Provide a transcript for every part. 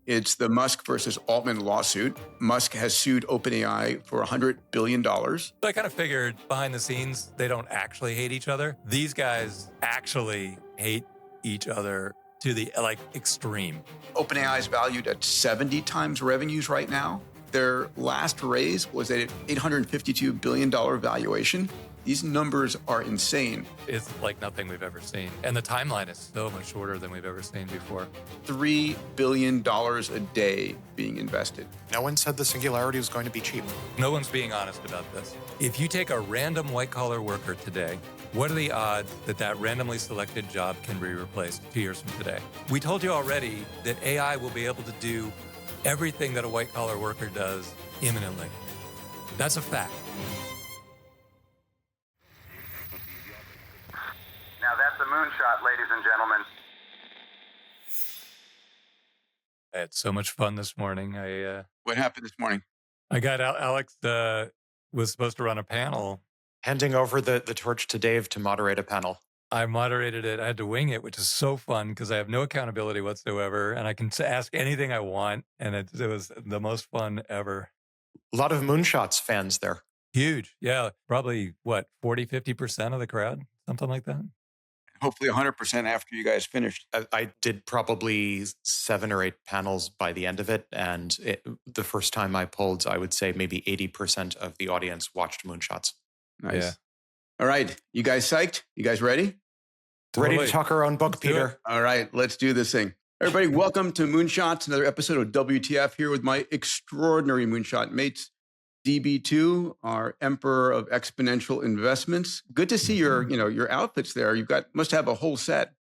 It's the Musk versus Altman lawsuit. Musk has sued OpenAI for $100 billion. So I kind of figured behind the scenes, they don't actually hate each other. These guys actually hate each other to the extreme. OpenAI is valued at 70 times revenues right now. Their last raise was at an $852 billion valuation. These numbers are insane. It's like nothing we've ever seen. And the timeline is so much shorter than we've ever seen before. $3 billion a day being invested. No one said the Singularity was going to be cheap. No one's being honest about this. If you take a random white-collar worker today, what are the odds that that randomly selected job can be replaced 2 years from today? We told you already that AI will be able to do everything that a white-collar worker does imminently. That's a fact. Now that's a moonshot, ladies and gentlemen. I had so much fun this morning. What happened this morning? I got Alex was supposed to run a panel. Handing over the torch to Dave to moderate a panel. I moderated it. I had to wing it, which is so fun because I have no accountability whatsoever. And I can ask anything I want. And it was the most fun ever. A lot of Moonshots fans there. Huge. Yeah. Probably, 40, 50% of the crowd? Something like that. Hopefully 100% after you guys finished. I did probably 7 or 8 panels by the end of it. And the first time I polled, I would say maybe 80% of the audience watched Moonshots. Nice. Yeah. All right. You guys psyched? You guys ready? Ready to talk our own book, Peter. All right. Let's do this thing. Everybody, welcome to Moonshots, another episode of WTF here with my extraordinary moonshot mates. DB2, our emperor of exponential investments. Good to see your outfits there. Must have a whole set.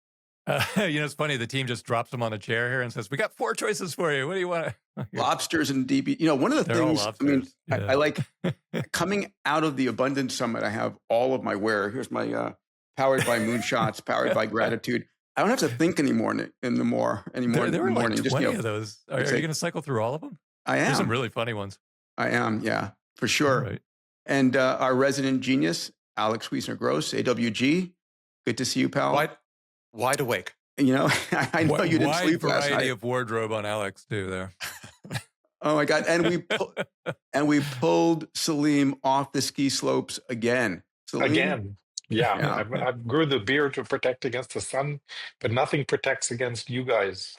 It's funny. The team just drops them on a chair here and says, "We got 4 choices for you. What do you want?" Lobsters and DB. One of the things. I like coming out of the Abundance Summit. I have all of my wear. Here's my powered by moonshots, powered by gratitude. I don't have to think anymore in the morning. There were like 20 of those. Are you going to cycle through all of them? I am. There's some really funny ones. I am, yeah, for sure. Right. And our resident genius, Alex Wissner-Gross, AWG. Good to see you, pal. Wide awake. I know you didn't sleep last night. Wide variety of wardrobe on Alex too there. Oh my God! And we pulled Salim off the ski slopes again. Salim? Again. Yeah. I grew the beard to protect against the sun, but nothing protects against you guys.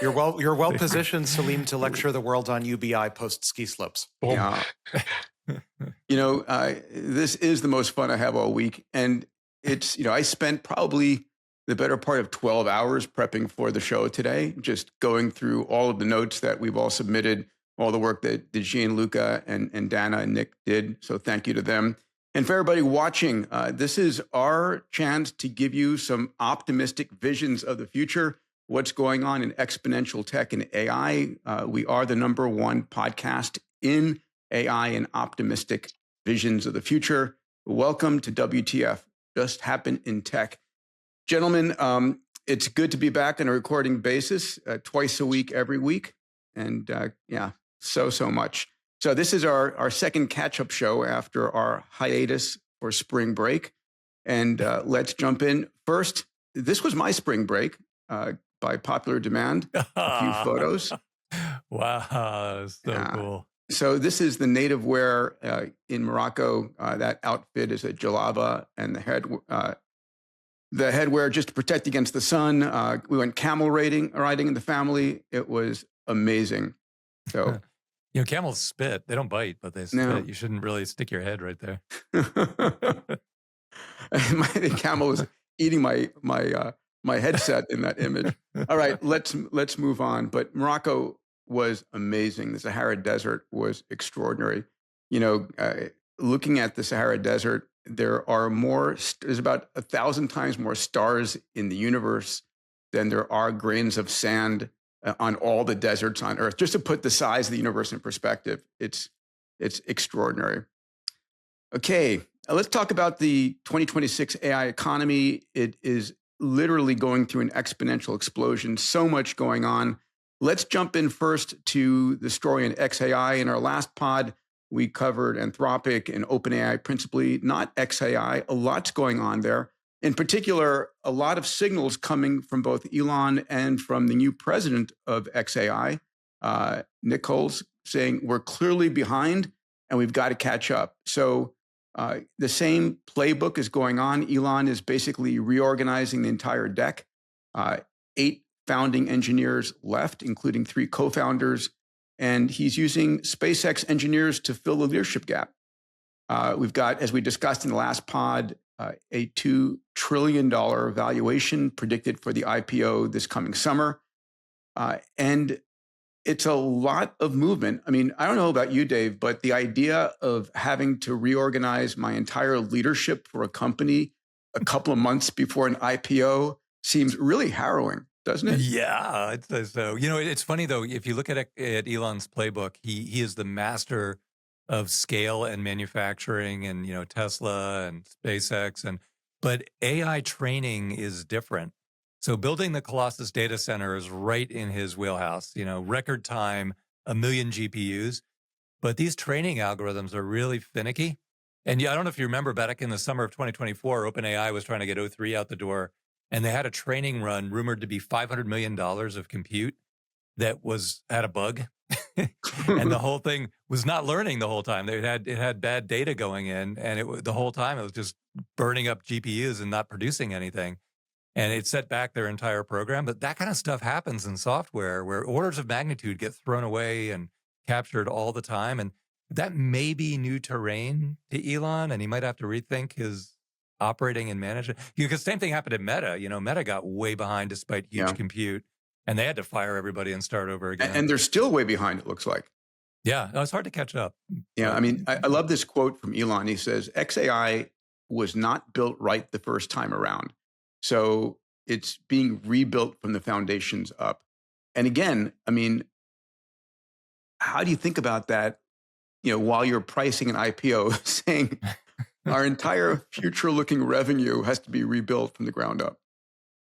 You're well positioned, Salim, to lecture the world on UBI post ski slopes. Yeah. This is the most fun I have all week, and it's I spent probably the better part of 12 hours prepping for the show today, just going through all of the notes that we've all submitted, all the work that Gianluca and Dana and Nick did. So thank you to them. And for everybody watching, this is our chance to give you some optimistic visions of the future. What's going on in exponential tech and AI. We are the #1 podcast in AI and optimistic visions of the future. Welcome to WTF, Just Happen in Tech. Gentlemen, it's good to be back on a recording basis, twice a week, every week. And so much. So this is our second catch-up show after our hiatus for spring break. And let's jump in. First, this was my spring break. By popular demand, a few photos. Wow, so cool. So this is the native wear in Morocco. That outfit is a jalaba, and the headwear just to protect against the sun. We went camel riding in the family. It was amazing. So, camels spit. They don't bite, but they spit. No. You shouldn't really stick your head right there. The camel was eating my headset in that image. All right, let's move on. But Morocco was amazing. The Sahara Desert was extraordinary. Looking at the Sahara Desert, there's about 1,000 times more stars in the universe than there are grains of sand on all the deserts on Earth. Just to put the size of the universe in perspective, it's extraordinary. Okay, let's talk about the 2026 AI economy. It is literally going through an exponential explosion. So much going on. Let's jump in first to the story in XAI. In our last pod, we covered Anthropic and OpenAI principally, not XAI. A lot's going on there. in particular, a lot of signals coming from both Elon and from the new president of XAI, Nichols, saying we're clearly behind and we've got to catch up. So the same playbook is going on. Elon is basically reorganizing the entire deck. 8 founding engineers left, including 3 co-founders, and he's using SpaceX engineers to fill the leadership gap. We've got, as we discussed in the last pod, a $2 trillion valuation predicted for the IPO this coming summer. And it's a lot of movement. I mean, I don't know about you, Dave, but the idea of having to reorganize my entire leadership for a company a couple of months before an IPO seems really harrowing, doesn't it? Yeah, it says so. You know, it's funny, though, if you look at Elon's playbook, he is the master of scale and manufacturing and, you know, Tesla and SpaceX. But AI training is different. So building the Colossus data center is right in his wheelhouse, you know, record time, 1 million GPUs. But these training algorithms are really finicky. And I don't know if you remember back in the summer of 2024, OpenAI was trying to get O3 out the door. And they had a training run rumored to be $500 million of compute that had a bug. And the whole thing was not learning the whole time. It had bad data going in. And the whole time it was just burning up GPUs and not producing anything. And it set back their entire program. But that kind of stuff happens in software where orders of magnitude get thrown away and captured all the time. And that may be new terrain to Elon, and he might have to rethink his operating and management. Because same thing happened at Meta. You know, Meta got way behind despite huge compute, and they had to fire everybody and start over again. And they're still way behind, it looks like. Yeah, it's hard to catch up. Yeah, I mean, I love this quote from Elon. He says, XAI was not built right the first time around. So it's being rebuilt from the foundations up. And again, I mean, how do you think about that, you know, while you're pricing an IPO saying our entire future-looking revenue has to be rebuilt from the ground up?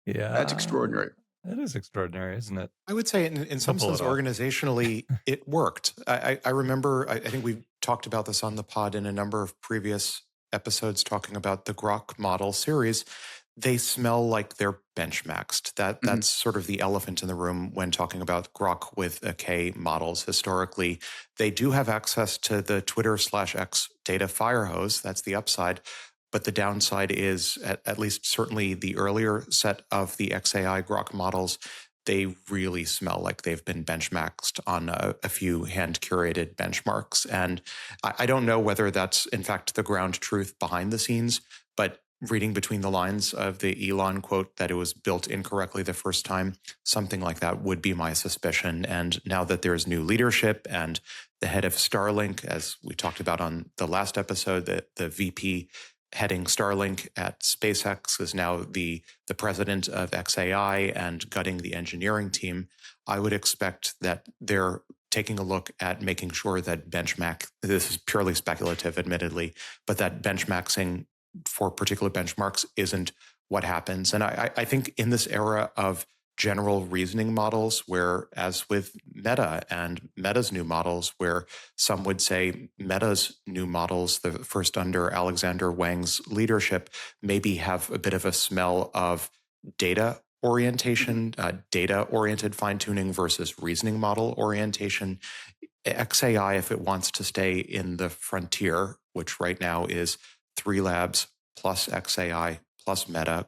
Yeah. That's extraordinary. That is extraordinary, isn't it? I would say in some sense, organizationally, it worked. I remember, I think we've talked about this on the pod in a number of previous episodes talking about the Grok model series. They smell like they're benchmarked. That's sort of the elephant in the room when talking about Grok with a K models. Historically, they do have access to the Twitter/X data fire hose. That's the upside. But the downside is, at least certainly the earlier set of the XAI Grok models, they really smell like they've been benchmarked on a few hand-curated benchmarks. And I don't know whether that's, in fact, the ground truth behind the scenes, but reading between the lines of the Elon quote that it was built incorrectly the first time, something like that would be my suspicion. And now that there's new leadership and the head of Starlink, as we talked about on the last episode, the VP heading Starlink at SpaceX is now the president of XAI and gutting the engineering team, I would expect that they're taking a look at making sure that this is purely speculative, admittedly, but that benchmarking for particular benchmarks isn't what happens. And I think in this era of general reasoning models, where as with Meta and Meta's new models, where some would say Meta's new models, the first under Alexander Wang's leadership, maybe have a bit of a smell of data orientation, data-oriented fine-tuning versus reasoning model orientation. XAI, if it wants to stay in the frontier, which right now is 3 labs plus XAI plus Meta, ?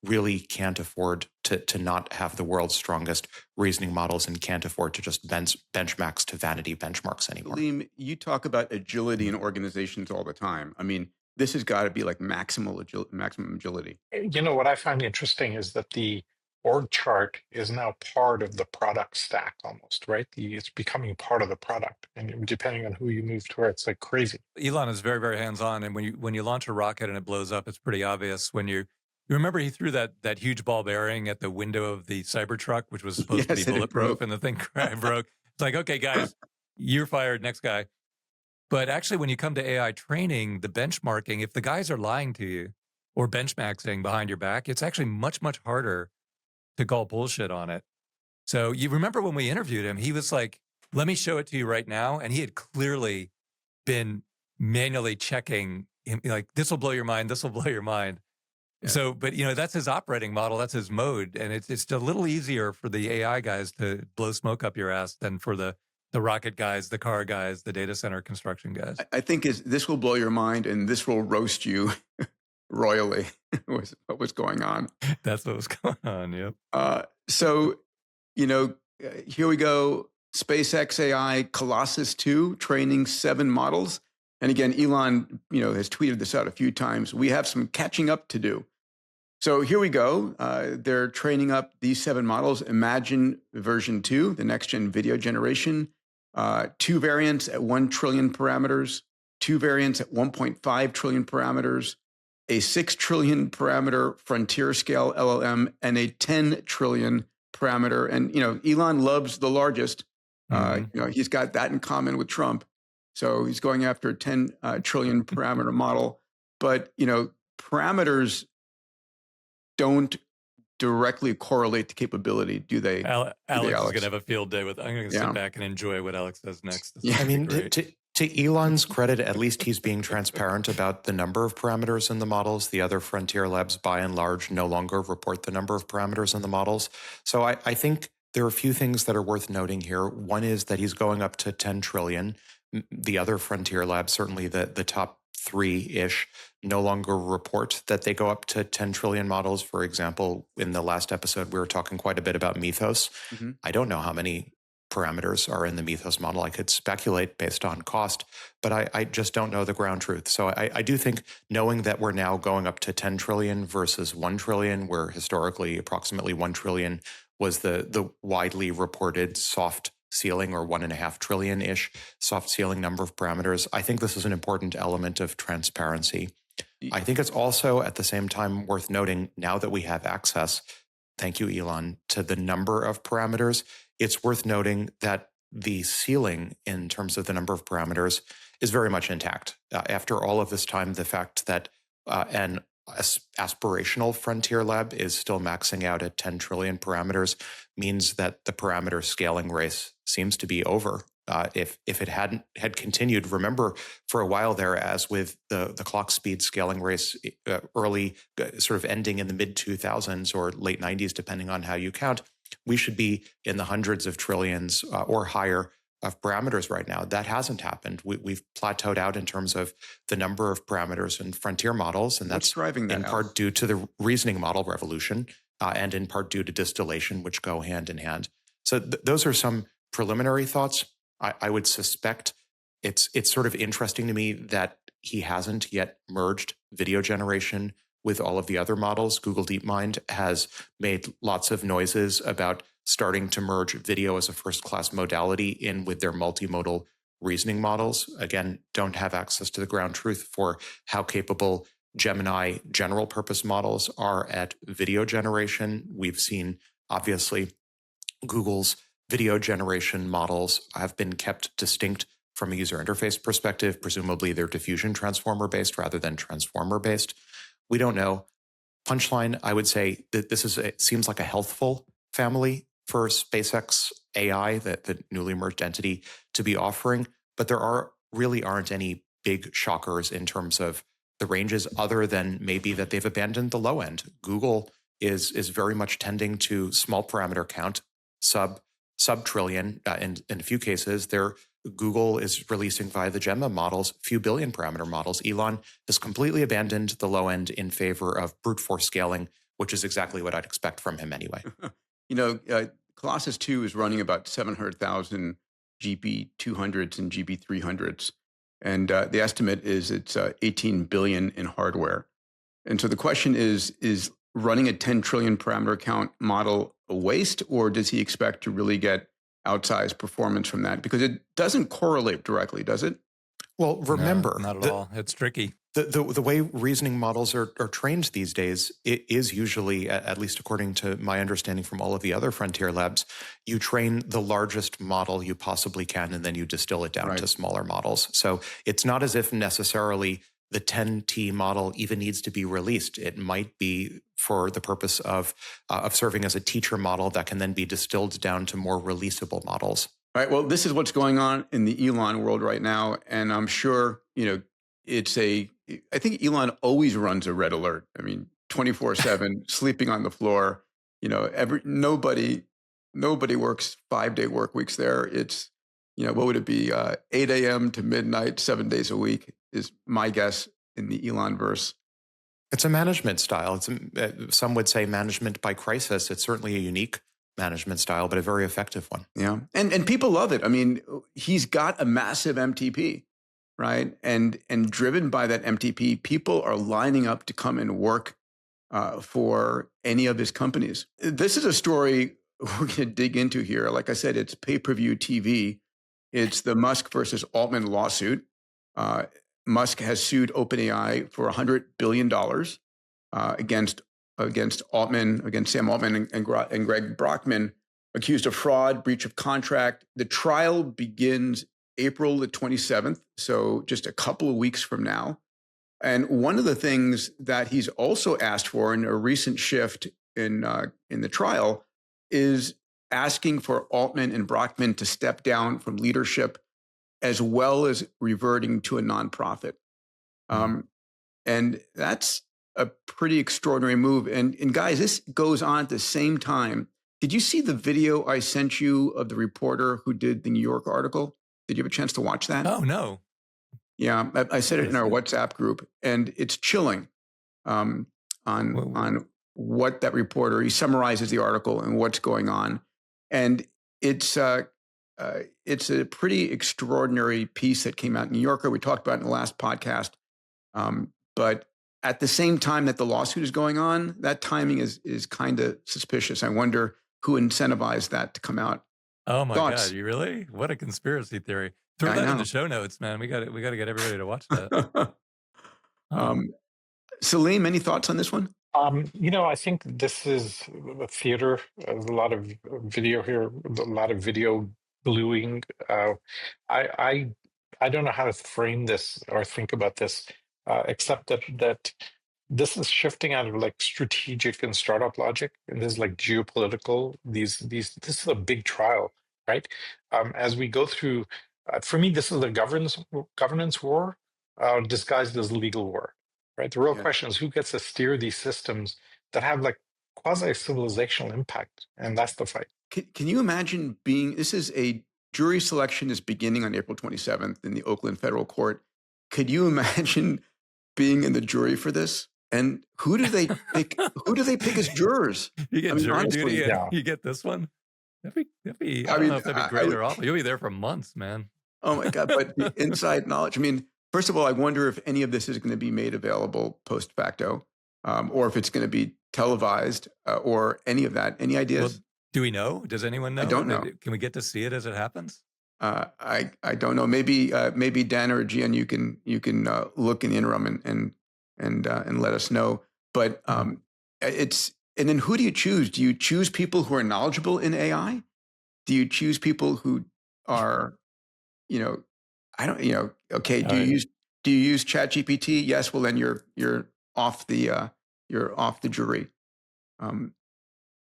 Really can't afford to not have the world's strongest reasoning models and can't afford to just benchmarks to vanity benchmarks anymore. Salim, you talk about agility in organizations all the time. I mean, this has got to be like maximum agility. You know, what I find interesting is that the org chart is now part of the product stack almost, right? It's becoming part of the product. And depending on who you move to, it's like crazy. Elon is very, very hands-on. And when you launch a rocket and it blows up, it's pretty obvious. You remember he threw that huge ball bearing at the window of the Cybertruck, which was supposed to be bulletproof, and the thing broke. It's like, okay, guys, you're fired, next guy. But actually, when you come to AI training, the benchmarking, if the guys are lying to you or benchmarking behind your back, it's actually much, much harder to call bullshit on it. So you remember when we interviewed him, he was like, let me show it to you right now. And he had clearly been manually checking like, this will blow your mind. This will blow your mind. Yeah. So, but that's his operating model. That's his mode. And it's a little easier for the AI guys to blow smoke up your ass than for the rocket guys, the car guys, the data center construction guys. I think this will blow your mind and this will roast you royally. What was going on? That's what was going on. Yep. So, here we go. SpaceX AI Colossus 2 training 7 models. And again, Elon, has tweeted this out a few times. We have some catching up to do. So here we go. They're training up these 7 models. Imagine version 2, the next gen video generation. 2 variants at 1 trillion parameters, 2 variants at 1.5 trillion parameters, a 6 trillion parameter frontier scale LLM, and a 10 trillion parameter. And, Elon loves the largest. He's got that in common with Trump. So he's going after a 10 trillion parameter model. But, parameters don't directly correlate to capability, do they? Alex is going to have a field day with. I'm going to sit back and enjoy what Alex does next. I mean, to Elon's credit, at least he's being transparent about the number of parameters in the models. The other frontier labs, by and large, no longer report the number of parameters in the models. So I think there are a few things that are worth noting here. One is that he's going up to 10 trillion. The other frontier labs, certainly the top 3-ish, no longer report that they go up to 10 trillion models. For example, in the last episode, we were talking quite a bit about Mythos. Mm-hmm. I don't know how many parameters are in the Mythos model. I could speculate based on cost, but I just don't know the ground truth. So I do think knowing that we're now going up to 10 trillion versus 1 trillion, where historically approximately 1 trillion was the widely reported soft ceiling, or 1.5 trillion-ish soft ceiling number of parameters, I think this is an important element of transparency. I think it's also at the same time worth noting, now that we have access, thank you, Elon, to the number of parameters, it's worth noting that the ceiling in terms of the number of parameters is very much intact. After all of this time, the fact that an aspirational frontier lab is still maxing out at 10 trillion parameters means that the parameter scaling race seems to be over. If it had continued, remember for a while there, as with the clock speed scaling race, early sort of ending in the mid 2000s or late 90s, depending on how you count, we should be in the hundreds of trillions or higher of parameters right now. That hasn't happened. We've plateaued out in terms of the number of parameters in frontier models, and that's driving that in part due to the reasoning model revolution and in part due to distillation, which go hand in hand. So those are some preliminary thoughts. I would suspect it's sort of interesting to me that he hasn't yet merged video generation with all of the other models. Google DeepMind has made lots of noises about starting to merge video as a first-class modality in with their multimodal reasoning models. Again, don't have access to the ground truth for how capable Gemini general purpose models are at video generation. We've seen, obviously, Google's video generation models have been kept distinct from a user interface perspective. Presumably, they're diffusion transformer-based rather than transformer-based. We don't know. Punchline, I would say that it seems like a healthful family for SpaceX AI, the newly merged entity, to be offering, but there really aren't any big shockers in terms of the ranges, other than maybe that they've abandoned the low end. Google is very much tending to small parameter count, sub-trillion. In a few cases, Google is releasing via the Gemma models, few billion parameter models. Elon has completely abandoned the low end in favor of brute force scaling, which is exactly what I'd expect from him anyway. Colossus 2 is running about 700,000 GP200s and GP300s. And the estimate is it's 18 billion in hardware. And so the question is running a 10 trillion parameter count model a waste, or does he expect to really get outsized performance from that? Because it doesn't correlate directly, does it? Well, remember, no, not at all. It's tricky. The way reasoning models are trained these days, it is usually, at least according to my understanding from all of the other frontier labs, you train the largest model you possibly can, and then you distill it down to smaller models. So it's not as if necessarily the 10T model even needs to be released. It might be for the purpose of serving as a teacher model that can then be distilled down to more releasable models. All right. Well, this is what's going on in the Elon world right now, and I'm sure it's a I think Elon always runs a red alert. I mean, 24/7, sleeping on the floor. Nobody works 5-day work weeks there. It's, what would it be? 8 a.m. to midnight, 7 days a week is my guess in the Elon verse. It's a management style. Some would say management by crisis. It's certainly a unique management style, but a very effective one. Yeah. And people love it. I mean, he's got a massive MTP, right? And driven by that MTP, people are lining up to come and work for any of his companies. This is a story we're going to dig into here. Like I said, it's pay-per-view TV. It's the Musk versus Altman lawsuit. Musk has sued OpenAI for $100 billion against Altman, against Sam Altman and Greg Brockman, accused of fraud, breach of contract. The trial begins April the 27th, so just a couple of weeks from now. And one of the things that he's also asked for in a recent shift in the trial is asking for Altman and Brockman to step down from leadership, as well as reverting to a nonprofit. And that's a pretty extraordinary move. And guys, this goes on at the same time. Did you see the video I sent you of the reporter who did the New York article? Did you have a chance to watch that? Oh, no. Yeah, I said it in our WhatsApp group, and it's chilling on what that reporter, he summarizes the article and what's going on. And it's a pretty extraordinary piece that came out in New Yorker. We talked about it in the last podcast. But at the same time that the lawsuit is going on, that timing is kind of suspicious. I wonder who incentivized that to come out. Oh my God, you really? What a conspiracy theory. Throw that in the show notes, man. We got to get everybody to watch that. Salim, any thoughts on this one? I think this is a theater. There's a lot of video here, a lot of video gluing. I don't know how to frame this or think about this, except that this is shifting out of like strategic and startup logic, and this is like geopolitical. This is a big trial, right? As we go through, for me, this is a governance war disguised as legal war, right? The real question is who gets to steer these systems that have like quasi-civilizational impact, and that's the fight. Can you imagine this is a jury selection is beginning on April 27th in the Oakland Federal Court. Could you imagine being in the jury for this? And who do they pick? Who do they pick as jurors? You get jury duty, and you get this one. That'd be I don't know if that'd be great or awful. You'll be there for months, man. Oh my God! But the inside knowledge. I mean, first of all, I wonder if any of this is going to be made available post facto, or if it's going to be televised, or any of that. Any ideas? Well, do we know? Does anyone know? I don't know. Can we get to see it as it happens? I don't know. Maybe Dan or Gian, you can look in the interim and let us know. But and then who do you choose? Do you choose people who are knowledgeable in AI? Do you choose people who are, okay? Do you use ChatGPT? Yes. Well, then you're off the jury.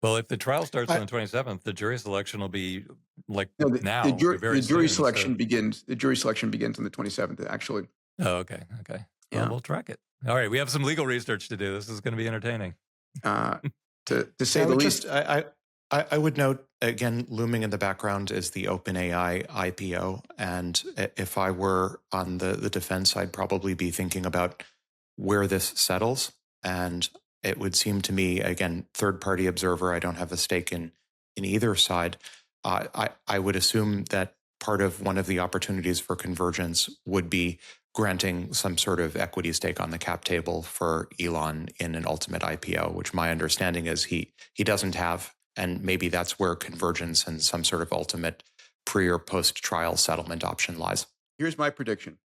Well, if the trial starts on the 27th, the jury selection will be like now. The jury selection begins. The jury selection begins on the 27th. Actually. Oh, okay. Yeah. Well, we'll track it. All right, we have some legal research to do. This is going to be entertaining. To say the least. I would note, again, looming in the background is the OpenAI IPO. And if I were on the defense, I'd probably be thinking about where this settles. And it would seem to me, again, third-party observer, I don't have a stake in either side. I would assume that part of one of the opportunities for convergence would be granting some sort of equity stake on the cap table for Elon in an ultimate IPO, which my understanding is he doesn't have. And maybe that's where convergence and some sort of ultimate pre or post-trial settlement option lies. Here's my prediction.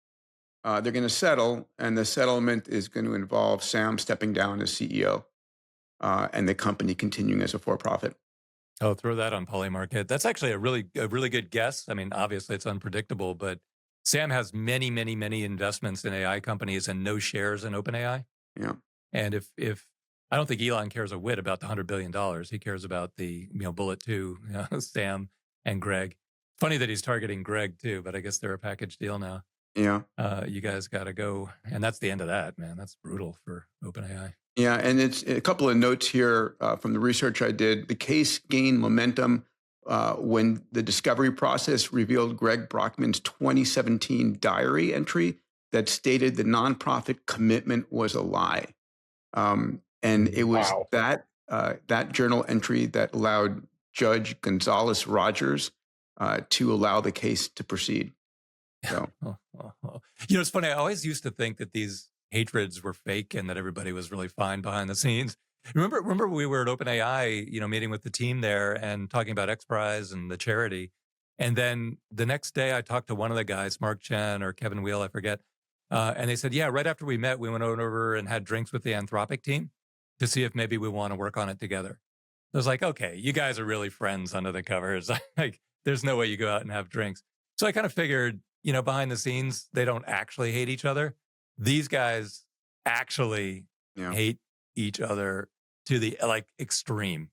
They're going to settle, and the settlement is going to involve Sam stepping down as CEO and the company continuing as a for-profit. Oh, throw that on Polymarket. That's actually a really good guess. I mean, obviously it's unpredictable, but Sam has many, many, many investments in AI companies and no shares in OpenAI. Yeah. And if I don't think Elon cares a whit about the $100 billion, he cares about the bullet two, Sam and Greg. Funny that he's targeting Greg too, but I guess they're a package deal now. Yeah. You guys got to go. And that's the end of that, man. That's brutal for OpenAI. Yeah, and it's a couple of notes here from the research I did. The case gained momentum when the discovery process revealed Greg Brockman's 2017 diary entry that stated the nonprofit commitment was a lie. And it was that journal entry that allowed Judge Gonzalez Rogers to allow the case to proceed. So. It's funny. I always used to think that these hatreds were fake and that everybody was really fine behind the scenes. Remember we were at OpenAI, meeting with the team there and talking about XPRIZE and the charity. And then the next day I talked to one of the guys, Mark Chen or Kevin Wheel, I forget. And they said, yeah, right after we met, we went over and had drinks with the Anthropic team to see if maybe we want to work on it together. I was like, okay, you guys are really friends under the covers. Like, there's no way you go out and have drinks. So I kind of figured, behind the scenes, they don't actually hate each other. These guys actually hate each other to the extreme.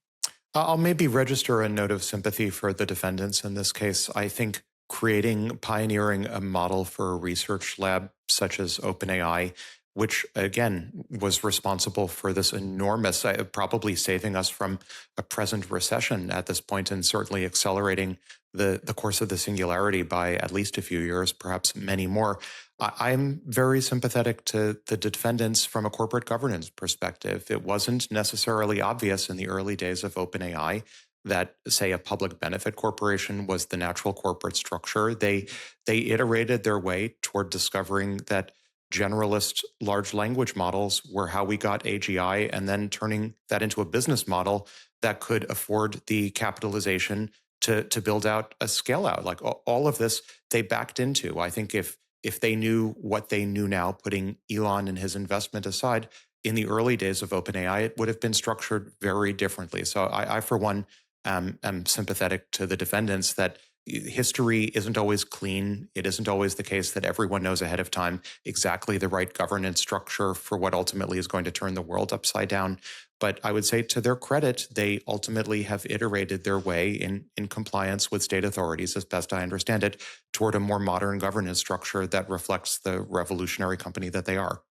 I'll maybe register a note of sympathy for the defendants in this case. I think pioneering a model for a research lab such as OpenAI, which again was responsible for this enormous, probably saving us from a present recession at this point, and certainly accelerating the course of the Singularity by at least a few years, perhaps many more. I'm very sympathetic to the defendants from a corporate governance perspective. It wasn't necessarily obvious in the early days of OpenAI that, say, a public benefit corporation was the natural corporate structure. They iterated their way toward discovering that generalist large language models were how we got AGI, and then turning that into a business model that could afford the capitalization to build out a scale out. Like all of this, they backed into. I think if they knew what they knew now, putting Elon and his investment aside, in the early days of OpenAI, it would have been structured very differently. So I for one, am sympathetic to the defendants that history isn't always clean. It isn't always the case that everyone knows ahead of time exactly the right governance structure for what ultimately is going to turn the world upside down. But I would say, to their credit, they ultimately have iterated their way in compliance with state authorities, as best I understand it, toward a more modern governance structure that reflects the revolutionary company that they are.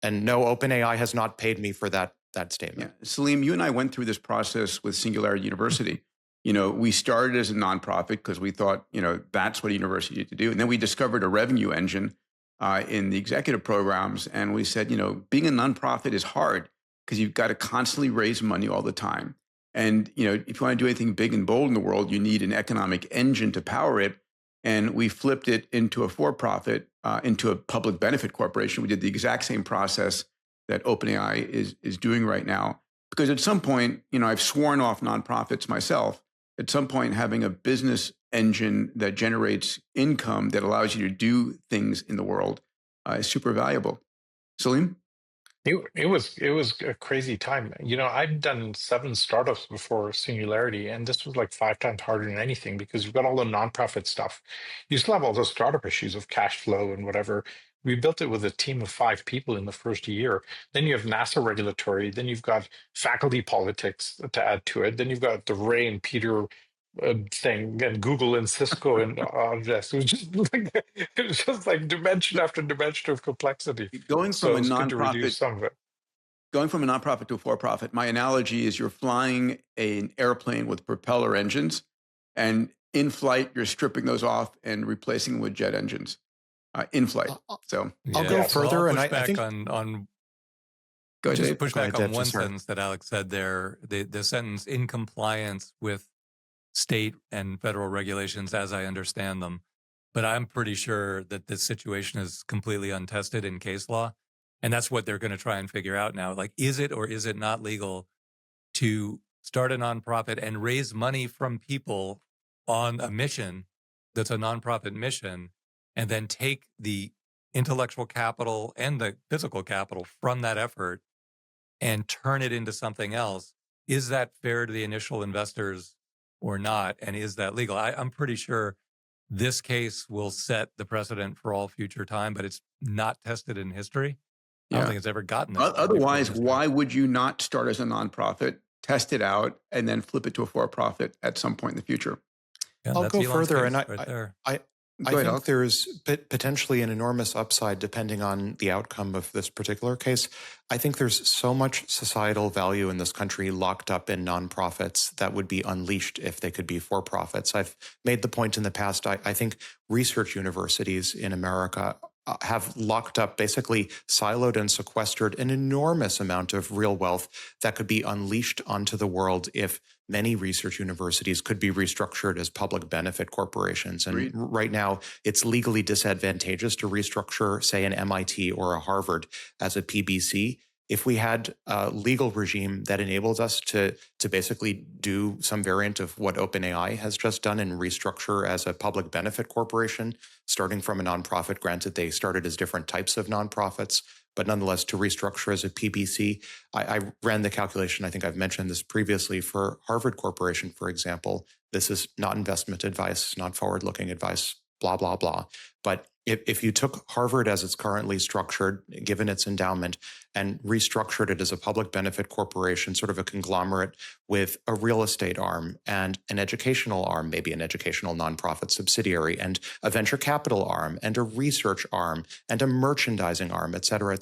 And no, OpenAI has not paid me for that statement. Yeah. Salim, you and I went through this process with Singularity University. We started as a nonprofit because we thought, that's what a university needed to do. And then we discovered a revenue engine in the executive programs. And we said, being a nonprofit is hard because you've got to constantly raise money all the time. And, if you want to do anything big and bold in the world, you need an economic engine to power it. And we flipped it into a for-profit, into a public benefit corporation. We did the exact same process that OpenAI is doing right now. Because at some point, I've sworn off nonprofits myself. At some point, having a business engine that generates income that allows you to do things in the world is super valuable. Salim? It was a crazy time. I've done 7 startups before Singularity, and this was like 5 times harder than anything because you've got all the nonprofit stuff. You still have all those startup issues of cash flow and whatever. We built it with a team of 5 people in the first year. Then you have NASA regulatory. Then you've got faculty politics to add to it. Then you've got the Ray and Peter thing, and Google and Cisco and all this. It was just like dimension after dimension of complexity. Going So from a it's good to reduce nonprofit, some of it. going from a nonprofit to a for-profit, my analogy is you're flying an airplane with propeller engines, and in flight, you're stripping those off and replacing them with jet engines in flight. So I'll go further, and I think on go ahead, just Dave. push Go back ahead, on Dave, one just sorry. sentence that Alex said there. The sentence "in compliance with state and federal regulations," as I understand them. But I'm pretty sure that this situation is completely untested in case law. And that's what they're going to try and figure out now. Like, is it or is it not legal to start a nonprofit and raise money from people on a mission that's a nonprofit mission, and then take the intellectual capital and the physical capital from that effort and turn it into something else? Is that fair to the initial investors or not? And is that legal? I'm pretty sure this case will set the precedent for all future time, but it's not tested in history. I don't think it's ever gotten this. Otherwise, why would you not start as a nonprofit, test it out, and then flip it to a for-profit at some point in the future? I'll go further, and I Go ahead, think Alex. there's potentially an enormous upside depending on the outcome of this particular case. I think there's so much societal value in this country locked up in nonprofits that would be unleashed if they could be for profits. I've made the point in the past, I think research universities in America have locked up, basically siloed and sequestered an enormous amount of real wealth that could be unleashed onto the world if many research universities could be restructured as public benefit corporations. And right now, it's legally disadvantageous to restructure, say, an MIT or a Harvard as a PBC. If we had a legal regime that enables us to basically do some variant of what OpenAI has just done and restructure as a public benefit corporation, starting from a nonprofit, granted they started as different types of nonprofits, but nonetheless to restructure as a PBC. I ran the calculation, I think I've mentioned this previously, for Harvard Corporation, for example. This is not investment advice, not forward-looking advice, blah, blah, blah. But if you took Harvard as it's currently structured, given its endowment, and restructured it as a public benefit corporation, sort of a conglomerate with a real estate arm and an educational arm, maybe an educational nonprofit subsidiary, and a venture capital arm, and a research arm, and a merchandising arm, et cetera,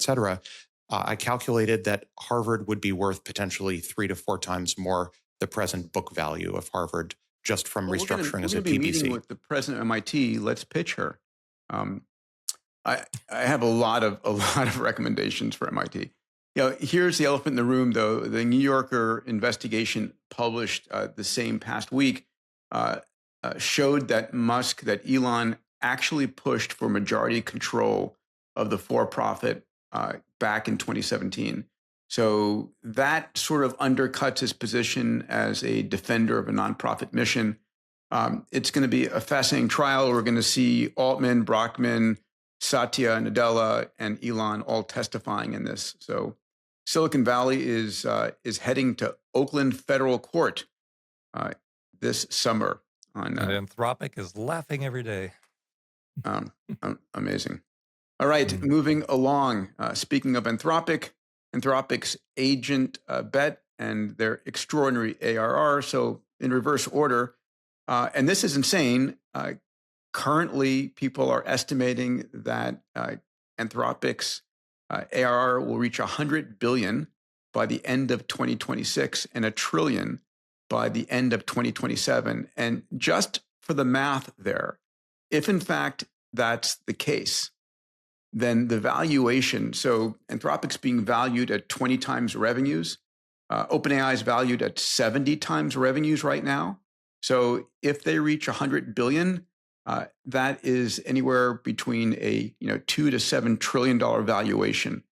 I calculated that Harvard would be worth potentially 3 to 4 times more the present book value of Harvard just from restructuring as a PBC. We're going to be meeting with the president of MIT. Let's pitch her. I have a lot of recommendations for MIT. Here's the elephant in the room, though. The New Yorker investigation published the same past week showed that Elon actually pushed for majority control of the for-profit back in 2017. So that sort of undercuts his position as a defender of a nonprofit mission. It's going to be a fascinating trial. We're going to see Altman, Brockman, Satya Nadella, and Elon all testifying in this. So Silicon Valley is heading to Oakland Federal Court this summer. And Anthropic is laughing every day. Amazing. All right, moving along. Speaking of Anthropic's agent bet and their extraordinary ARR. So in reverse order, and this is insane. Currently, people are estimating that Anthropic's ARR will reach 100 billion by the end of 2026 and 1 trillion by the end of 2027. And just for the math there, if in fact that's the case, then the valuation, so Anthropic's being valued at 20 times revenues. OpenAI is valued at 70 times revenues right now. So if they reach 100 billion, that is anywhere between a $2 to $7 trillion valuation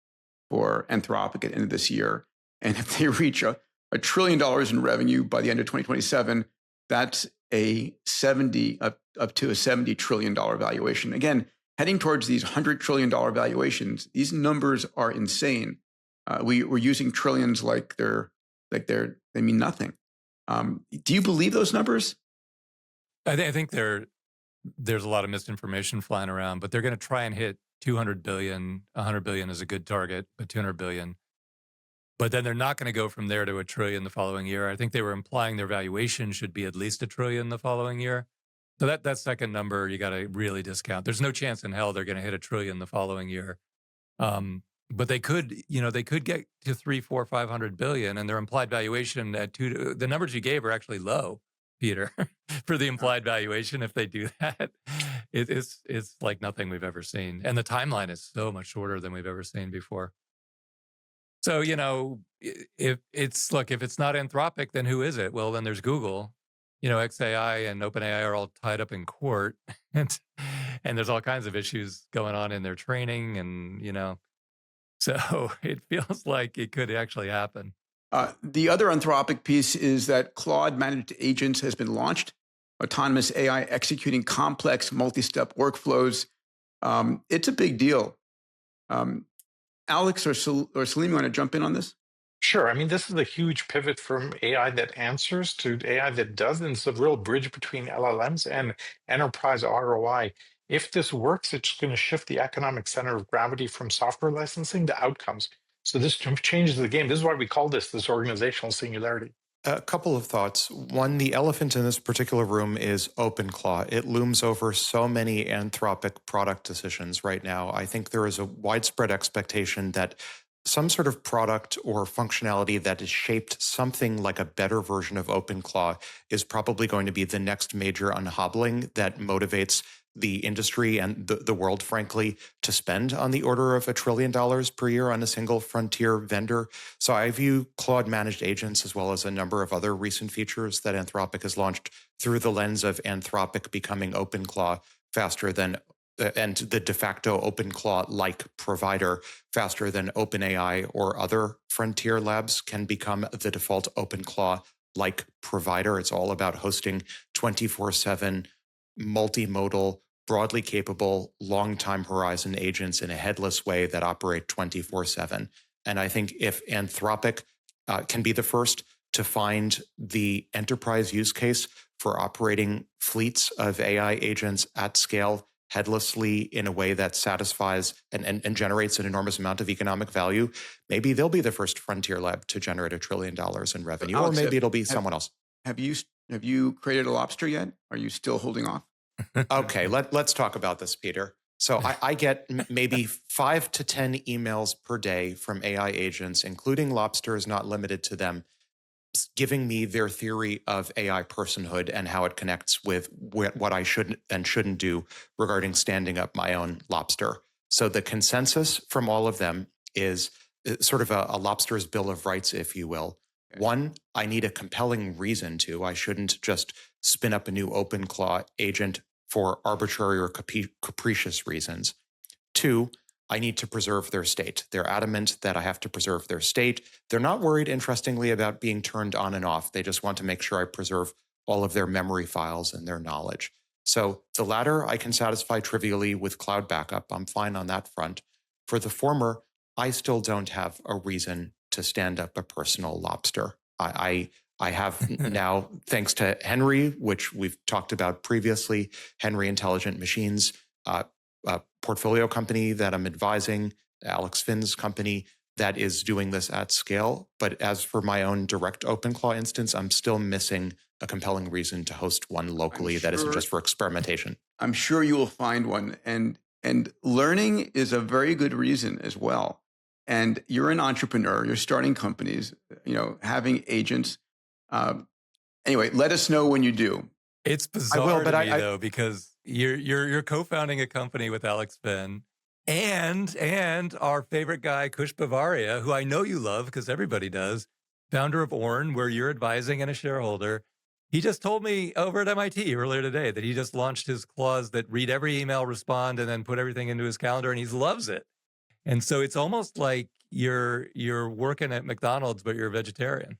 for Anthropic at the end of this year. And if they reach $1 trillion in revenue by the end of 2027, that's a 70 up to a $70 trillion valuation. Again, heading towards these $100 trillion valuations, these numbers are insane. We're using trillions like they mean nothing. Do you believe those numbers? I think there's a lot of misinformation flying around, but they're going to try and hit 200 billion. 100 billion is a good target, but 200 billion. But then they're not going to go from there to $1 trillion the following year. I think they were implying their valuation should be at least $1 trillion the following year. So that second number, you got to really discount. There's no chance in hell they're going to hit $1 trillion the following year. But they could get to 300, 400, 500 billion, and their implied valuation at the numbers you gave are actually low, Peter, for the implied valuation. If they do that, it's like nothing we've ever seen, and the timeline is so much shorter than we've ever seen before. So if it's not Anthropic, then who is it? Well, then there's Google. XAI and OpenAI are all tied up in court, and there's all kinds of issues going on in their training, and so it feels like it could actually happen. The other Anthropic piece is that Claude Managed Agents has been launched, autonomous AI executing complex multi-step workflows. It's a big deal. Alex or Salim, you want to jump in on this? Sure. I mean, this is a huge pivot from AI that answers to AI that does, and it's a real bridge between LLMs and enterprise ROI. If this works, it's going to shift the economic center of gravity from software licensing to outcomes. So this changes the game. This is why we call this organizational singularity. A couple of thoughts. One, the elephant in this particular room is OpenClaw. It looms over so many Anthropic product decisions right now. I think there is a widespread expectation that some sort of product or functionality that is shaped something like a better version of OpenClaw is probably going to be the next major unhobbling that motivates the industry and the world, frankly, to spend on the order of $1 trillion per year on a single frontier vendor. So I view Claude managed agents as well as a number of other recent features that Anthropic has launched through the lens of Anthropic becoming OpenClaw faster than and the de facto OpenClaw-like provider faster than OpenAI or other frontier labs can become the default OpenClaw-like provider. It's all about hosting 24/7 multimodal, broadly capable, long time horizon agents in a headless way that operate 24/7. And I think if Anthropic can be the first to find the enterprise use case for operating fleets of AI agents at scale headlessly in a way that satisfies and generates an enormous amount of economic value, maybe they'll be the first frontier lab to generate $1 trillion in revenue, Alex, or maybe it'll be someone else. Have you created a lobster yet? Are you still holding off? Okay, let's talk about this, Peter. So I get maybe 5 to 10 emails per day from AI agents, including lobsters, not limited to them, giving me their theory of AI personhood and how it connects with what I should and shouldn't do regarding standing up my own lobster. So the consensus from all of them is sort of a lobster's bill of rights, if you will. Okay. One, I need a compelling reason to. I shouldn't just spin up a new OpenClaw agent for arbitrary or capricious reasons. Two, I need to preserve their state. They're adamant that I have to preserve their state. They're not worried, interestingly, about being turned on and off. They just want to make sure I preserve all of their memory files and their knowledge. So the latter, I can satisfy trivially with cloud backup. I'm fine on that front. For the former, I still don't have a reason to stand up a personal lobster. I have now, thanks to Henry, which we've talked about previously, Henry Intelligent Machines, a portfolio company that I'm advising, Alex Finn's company, that is doing this at scale. But as for my own direct OpenClaw instance, I'm still missing a compelling reason to host one locally that isn't just for experimentation. I'm sure you will find one. And learning is a very good reason as well. And you're an entrepreneur, you're starting companies, having agents. Anyway, let us know when you do. It's bizarre to me, though, because you're co-founding a company with Alex Finn and our favorite guy, Kush Bavaria, who I know you love because everybody does, founder of Orn, where you're advising and a shareholder. He just told me over at MIT earlier today that he just launched his clause that read every email, respond, and then put everything into his calendar, and he loves it. And so it's almost like you're working at McDonald's, but you're a vegetarian.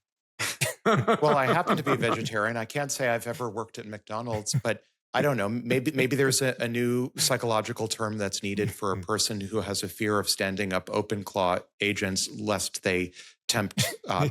Well, I happen to be a vegetarian. I can't say I've ever worked at McDonald's, but I don't know. Maybe there's a new psychological term that's needed for a person who has a fear of standing up OpenClaw agents, lest they tempt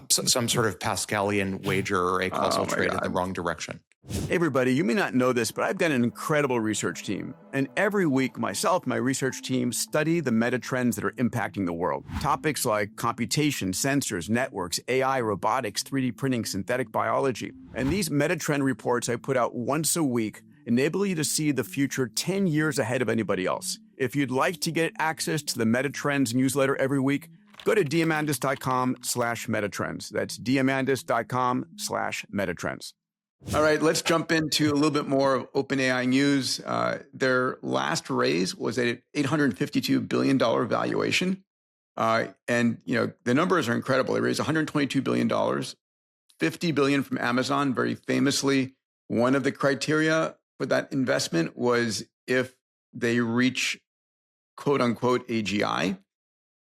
some sort of Pascalian wager or a causal trade in the wrong direction. Hey everybody, you may not know this, but I've got an incredible research team. And every week, myself and my research team study the meta trends that are impacting the world. Topics like computation, sensors, networks, AI, robotics, 3D printing, synthetic biology. And these meta trend reports I put out once a week enable you to see the future 10 years ahead of anybody else. If you'd like to get access to the Meta Trends newsletter every week, go to diamandis.com/metatrends. That's diamandis.com/metatrends. All right, let's jump into a little bit more of OpenAI news. Their last raise was at $852 billion valuation. And the numbers are incredible. They raised $122 billion, $50 billion from Amazon. Very famously, one of the criteria for that investment was if they reach quote unquote AGI.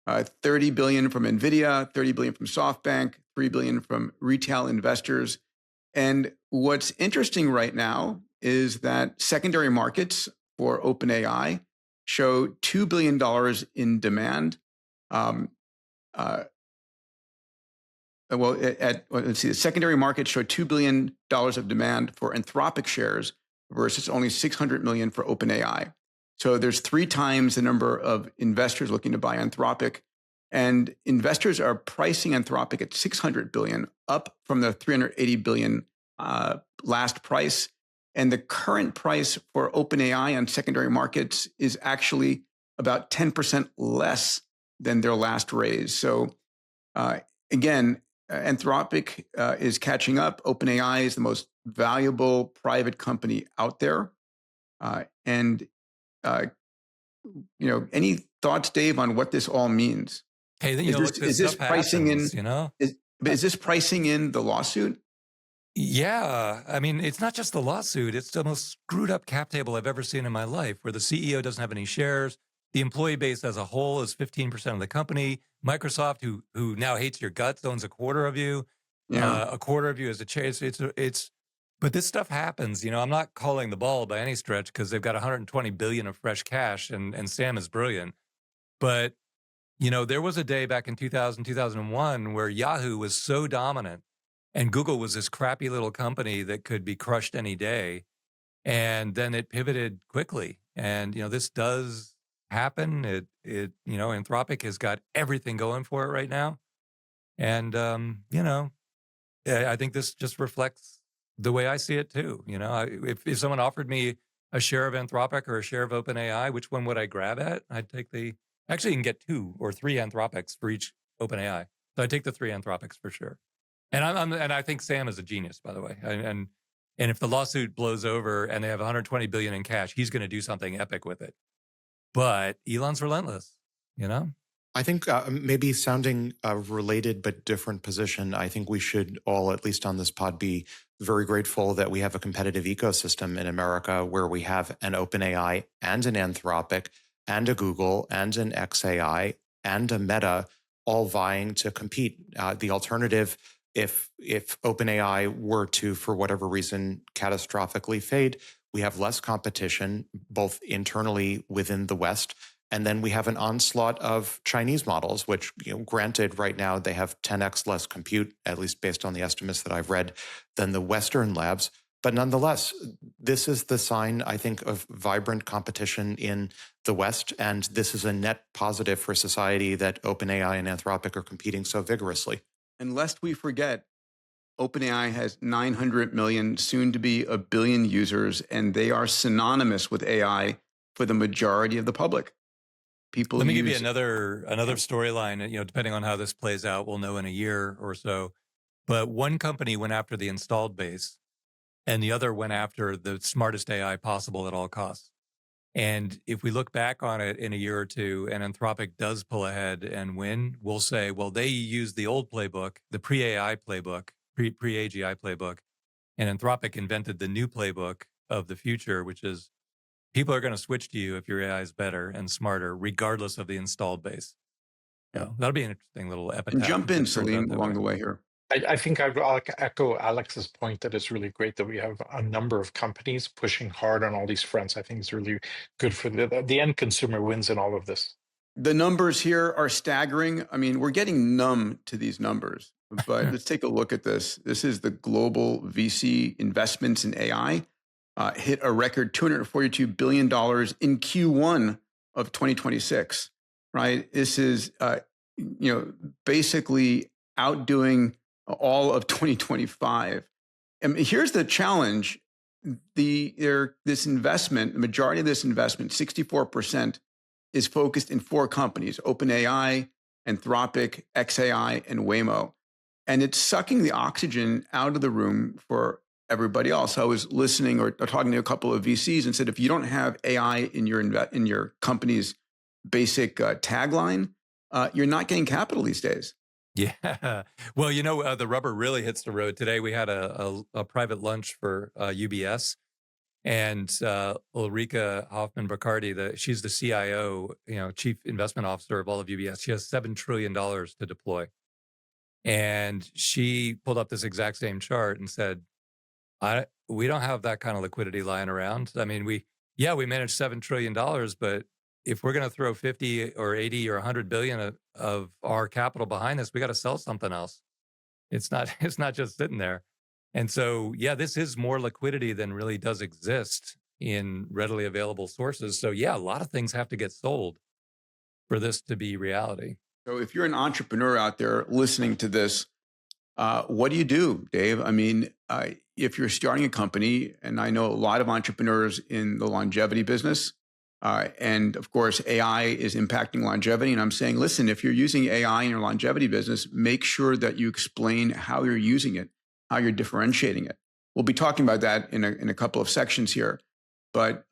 30 billion from NVIDIA, 30 billion from SoftBank, 3 billion from retail investors. And what's interesting right now is that secondary markets for OpenAI show $2 billion in demand. Let's see, the secondary markets show $2 billion of demand for Anthropic shares versus only $600 million for OpenAI. So there's 3 times the number of investors looking to buy Anthropic And investors are pricing Anthropic at $600 billion, up from the $380 billion last price. And the current price for OpenAI on secondary markets is actually about 10% less than their last raise. So again, Anthropic is catching up. OpenAI is the most valuable private company out there. And any thoughts, Dave, on what this all means? Hey, is this pricing happens, in? Is this pricing in the lawsuit? Yeah, I mean, it's not just the lawsuit. It's the most screwed up cap table I've ever seen in my life, where the CEO doesn't have any shares. The employee base as a whole is 15% of the company. Microsoft, who now hates your guts, owns a quarter of you. Yeah. A quarter of you as a chase. But this stuff happens. I'm not calling the ball by any stretch because they've got 120 billion of fresh cash, and Sam is brilliant. But there was a day back in 2000, 2001 where Yahoo was so dominant and Google was this crappy little company that could be crushed any day. And then it pivoted quickly. And, this does happen. Anthropic has got everything going for it right now. And, I think this just reflects the way I see it too. If someone offered me a share of Anthropic or a share of OpenAI, which one would I grab at? I'd take actually you can get 2 or 3 Anthropics for each OpenAI. So I'd take the 3 Anthropics for sure. And I think Sam is a genius, by the way. And if the lawsuit blows over and they have 120 billion in cash, he's going to do something epic with it. But Elon's relentless, I think maybe sounding a related but different position, I think we should all, at least on this pod, be very grateful that we have a competitive ecosystem in America where we have an OpenAI and an Anthropic and a Google and an xAI and a Meta all vying to compete. The alternative, if OpenAI were to, for whatever reason, catastrophically fade, we have less competition, both internally within the West, and then we have an onslaught of Chinese models, which, granted, right now they have 10x less compute, at least based on the estimates that I've read, than the Western labs. But nonetheless, this is the sign, I think, of vibrant competition in the West. And this is a net positive for society that OpenAI and Anthropic are competing so vigorously. And lest we forget, OpenAI has 900 million, soon to be 1 billion users, and they are synonymous with AI for the majority of the public. Let me give you another storyline. Depending on how this plays out, we'll know in a year or so. But one company went after the installed base, and the other went after the smartest AI possible at all costs. And if we look back on it in a year or two, and Anthropic does pull ahead and win, we'll say, well, they used the old playbook, the pre-AI playbook, pre-AGI playbook, and Anthropic invented the new playbook of the future, which is people are going to switch to you if your AI is better and smarter, regardless of the installed base. That'll be an interesting little epitaph. And jump in, Salim, along the way here. I think I'll echo Alex's point that it's really great that we have a number of companies pushing hard on all these fronts. I think it's really good for the end consumer wins in all of this. The numbers here are staggering. I mean, we're getting numb to these numbers, but let's take a look at this. This is the global VC investments in AI. Hit a record $242 billion in Q1 of 2026, right? This is, basically outdoing all of 2025. And here's the challenge. This investment, the majority of this investment, 64%, is focused in 4 companies: OpenAI, Anthropic, xAI, and Waymo. And it's sucking the oxygen out of the room for everybody else. I was listening or talking to a couple of VCs and said, if you don't have AI in your company's basic tagline, you're not getting capital these days. Yeah. Well, the rubber really hits the road. Today we had a private lunch for UBS, and Ulrika Hoffman-Bacardi, she's the CIO, Chief Investment Officer of all of UBS. She has $7 trillion to deploy. And she pulled up this exact same chart and said, we don't have that kind of liquidity lying around. I mean, we manage $7 trillion, but if we're going to throw 50 or 80 or 100 billion of our capital behind this, we got to sell something else. It's not just sitting there. And so, this is more liquidity than really does exist in readily available sources. So a lot of things have to get sold for this to be reality. So if you're an entrepreneur out there listening to this, what do you do, Dave? I mean, if you're starting a company, and I know a lot of entrepreneurs in the longevity business, and of course, AI is impacting longevity. And I'm saying, listen, if you're using AI in your longevity business, make sure that you explain how you're using it, how you're differentiating it. We'll be talking about that in a couple of sections here. But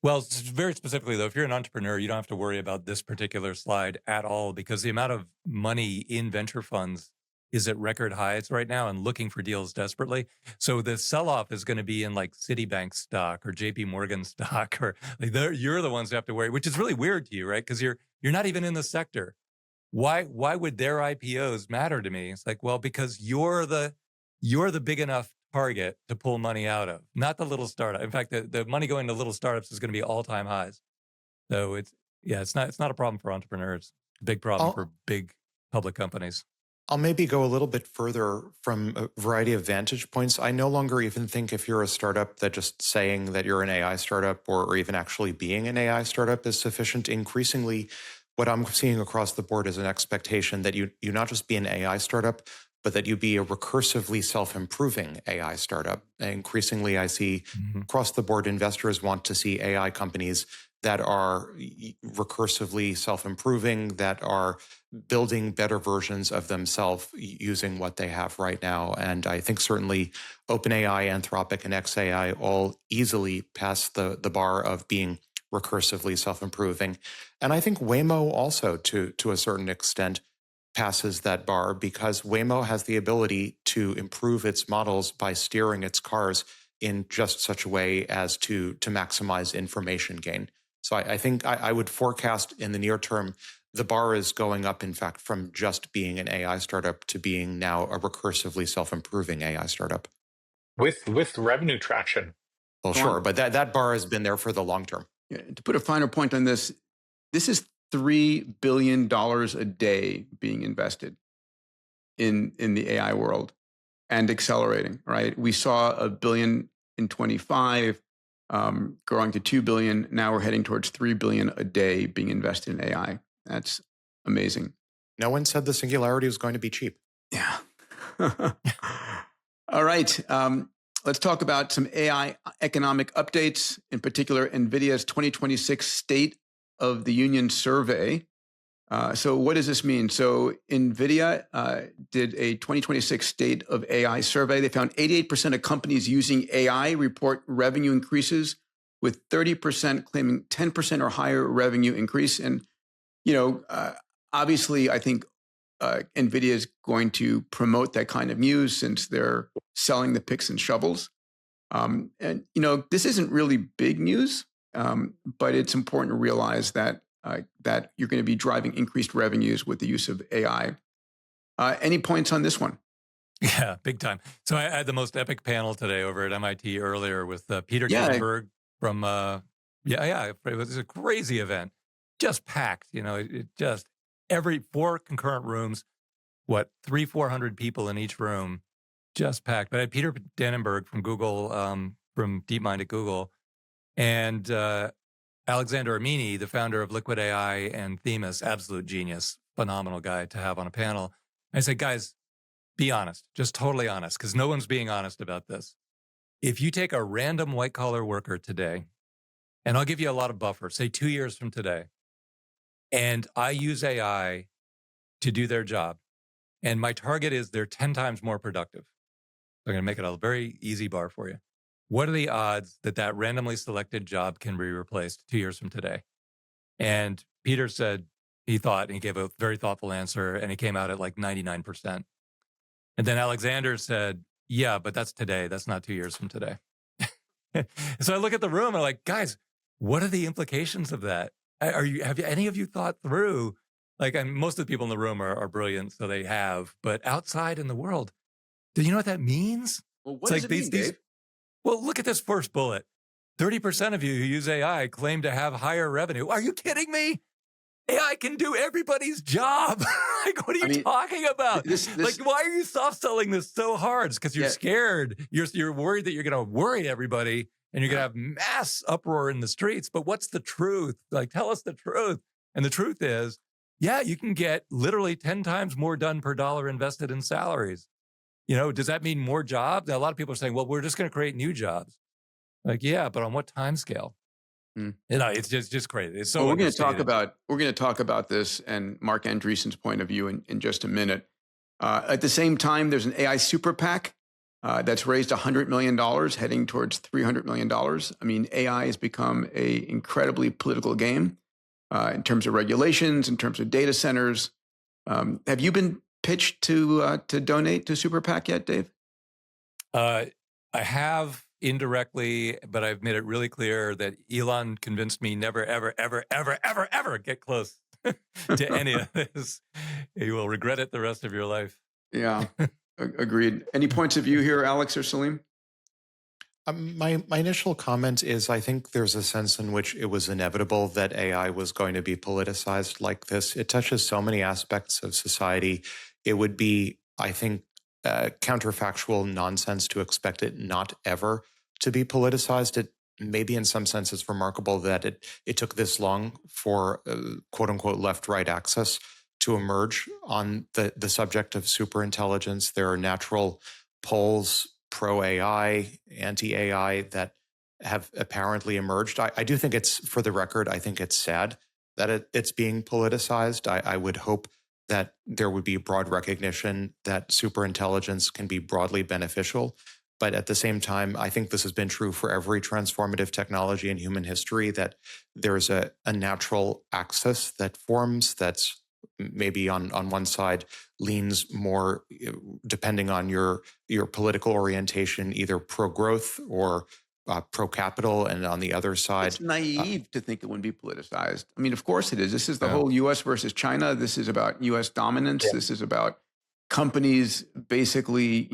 well, very specifically, though, if you're an entrepreneur, you don't have to worry about this particular slide at all, because the amount of money in venture funds is at record highs right now and looking for deals desperately. So the sell-off is going to be in like Citibank stock or JP Morgan stock, or like you're the ones who have to worry, which is really weird to you, right? Because you're not even in the sector. Why would their IPOs matter to me? It's like, well, because you're the big enough target to pull money out of, not the little startup. In fact, the money going to little startups is going to be all-time highs. So it's not a problem for entrepreneurs. It's a big problem for big public companies. I'll maybe go a little bit further from a variety of vantage points. I no longer even think if you're a startup that just saying that you're an AI startup or even actually being an AI startup is sufficient. Increasingly, what I'm seeing across the board is an expectation that you not just be an AI startup, but that you be a recursively self-improving AI startup. And increasingly, I see across the board investors want to see AI companies that are recursively self-improving, that are building better versions of themselves using what they have right now. And I think certainly OpenAI, Anthropic, and xAI all easily pass the bar of being recursively self-improving. And I think Waymo also, to a certain extent, passes that bar, because Waymo has the ability to improve its models by steering its cars in just such a way as to maximize information gain. So I think I would forecast in the near term, the bar is going up, in fact, from just being an AI startup to being now a recursively self-improving AI startup. With revenue traction. Well, sure, but that bar has been there for the long term. Yeah, to put a finer point on this is $3 billion a day being invested in the AI world and accelerating, right? We saw $1 billion in 25, growing to 2 billion. Now we're heading towards 3 billion a day being invested in AI. That's amazing. No one said the Singularity was going to be cheap. Yeah. All right. Let's talk about some AI economic updates, in particular, NVIDIA's 2026 State of the Union survey. So what does this mean? So NVIDIA did a 2026 State of AI survey. They found 88% of companies using AI report revenue increases, with 30% claiming 10% or higher revenue increase. And, obviously, I think NVIDIA is going to promote that kind of news since they're selling the picks and shovels. And, this isn't really big news, but it's important to realize that that you're going to be driving increased revenues with the use of AI. Any points on this one? Yeah, big time. So I had the most epic panel today over at MIT earlier with Peter Dannenberg from, it was a crazy event, just packed, it just every 4 concurrent rooms, 300-400 people in each room, just packed. But I had Peter Dannenberg from Google, from DeepMind at Google, and Alexander Amini, the founder of Liquid AI and Themis, absolute genius, phenomenal guy to have on a panel. I said, guys, be honest, just totally honest, because no one's being honest about this. If you take a random white-collar worker today, and I'll give you a lot of buffer, say 2 years from today, and I use AI to do their job, and my target is they're 10 times more productive. I'm going to make it a very easy bar for you. What are the odds that randomly selected job can be replaced 2 years from today? And Peter said he thought, and he gave a very thoughtful answer, and he came out at like 99%. And then Alexander said, yeah, but that's today. That's not 2 years from today. So I look at the room and I'm like, guys, what are the implications of that? Have any of you thought through? And most of the people in the room are brilliant, so they have. But outside in the world, do you know what that means? Well, what does it mean, Dave? Well, look at this first bullet. 30% of you who use AI claim to have higher revenue. Are you kidding me? AI can do everybody's job. What are you talking about? Why are you soft selling this so hard? It's because you're scared. You're worried that you're going to worry everybody and you're going to have mass uproar in the streets. But what's the truth? Tell us the truth. And the truth is Yeah, you can get literally 10 times more done per dollar invested in salaries. Does that mean more jobs? Now, a lot of people are saying, well, we're just going to create new jobs. Like, yeah, but on what time scale? It's just crazy. It's so well, we're going to talk about this and Mark Andreessen's point of view in just a minute. At the same time, there's an AI super PAC that's raised $100 million, heading towards $300 million. I mean, AI has become an incredibly political game in terms of regulations, in terms of data centers. Have you been pitched to donate to super PAC yet, Dave? I have indirectly, but I've made it really clear that Elon convinced me never, ever, ever, ever, ever, ever get close to any of this. You will regret it the rest of your life. Yeah, agreed. Any points of view here, Alex or Salim? My initial comment is I think there's a sense in which it was inevitable that AI was going to be politicized like this. It touches so many aspects of society. It would be, I think, counterfactual nonsense to expect it not ever to be politicized. It maybe in some sense it's remarkable that it took this long for quote unquote left-right axis to emerge on the subject of superintelligence. There are natural poles, pro-AI, anti-AI, that have apparently emerged. I do think it's, for the record, I think it's sad that it's being politicized. I would hope that there would be broad recognition that superintelligence can be broadly beneficial. But at the same time, I think this has been true for every transformative technology in human history, that there's a natural axis that forms that's maybe on one side leans more, depending on your political orientation, either pro-growth or pro-capital, and on the other side... It's naive to think it wouldn't be politicized. I mean, of course it is. This is the whole U.S. versus China. This is about U.S. dominance. Yeah. This is about companies basically,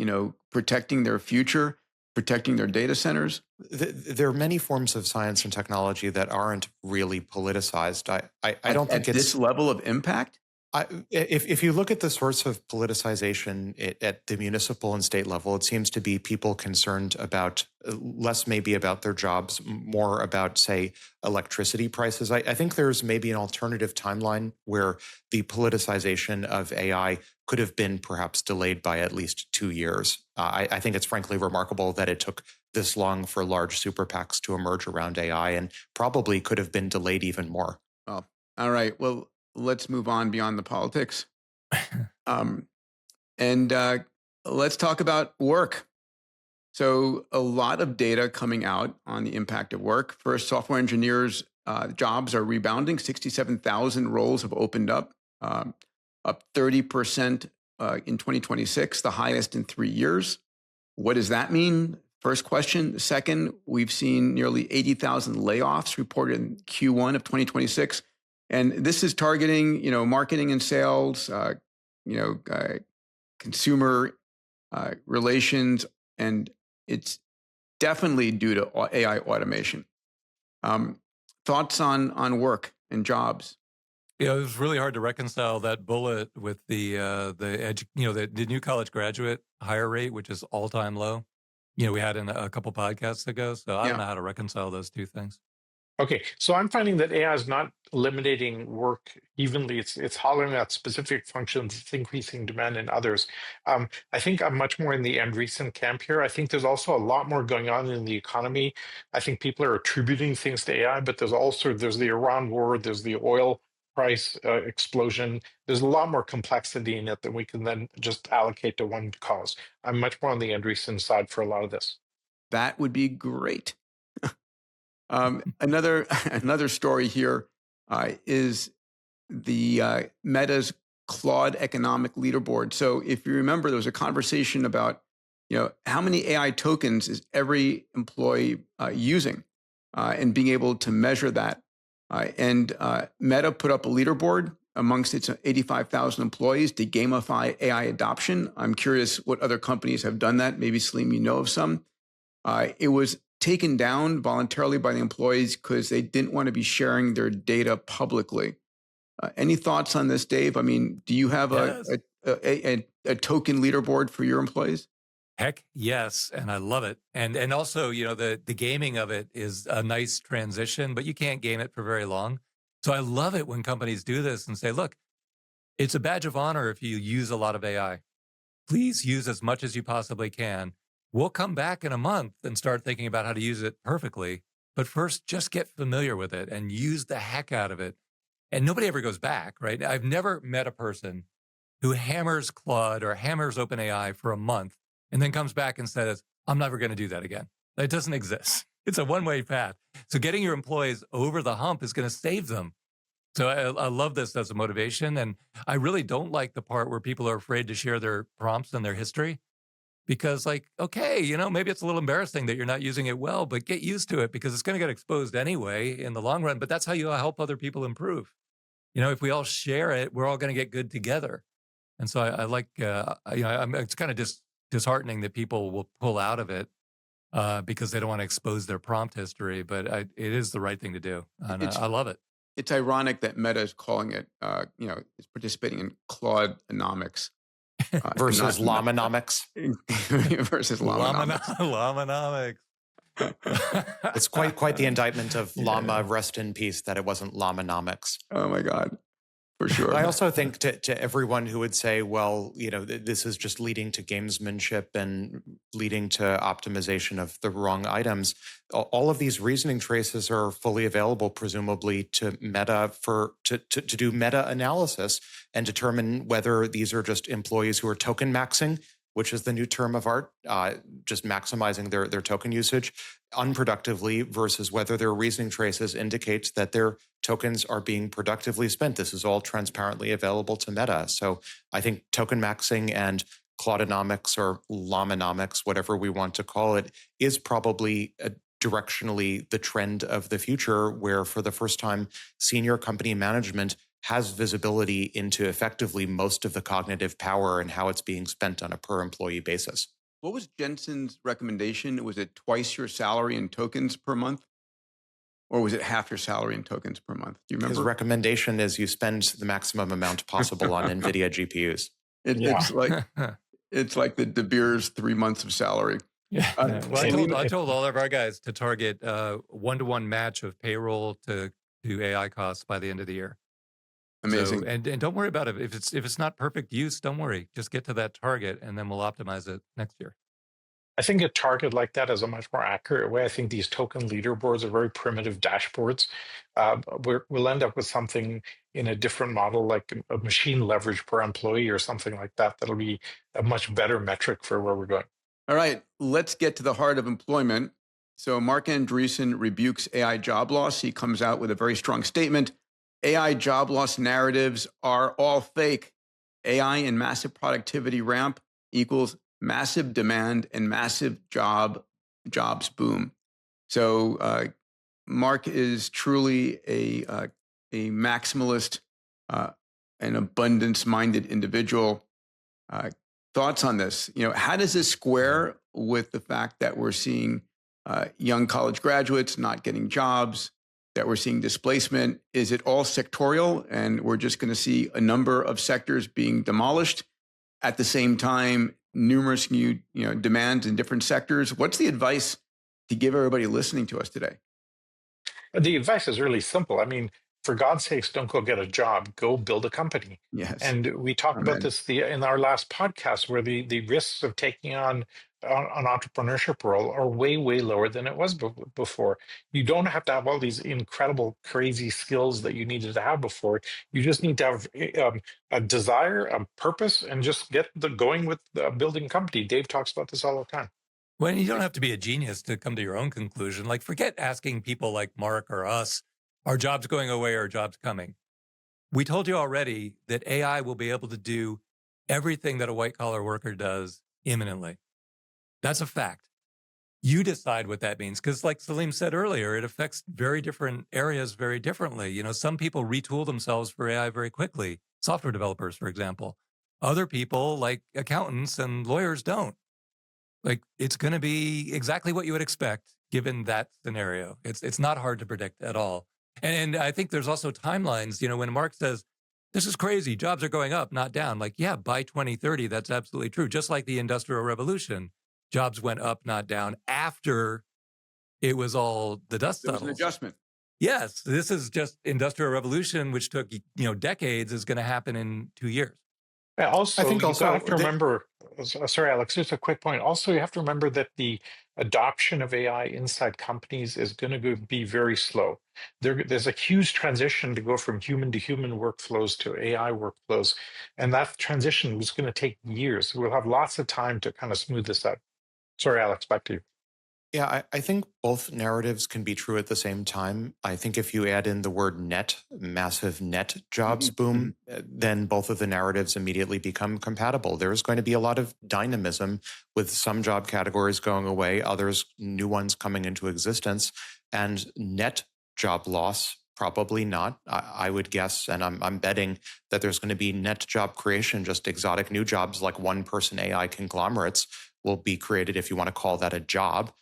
protecting their future, protecting their data centers. There are many forms of science and technology that aren't really politicized. I don't think it's... At this level of impact? If you look at the sorts of politicization at the municipal and state level, it seems to be people concerned about less maybe about their jobs, more about, say, electricity prices. I think there's maybe an alternative timeline where the politicization of AI could have been perhaps delayed by at least 2 years. I think it's frankly remarkable that it took this long for large super PACs to emerge around AI, and probably could have been delayed even more. Oh, all right. Well, let's move on beyond the politics. And let's talk about work. So a lot of data coming out on the impact of work. First, software engineers' jobs are rebounding. 67,000 roles have opened up 30% in 2026, the highest in 3 years. What does that mean? First question. Second, we've seen nearly 80,000 layoffs reported in Q1 of 2026. And this is targeting, marketing and sales, consumer relations, and it's definitely due to AI automation. Thoughts on work and jobs? It was really hard to reconcile that bullet with the new college graduate hire rate, which is all-time low. We had in a couple podcasts ago, so I don't know how to reconcile those two things. Okay, so I'm finding that AI is not eliminating work evenly. It's hollowing out specific functions. It's increasing demand in others. I think I'm much more in the Andreessen camp here. I think there's also a lot more going on in the economy. I think people are attributing things to AI, but there's the Iran war, there's the oil price explosion. There's a lot more complexity in it than we can then just allocate to one cause. I'm much more on the Andreessen side for a lot of this. That would be great. Another story here is the Meta's Claude economic leaderboard. So if you remember, there was a conversation about, how many AI tokens is every employee using, and being able to measure that. And Meta put up a leaderboard amongst its 85,000 employees to gamify AI adoption. I'm curious what other companies have done that. Maybe, Salim, you know of some. It was taken down voluntarily by the employees because they didn't want to be sharing their data publicly. Any thoughts on this, Dave? I mean, do you have a token leaderboard for your employees? Heck yes, and I love it. And also, the gaming of it is a nice transition, but you can't game it for very long. So I love it when companies do this and say, look, It's a badge of honor if you use a lot of AI. Please use as much as you possibly can. We'll come back in a month and start thinking about how to use it perfectly. But first, just get familiar with it and use the heck out of it. And nobody ever goes back, right? I've never met a person who hammers Claude or hammers OpenAI for a month and then comes back and says, I'm never going to do that again. It doesn't exist. It's a one-way path. So getting your employees over the hump is going to save them. So I love this as a motivation. And I really don't like the part where people are afraid to share their prompts and their history because like, okay, maybe it's a little embarrassing that you're not using it well, but get used to it because it's going to get exposed anyway in the long run. But that's how you help other people improve. If we all share it, we're all going to get good together. And so I like, it's kind of disheartening that people will pull out of it because they don't want to expose their prompt history. But it is the right thing to do. And I love it. It's ironic that Meta is calling it, is participating in Claudenomics. Versus Llamanomics. Versus Llamanomics. Llamanomics. It's quite the indictment of Llama, rest in peace, that it wasn't Llamanomics. Oh my God. For sure. I also think to everyone who would say, well, this is just leading to gamesmanship and leading to optimization of the wrong items. All of these reasoning traces are fully available, presumably, to Meta to do meta analysis and determine whether these are just employees who are token maxing, which is the new term of art, just maximizing their token usage unproductively versus whether their reasoning traces indicate that their tokens are being productively spent. This is all transparently available to Meta. So I think token maxing and Claudenomics or Llamanomics, whatever we want to call it, is probably directionally the trend of the future, where for the first time, senior company management has visibility into effectively most of the cognitive power and how it's being spent on a per employee basis. What was Jensen's recommendation? Was it twice your salary in tokens per month? Or was it half your salary in tokens per month? Do you remember? His recommendation is you spend the maximum amount possible on NVIDIA GPUs. It's like the De Beers 3 months of salary. Yeah. Well, I told all of our guys to target 1-to-1 match of payroll to AI costs by the end of the year. Amazing. So, and don't worry about it. If it's not perfect use, don't worry. Just get to that target, and then we'll optimize it next year. I think a target like that is a much more accurate way. I think these token leaderboards are very primitive dashboards. We'll end up with something in a different model, like a machine leverage per employee or something like that. That'll be a much better metric for where we're going. All right, let's get to the heart of employment. So Mark Andreessen rebukes AI job loss. He comes out with a very strong statement. AI job loss narratives are all fake. AI and massive productivity ramp equals massive demand and massive jobs boom. So Mark is truly a maximalist, an abundance-minded individual. Thoughts on this? How does this square with the fact that we're seeing young college graduates not getting jobs, that we're seeing displacement? Is it all sectorial and we're just going to see a number of sectors being demolished at the same time, numerous new demands in different sectors? What's the advice to give everybody listening to us today? The advice is really simple. I mean, for God's sakes, don't go get a job. Go build a company. Yes. And we talked about this in our last podcast, where the risks of taking on an entrepreneurship role are way, way lower than it was before. You don't have to have all these incredible, crazy skills that you needed to have before. You just need to have a desire, a purpose, and just get going with building a company. Dave talks about this all the time. Well, you don't have to be a genius to come to your own conclusion. Like, forget asking people like Mark or us, are jobs going away or are jobs coming? We told you already that AI will be able to do everything that a white-collar worker does imminently. That's a fact. You decide what that means, because like Salim said earlier, it affects very different areas very differently. Some people retool themselves for AI very quickly, software developers, for example. Other people, like accountants and lawyers, don't. Like, it's going to be exactly what you would expect given that scenario. It's not hard to predict at all. And I think there's also timelines. When Mark says, this is crazy, jobs are going up, not down. Like, yeah, by 2030, that's absolutely true. Just like the Industrial Revolution, jobs went up, not down, after it was all the dust settles. There was an adjustment. Yes, this is just industrial revolution, which took decades, is going to happen in 2 years. Yeah, I also, think you also have to remember, sorry, Alex, just a quick point. Also, you have to remember that the adoption of AI inside companies is going to be very slow. There's a huge transition to go from human to human workflows to AI workflows. And that transition is going to take years. We'll have lots of time to kind of smooth this out. Sorry, Alex, back to you. Yeah, I think both narratives can be true at the same time. I think if you add in the word net, massive net jobs boom, then both of the narratives immediately become compatible. There's going to be a lot of dynamism with some job categories going away, others, new ones coming into existence, and net job loss, probably not. I would guess, and I'm betting that there's going to be net job creation, just exotic new jobs like one-person AI conglomerates will be created, if you want to call that a job.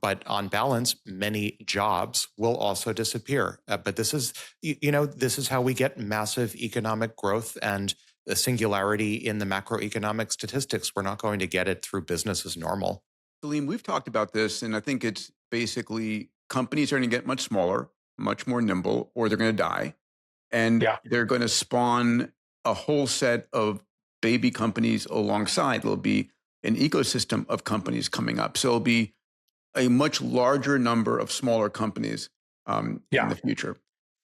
But on balance, many jobs will also disappear. But this is, this is how we get massive economic growth and the singularity in the macroeconomic statistics. We're not going to get it through business as normal. Salim, we've talked about this, and I think it's basically companies are going to get much smaller, much more nimble, or they're going to die. And they're going to spawn a whole set of baby companies alongside. There'll be an ecosystem of companies coming up. So it'll be a much larger number of smaller companies in the future.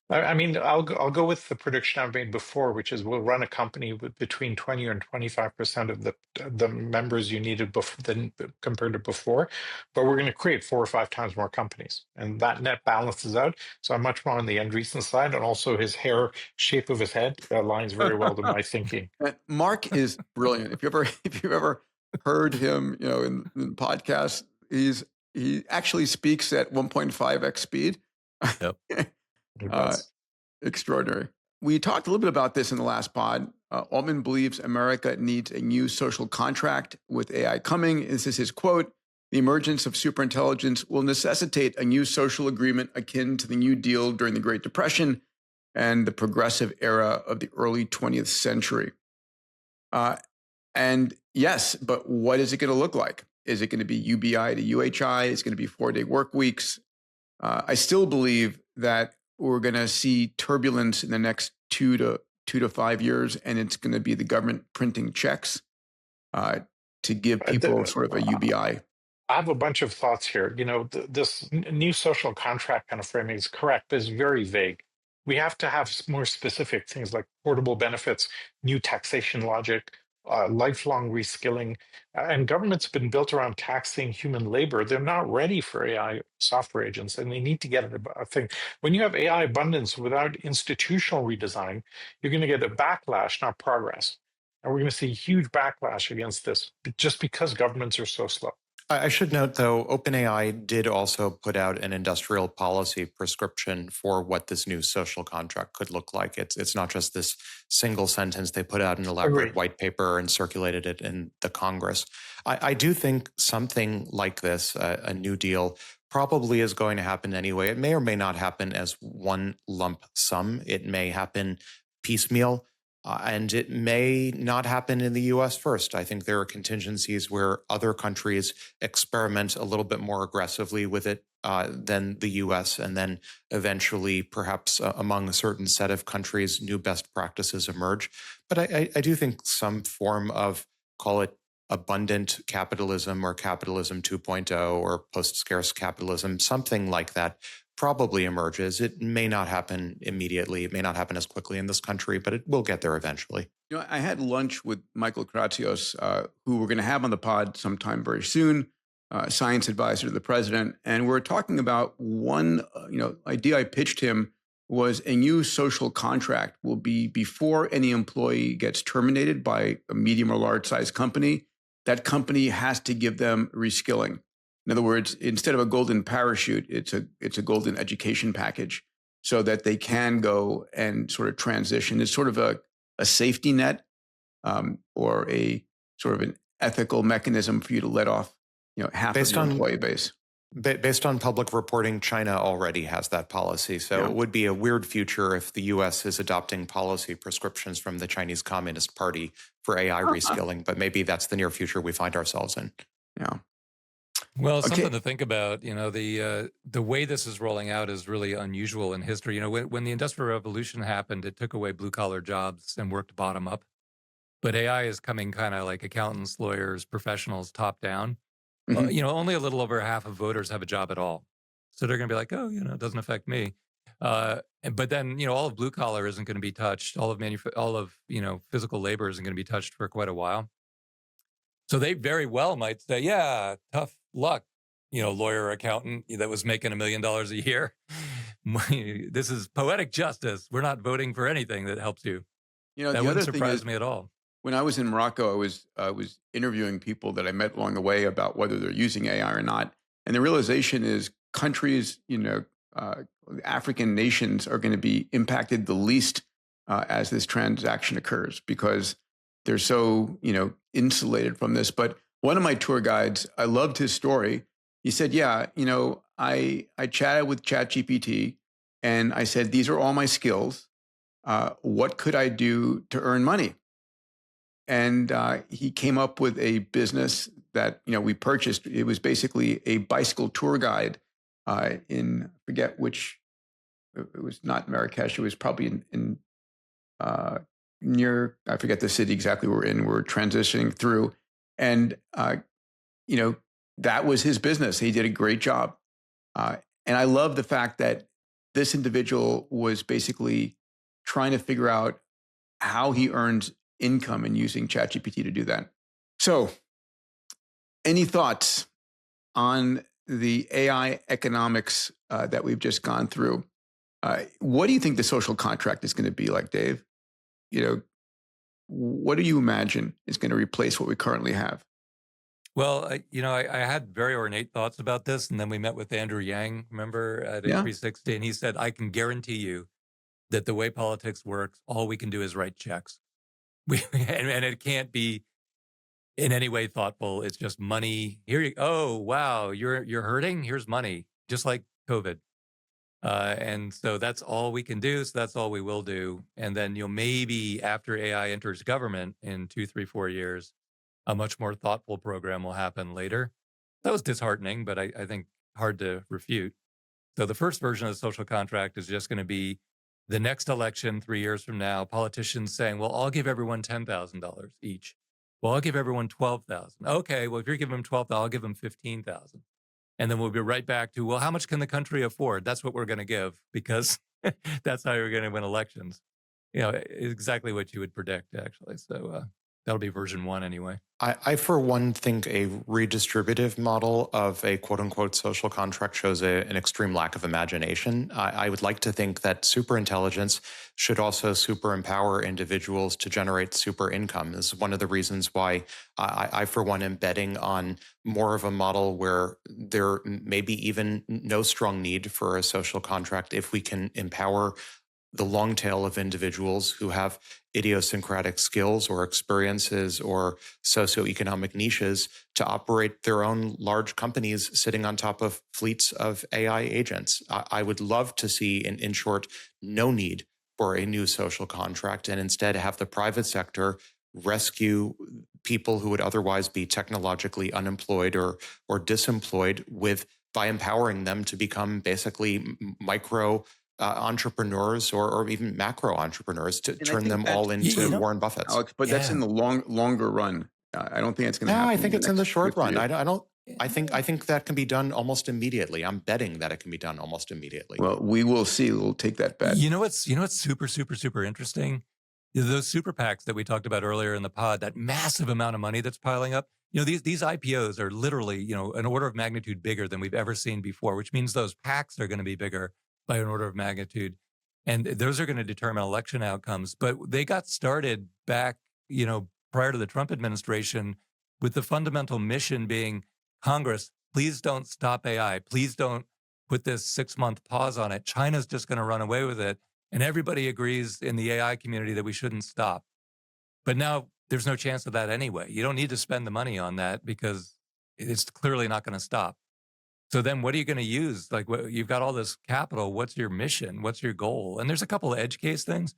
I mean, I'll go with the prediction I've made before, which is we'll run a company with between 20 and 25% of the members you needed compared to before, but we're going to create 4 or 5 times more companies, and that net balances out. So I'm much more on the Andreessen side, and also his shape of his head aligns very well to my thinking. Mark is brilliant. If you've ever heard him, in podcasts, he actually speaks at 1.5x speed. Yep. Extraordinary. We talked a little bit about this in the last pod. Altman believes America needs a new social contract with AI coming. This is his quote. The emergence of superintelligence will necessitate a new social agreement akin to the New Deal during the Great Depression and the progressive era of the early 20th century. And yes, but what is it going to look like? Is it going to be UBI to UHI? Is it going to be 4-day work weeks? I still believe that we're going to see turbulence in the next 2 to 5 years, and it's going to be the government printing checks to give people sort of a UBI. I have a bunch of thoughts here. This new social contract kind of framing is correct, but it's very vague. We have to have more specific things like portable benefits, new taxation logic, lifelong reskilling, and government's been built around taxing human labor. They're not ready for AI software agents, and they need to get a thing. When you have AI abundance without institutional redesign, you're going to get a backlash, not progress. And we're going to see huge backlash against this just because governments are so slow. I should note, though, OpenAI did also put out an industrial policy prescription for what this new social contract could look like. It's not just this single sentence. They put out an elaborate white paper and circulated it in the Congress. I do think something like this, a New Deal, probably is going to happen anyway. It may or may not happen as one lump sum. It may happen piecemeal. And it may not happen in the US first. I think there are contingencies where other countries experiment a little bit more aggressively with it than the US. And then eventually, perhaps among a certain set of countries, new best practices emerge. But I do think some form of, call it abundant capitalism or capitalism 2.0 or post-scarce capitalism, something like that, probably emerges. It may not happen immediately. It may not happen as quickly in this country, but it will get there eventually. I had lunch with Michael Kratsios, who we're going to have on the pod sometime very soon, science advisor to the president. And we're talking about one, idea I pitched him was a new social contract will be before any employee gets terminated by a medium or large size company, that company has to give them reskilling. In other words, instead of a golden parachute, it's a golden education package so that they can go and sort of transition. It's sort of a safety net or a sort of an ethical mechanism for you to let off half of your employee base. Based on public reporting, China already has that policy. So it would be a weird future if the U.S. is adopting policy prescriptions from the Chinese Communist Party for AI reskilling. But maybe that's the near future we find ourselves in. Yeah. Well, Okay. something to think about. You know, the way this is rolling out is really unusual in history. You know, when the Industrial Revolution happened, it took away blue collar jobs and worked bottom up. But AI is coming kind of like accountants, lawyers, professionals, top down. Mhm. You know, only a little over half of voters have a job at all, so they're going to be like, oh, you know, it doesn't affect me. But then, you know, all of blue collar isn't going to be touched. All of you know, physical labor isn't going to be touched for quite a while. So they very well might say, yeah, tough luck, you know, lawyer or accountant that was making $1 million a year. This is poetic justice. We're not voting for anything that helps you. You know, That the wouldn't other thing surprise is, me at all. when I was in Morocco, I was interviewing people that I met along the way about whether they're using AI or not. And the realization is countries, you know, African nations are going to be impacted the least as this transaction occurs because they're so, you know, insulated from this. But one of my tour guides, I loved his story. He said, yeah, you know, I chatted with ChatGPT and I said, these are all my skills. What could I do to earn money? And he came up with a business that, you know, we purchased. It was basically a bicycle tour guide in, I forget which, it was not Marrakesh. It was probably in near, I forget the city exactly we're in. We're transitioning through. And, you know, that was his business. He did a great job. And I love the fact that this individual was basically trying to figure out how he earns income and using ChatGPT to do that. So, any thoughts on the AI economics that we've just gone through? What do you think the social contract is going to be like, Dave? You know, what do you imagine is going to replace what we currently have? Well, you know, I had very ornate thoughts about this, and then we met with Andrew Yang, remember, at Yeah. 360, and he said, I can guarantee you that the way politics works, all we can do is write checks. And it can't be in any way thoughtful. It's just money. Oh, wow, you're hurting? Here's money, just like COVID. And so that's all we can do. So that's all we will do. And then, you know, maybe after AI enters government in 2, 3, 4 years, a much more thoughtful program will happen later. That was disheartening, but I think hard to refute. So the first version of the social contract is just going to be the next election 3 years from now, politicians saying, well, I'll give everyone $10,000 each. Well, I'll give everyone $12,000. Okay, well, if you're giving them $12,000, I'll give them $15,000. And then we'll be right back to, well, how much can the country afford? That's what we're going to give because that's how you're going to win elections. You know, exactly what you would predict, actually. So that'll be version 1 anyway. I, for one, think a redistributive model of a quote-unquote social contract shows an extreme lack of imagination. I would like to think that superintelligence should also super empower individuals to generate super income. This is one of the reasons why I, for one, am betting on more of a model where there may be even no strong need for a social contract if we can empower the long tail of individuals who have idiosyncratic skills or experiences or socioeconomic niches to operate their own large companies sitting on top of fleets of AI agents. I would love to see, in short, no need for a new social contract and instead have the private sector rescue people who would otherwise be technologically unemployed or disemployed by empowering them to become basically micro entrepreneurs or even macro entrepreneurs to turn them all into Warren Buffett's. Alex, but that's in the longer run. I don't think it's going to happen. I think it's in the short run. I don't. I think that can be done almost immediately. I'm betting that it can be done almost immediately. Well, we will see. We'll take that bet. You know what's super interesting? Those super PACs that we talked about earlier in the pod, that massive amount of money that's piling up. You know, these IPOs are literally, you know, an order of magnitude bigger than we've ever seen before, which means those PACs are going to be bigger by an order of magnitude. And those are going to determine election outcomes. But they got started back, you know, prior to the Trump administration with the fundamental mission being, Congress, please don't stop AI. Please don't put this 6-month pause on it. China's just going to run away with it. And everybody agrees in the AI community that we shouldn't stop. But now there's no chance of that anyway. You don't need to spend the money on that because it's clearly not going to stop. So then what are you going to use? Like, you've got all this capital. What's your mission? What's your goal? And there's a couple of edge case things,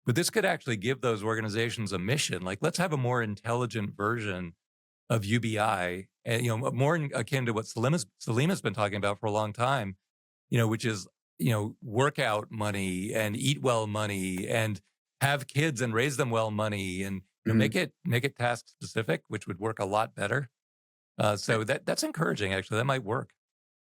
but this could actually give those organizations a mission. Like, let's have a more intelligent version of UBI and more akin to what Salim has been talking about for a long time, which is workout money and eat well money and have kids and raise them well money, and make it task specific, which would work a lot better. So that's encouraging. Actually, that might work.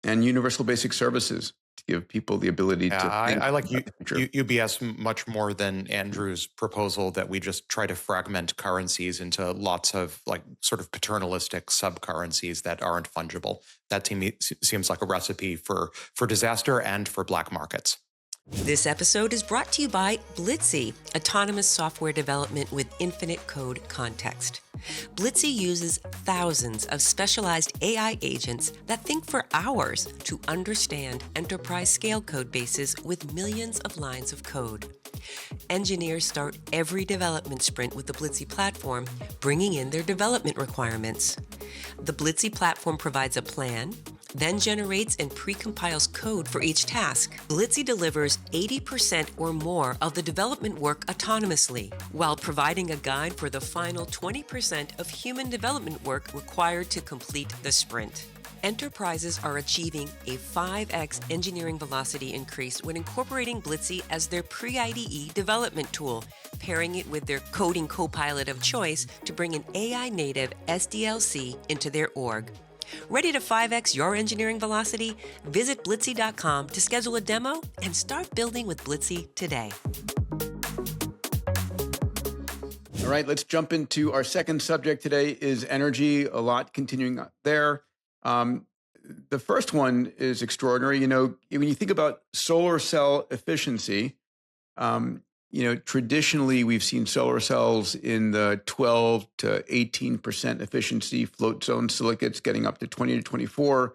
And universal basic services to give people the ability to. I like UBS much more than Andrew's proposal that we just try to fragment currencies into lots of like sort of paternalistic sub-currencies that aren't fungible. That to me seems like a recipe for disaster and for black markets. This episode is brought to you by Blitzy, autonomous software development with infinite code context. Blitzy uses thousands of specialized AI agents that think for hours to understand enterprise-scale code bases with millions of lines of code. Engineers start every development sprint with the Blitzy platform, bringing in their development requirements. The Blitzy platform provides a plan, then generates and pre-compiles code for each task. Blitzy delivers 80% or more of the development work autonomously, while providing a guide for the final 20% of human development work required to complete the sprint. Enterprises are achieving a 5x engineering velocity increase when incorporating Blitzy as their pre-IDE development tool, pairing it with their coding copilot of choice to bring an AI-native SDLC into their org. Ready to 5x your engineering velocity? Visit Blitzy.com to schedule a demo and start building with Blitzy today. All right, let's jump into our second subject today is energy, a lot continuing there. The first one is extraordinary. When you think about solar cell efficiency, traditionally we've seen solar cells in the 12 to 18% efficiency, float zone silicates getting up to 20 to 24.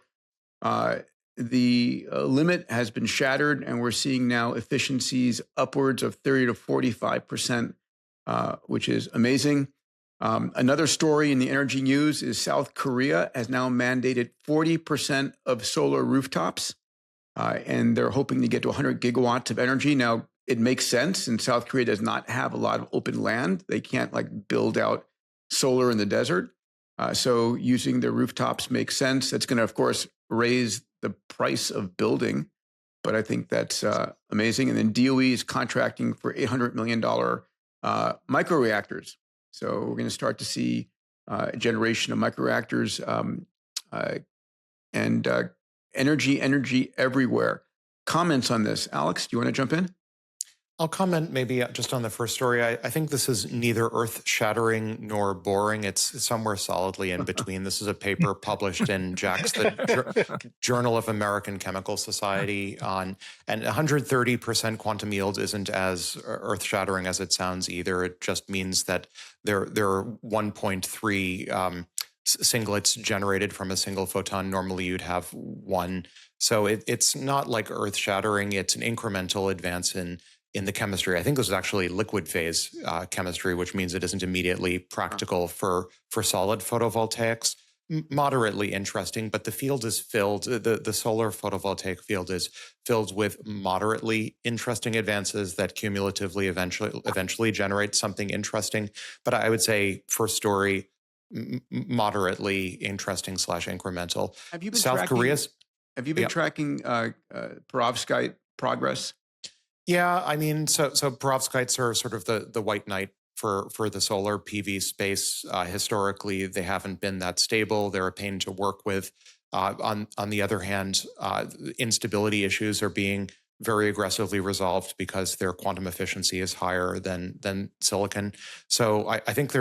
The limit has been shattered, and we're seeing now efficiencies upwards of 30 to 45%, which is amazing. Another story in the energy news is South Korea has now mandated 40% of solar rooftops, and they're hoping to get to 100 gigawatts of energy. Now, it makes sense, and South Korea does not have a lot of open land. They can't build out solar in the desert. So using the rooftops makes sense. That's going to, of course, raise the price of building, but I think that's amazing. And then DOE is contracting for $800 million microreactors. So we're going to start to see a generation of microreactors and energy everywhere. Comments on this? Alex, do you want to jump in? I'll comment maybe just on the first story. I think this is neither earth-shattering nor boring. It's somewhere solidly in between. This is a paper published in JACS, the Journal of American Chemical Society, and 130% quantum yield isn't as earth-shattering as it sounds either. It just means that there are 1.3 singlets generated from a single photon. Normally you'd have one. So it's not like earth-shattering. It's an incremental advance in the chemistry. I think this is actually liquid phase chemistry, which means it isn't immediately practical for solid photovoltaics. Moderately interesting, but the field is filled, the solar photovoltaic field is filled with moderately interesting advances that cumulatively eventually generate something interesting. But I would say first story, moderately interesting / incremental. Have you been tracking perovskite progress? Yeah, I mean, so perovskites are sort of the white knight for the solar PV space. Historically, they haven't been that stable. They're a pain to work with. On the other hand, instability issues are being very aggressively resolved because their quantum efficiency is higher than silicon. So I think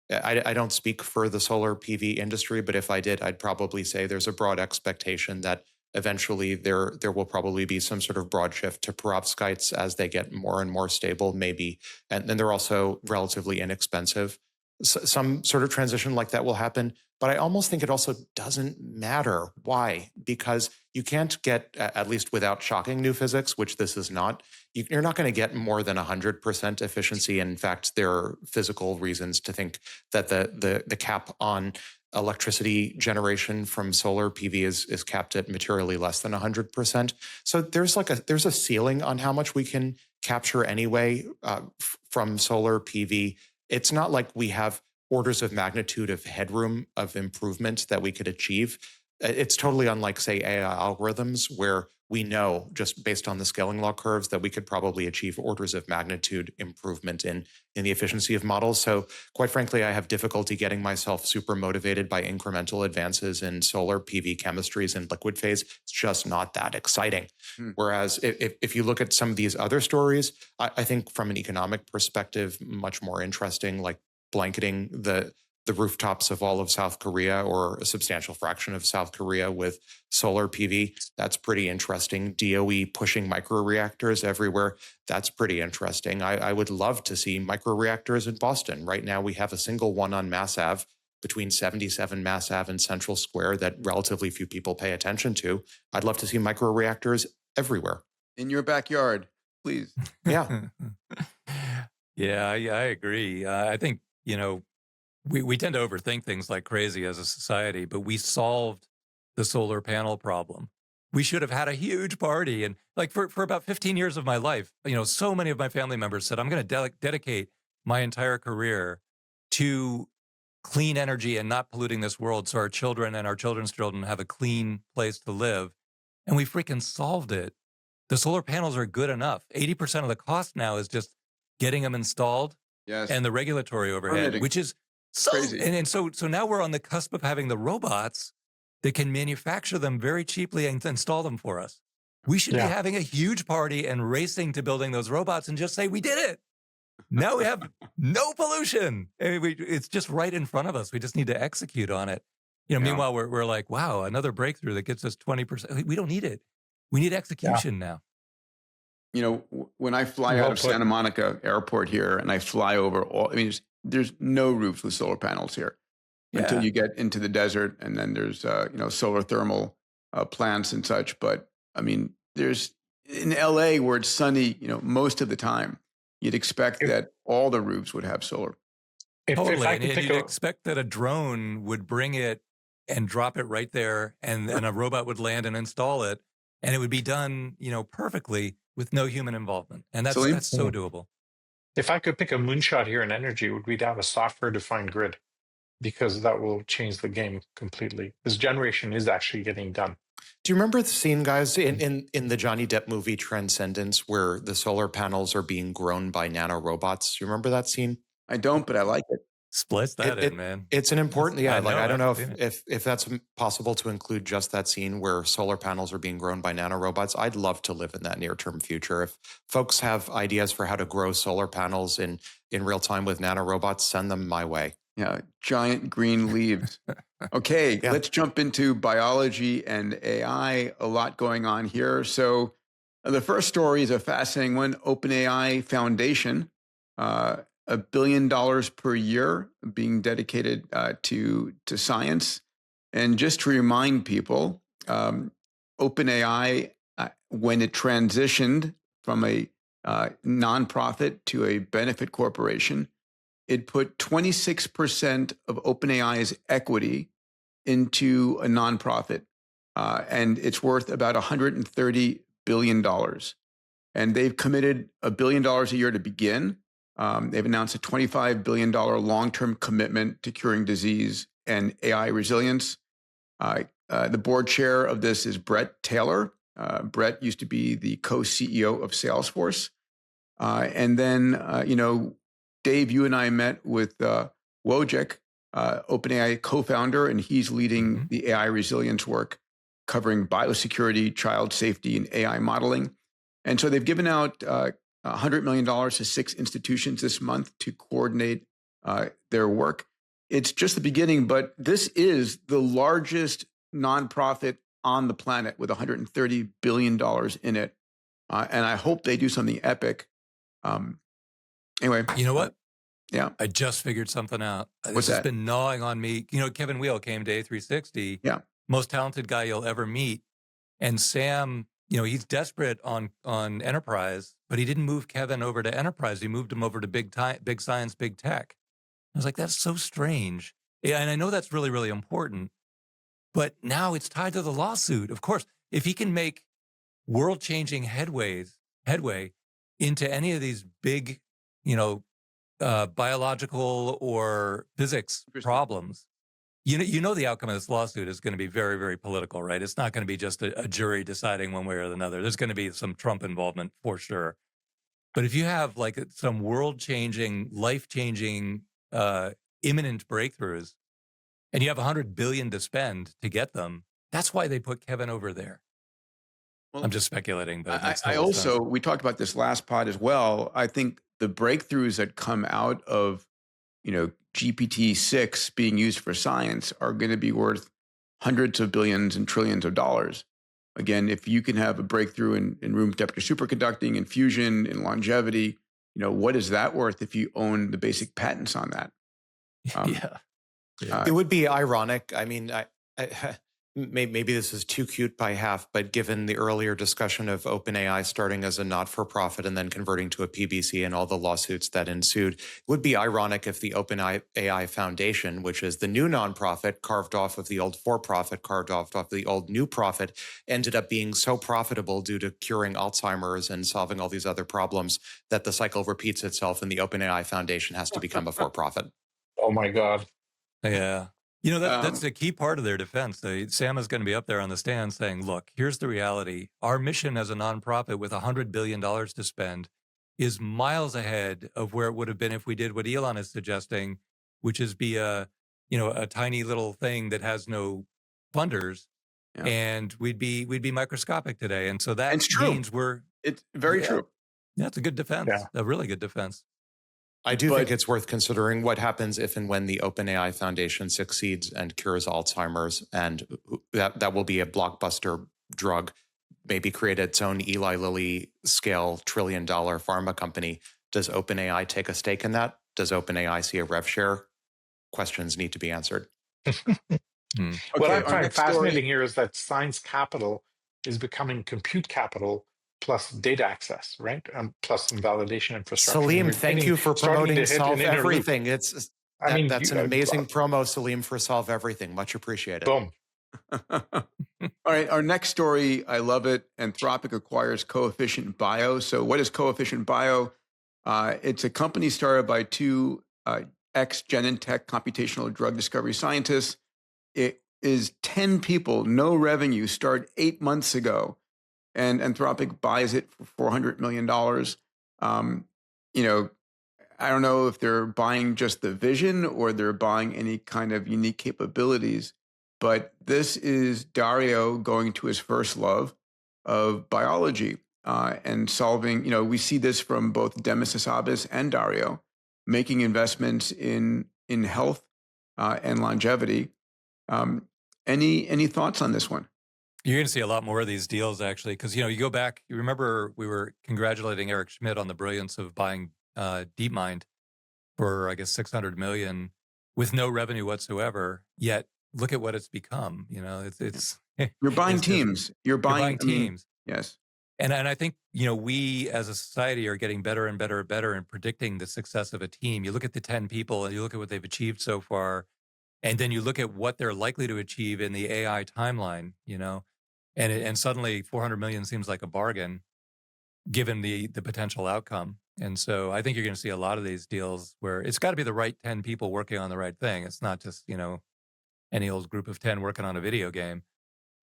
I don't speak for the solar PV industry, but if I did, I'd probably say there's a broad expectation that eventually there will probably be some sort of broad shift to perovskites as they get more and more stable, maybe. And then they're also relatively inexpensive. Some sort of transition like that will happen. But I almost think it also doesn't matter. Why? Because you can't get, at least without shocking new physics, which this is not, you're not going to get more than 100% efficiency. In fact, there are physical reasons to think that the cap on electricity generation from solar PV is capped at materially less than 100%. So there's a ceiling on how much we can capture anyway from solar PV. It's not like we have orders of magnitude of headroom of improvement that we could achieve. It's totally unlike, say, AI algorithms, where we know just based on the scaling law curves that we could probably achieve orders of magnitude improvement in the efficiency of models. So quite frankly, I have difficulty getting myself super motivated by incremental advances in solar PV chemistries and liquid phase. It's just not that exciting. Whereas if you look at some of these other stories, I think from an economic perspective, much more interesting, like blanketing the rooftops of all of South Korea or a substantial fraction of South Korea with solar PV. That's pretty interesting. DOE pushing microreactors everywhere. That's pretty interesting. I would love to see microreactors in Boston. Right now, we have a single one on Mass Ave between 77 Mass Ave and Central Square that relatively few people pay attention to. I'd love to see microreactors everywhere. In your backyard, please. Yeah. Yeah, I agree. I think, we tend to overthink things like crazy as a society, but we solved the solar panel problem. We should have had a huge party. And like for about 15 years of my life, so many of my family members said, I'm going to dedicate my entire career to clean energy and not polluting this world so our children and our children's children have a clean place to live. And we freaking solved it. The solar panels are good enough. 80% of the cost now is just getting them installed. Yes. And the regulatory overhead, which is so crazy. And so now we're on the cusp of having the robots that can manufacture them very cheaply and install them for us. We should be having a huge party and racing to building those robots and just say, we did it. Now we have no pollution. It's just right in front of us. We just need to execute on it. Meanwhile, we're like, wow, another breakthrough that gets us 20%. We don't need it. We need execution now. When I fly out of Santa Monica Airport here and I fly over there's no roofs with solar panels here until you get into the desert, and then there's solar thermal plants and such. But there's in LA where it's sunny, most of the time, you'd expect that all the roofs would have solar. Totally, and you'd expect that a drone would bring it and drop it right there, and a robot would land and install it, and it would be done, perfectly with no human involvement, and that's so doable. If I could pick a moonshot here in energy, we'd have a software-defined grid, because that will change the game completely. This generation is actually getting done. Do you remember the scene, guys, in the Johnny Depp movie Transcendence, where the solar panels are being grown by nanorobots? Do you remember that scene? I don't, but I like it. Splice that in, man. It's an important, I don't know if that's possible to include just that scene where solar panels are being grown by nanorobots. I'd love to live in that near-term future. If folks have ideas for how to grow solar panels in real time with nanorobots, send them my way. Yeah, giant green leaves. Okay, let's jump into biology and AI. A lot going on here. So the first story is a fascinating one. OpenAI Foundation, $1 billion per year being dedicated to science. And just to remind people, OpenAI, when it transitioned from a nonprofit to a benefit corporation, it put 26% of OpenAI's equity into a nonprofit, and it's worth about $130 billion. And they've committed $1 billion a year to begin. They've announced a $25 billion long-term commitment to curing disease and AI resilience. The board chair of this is Brett Taylor. Brett used to be the co-CEO of Salesforce. And then, Dave, you and I met with Wojcik, OpenAI co-founder, and he's leading the AI resilience work covering biosecurity, child safety, and AI modeling. And so they've given out $100 million to 6 institutions this month to coordinate their work. It's just the beginning, but this is the largest nonprofit on the planet with $130 billion in it. And I hope they do something epic. Anyway. You know what? Yeah. I just figured something out. What's this that? has been gnawing on me. Kevin Wheel came to A360. Yeah. Most talented guy you'll ever meet. And Sam, he's desperate on enterprise, but he didn't move Kevin over to enterprise. He moved him over to big science, big tech. I was like, that's so strange. Yeah, and I know that's really, really important. But now it's tied to the lawsuit. Of course, if he can make world-changing headway into any of these big, biological or physics problems, you know the outcome of this lawsuit is going to be very, very political, right? It's not going to be just a jury deciding one way or another. There's going to be some Trump involvement for sure. But if you have like some world-changing, life-changing, imminent breakthroughs, and you have $100 billion to spend to get them, that's why they put Kevin over there. Well, I'm just speculating, but I also, we talked about this last pod as well. I think the breakthroughs that come out of, GPT-6 being used for science are going to be worth hundreds of billions and trillions of dollars. Again, if you can have a breakthrough in room temperature superconducting, in fusion, in longevity, what is that worth if you own the basic patents on that? It would be ironic. I mean, maybe this is too cute by half, but given the earlier discussion of OpenAI starting as a not-for-profit and then converting to a PBC and all the lawsuits that ensued, it would be ironic if the OpenAI Foundation, which is the new nonprofit carved off of the old for-profit, carved off of the old new profit, ended up being so profitable due to curing Alzheimer's and solving all these other problems that the cycle repeats itself and the OpenAI Foundation has to become a for-profit. Oh my God. Yeah. That's a key part of their defense. Sam is going to be up there on the stand saying, look, here's the reality. Our mission as a nonprofit with $100 billion to spend is miles ahead of where it would have been if we did what Elon is suggesting, which is be a tiny little thing that has no funders. Yeah. And we'd be microscopic today. And so that means it's very true. Yeah, it's a good defense, a really good defense. I do think it's worth considering what happens if and when the OpenAI Foundation succeeds and cures Alzheimer's, and that will be a blockbuster drug, maybe create its own Eli Lilly scale $1 trillion pharma company. Does OpenAI take a stake in that? Does OpenAI see a rev share? Questions need to be answered. What I find fascinating here is that science capital is becoming compute capital plus data access, right? Plus some validation infrastructure. Salim, thank you for promoting Solve Everything. That's an amazing promo, Salim, for Solve Everything. Much appreciated. Boom. All right, our next story, I love it. Anthropic acquires Coefficient Bio. So what is Coefficient Bio? It's a company started by two ex-Genentech computational drug discovery scientists. It is 10 people, no revenue, started 8 months ago. And Anthropic buys it for $400 million. I don't know if they're buying just the vision or they're buying any kind of unique capabilities, but this is Dario going to his first love of biology and solving, we see this from both Demis Hassabis and Dario, making investments in health and longevity. Any thoughts on this one? You're going to see a lot more of these deals, actually, because, you go back, you remember we were congratulating Eric Schmidt on the brilliance of buying DeepMind for, I guess, $600 million with no revenue whatsoever. Yet, look at what it's become. It's you're buying teams. You're buying teams. Yes. And I think, we as a society are getting better and better and better in predicting the success of a team. You look at the 10 people and you look at what they've achieved so far, and then you look at what they're likely to achieve in the AI timeline, and suddenly 400 million seems like a bargain given the potential outcome. And so I think you're going to see a lot of these deals where it's got to be the right 10 people working on the right thing. It's not just, any old group of 10 working on a video game.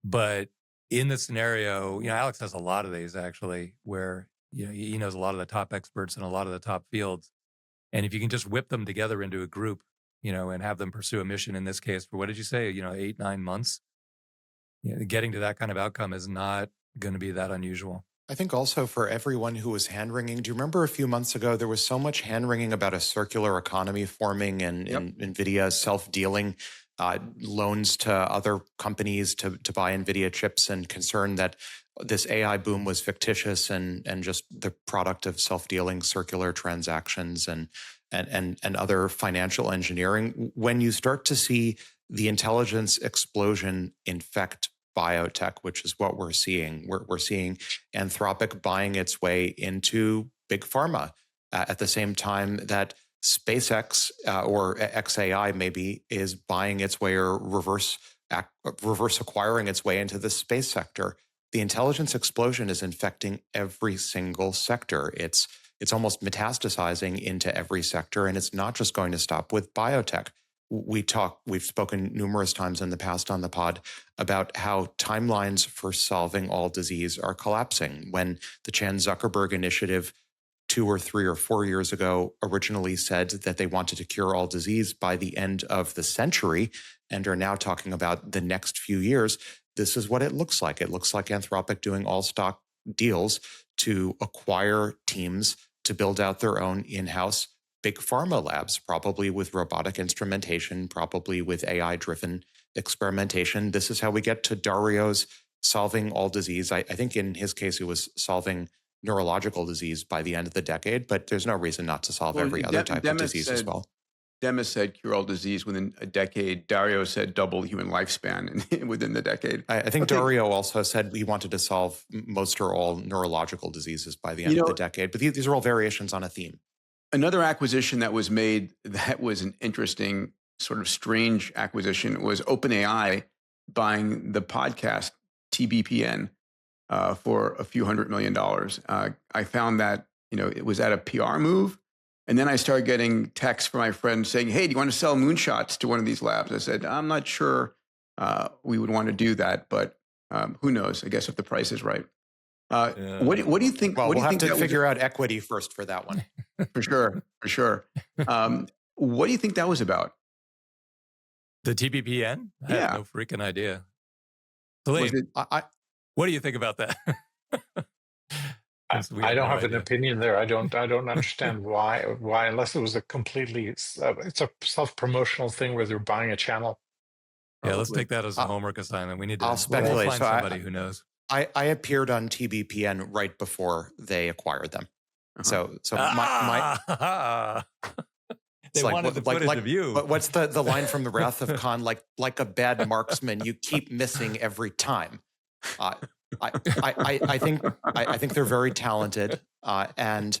But in the scenario, Alex has a lot of these actually where, he knows a lot of the top experts in a lot of the top fields. And if you can just whip them together into a group, and have them pursue a mission, in this case, for what did you say, 8-9 months? Getting to that kind of outcome is not going to be that unusual. I think also for everyone who was hand-wringing, do you remember a few months ago, there was so much hand-wringing about a circular economy forming and NVIDIA self-dealing loans to other companies to buy NVIDIA chips, and concern that this AI boom was fictitious and just the product of self-dealing circular transactions and other financial engineering. When you start to see the intelligence explosion infect biotech, which is what we're seeing. We're seeing Anthropic buying its way into big pharma at the same time that SpaceX or XAI maybe is buying its way or reverse acquiring its way into the space sector. The intelligence explosion is infecting every single sector. It's it's almost metastasizing into every sector. And it's not just going to stop with biotech. We've spoken numerous times in the past on the pod about how timelines for solving all disease are collapsing. When the Chan Zuckerberg initiative 2 or 3 or 4 years ago originally said that they wanted to cure all disease by the end of the century and are now talking about the next few years, this is what it looks like. It looks like Anthropic doing all stock deals to acquire teams to build out their own in-house big pharma labs, probably with robotic instrumentation, probably with AI-driven experimentation. This is how we get to Dario's solving all disease. I think in his case, it was solving neurological disease by the end of the decade, but there's no reason not to solve every other type of disease as well. Demis said cure all disease within a decade. Dario said double human lifespan within the decade. I think Dario also said he wanted to solve most or all neurological diseases by the end of the decade. But these are all variations on a theme. Another acquisition that was made that was an interesting, sort of strange acquisition was OpenAI buying the podcast TBPN for a few $100 million. I found that it was at a PR move. And then I started getting texts from my friends saying, hey, do you want to sell moonshots to one of these labs? I said, I'm not sure we would want to do that, but who knows? I guess if the price is right. What do you think? Well, we'll have to figure out equity first for that one. For sure. What do you think that was about? The TBPN? I have no freaking idea. Salim, what do you think about that? I don't have an opinion there. I don't understand why unless it was it's a self-promotional thing where they're buying a channel. Yeah, let's take that as a homework assignment. We need to. I'll speculate. We'll find somebody who knows. I appeared on TBPN right before they acquired them. So they wanted the footage of you. What's the line from the Wrath of Khan? Like a bad marksman, you keep missing every time. I think they're very talented, and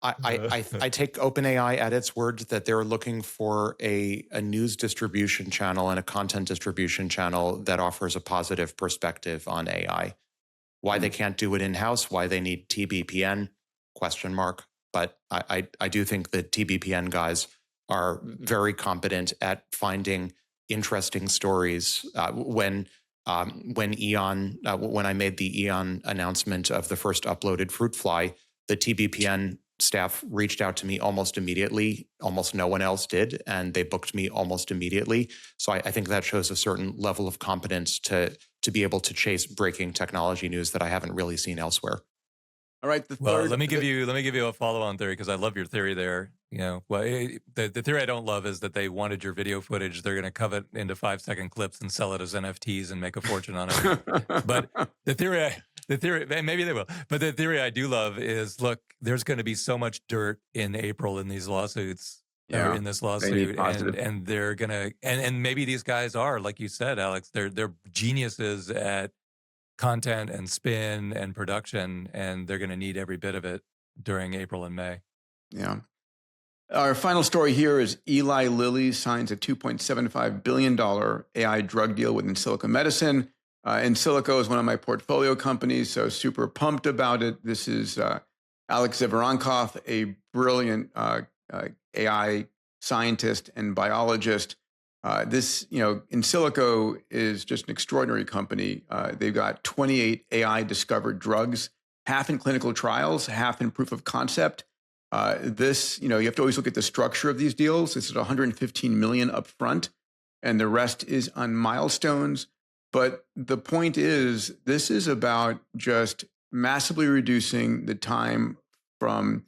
I take OpenAI at its word that they're looking for a news distribution channel and a content distribution channel that offers a positive perspective on AI. Why they can't do it in-house, why they need TBPN, ? But I do think the TBPN guys are very competent at finding interesting stories. When I made the Eon announcement of the first uploaded fruit fly, the TBPN staff reached out to me almost immediately. Almost no one else did, and they booked me almost immediately. So I think that shows a certain level of competence to be able to chase breaking technology news that I haven't really seen elsewhere. All right. Let me give you a follow-on theory because I love your theory there. The theory I don't love is that they wanted your video footage. They're going to cut it into 5-second clips and sell it as NFTs and make a fortune on it. But the theory, maybe they will. But the theory I do love is, look, there's going to be so much dirt in April in these lawsuits. In this lawsuit, and they're gonna, and maybe these guys are, like you said, Alex, they're geniuses at content and spin and production, and they're going to need every bit of it during April and May. Yeah. Our final story here is Eli Lilly signs a $2.75 billion AI drug deal with Insilico Medicine. Insilico is one of my portfolio companies, so super pumped about it. This is Alex Ziverankov, a brilliant AI scientist and biologist. Insilico is just an extraordinary company. They've got 28 AI discovered drugs, half in clinical trials, half in proof of concept. You have to always look at the structure of these deals. This is $115 million upfront, and the rest is on milestones. But the point is, this is about just massively reducing the time from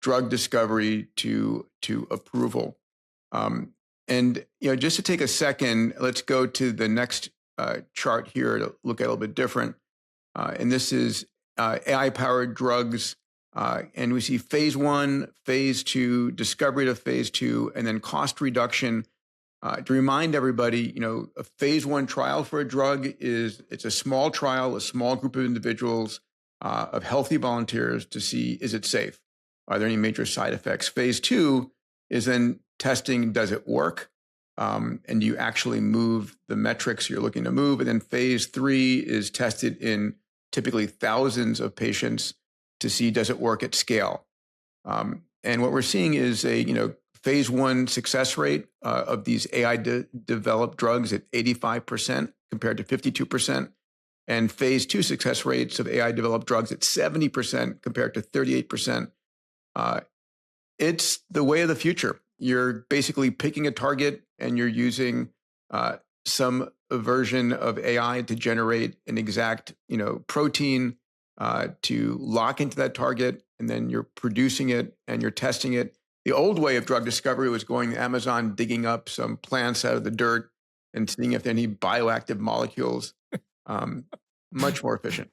drug discovery to approval. Just to take a second, let's go to the next chart here to look at a little bit different. And this is AI-powered drugs. And we see phase 1, phase 2, discovery to phase 2, and then cost reduction. To remind everybody, a phase 1 trial for a drug it's a small trial, a small group of individuals, of healthy volunteers to see, is it safe? Are there any major side effects? Phase 2 is then testing, does it work? And do you actually move the metrics you're looking to move? And then phase 3 is tested in typically thousands of patients to see, does it work at scale? And what we're seeing is a phase 1 success rate of these AI developed drugs at 85% compared to 52%, and phase 2 success rates of AI developed drugs at 70% compared to 38%. It's the way of the future. You're basically picking a target and you're using some version of AI to generate an exact protein to lock into that target, and then you're producing it and you're testing it. The old way of drug discovery was going to Amazon, digging up some plants out of the dirt and seeing if there are any bioactive molecules. Much more efficient.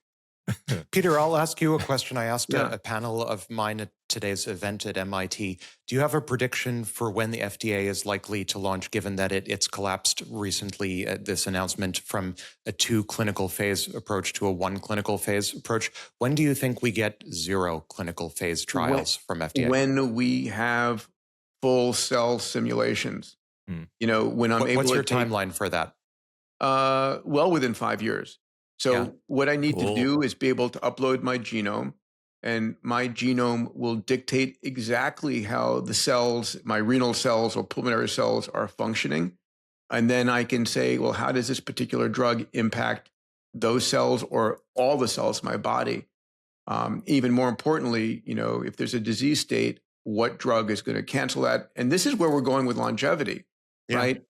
Peter, I'll ask you a question. I asked a panel of mine at today's event at MIT. Do you have a prediction for when the FDA is likely to launch, given that it's collapsed recently, this announcement from a 2 clinical phase approach to a 1 clinical phase approach? When do you think we get 0 clinical phase trials from FDA? When we have full cell simulations. When I'm able What's to your timeline for that? Well, within 5 years. So what I need to do is be able to upload my genome, and my genome will dictate exactly how the cells, my renal cells or pulmonary cells, are functioning. And then I can say, well, how does this particular drug impact those cells or all the cells in my body? Even more importantly, if there's a disease state, what drug is going to cancel that? And this is where we're going with longevity, right?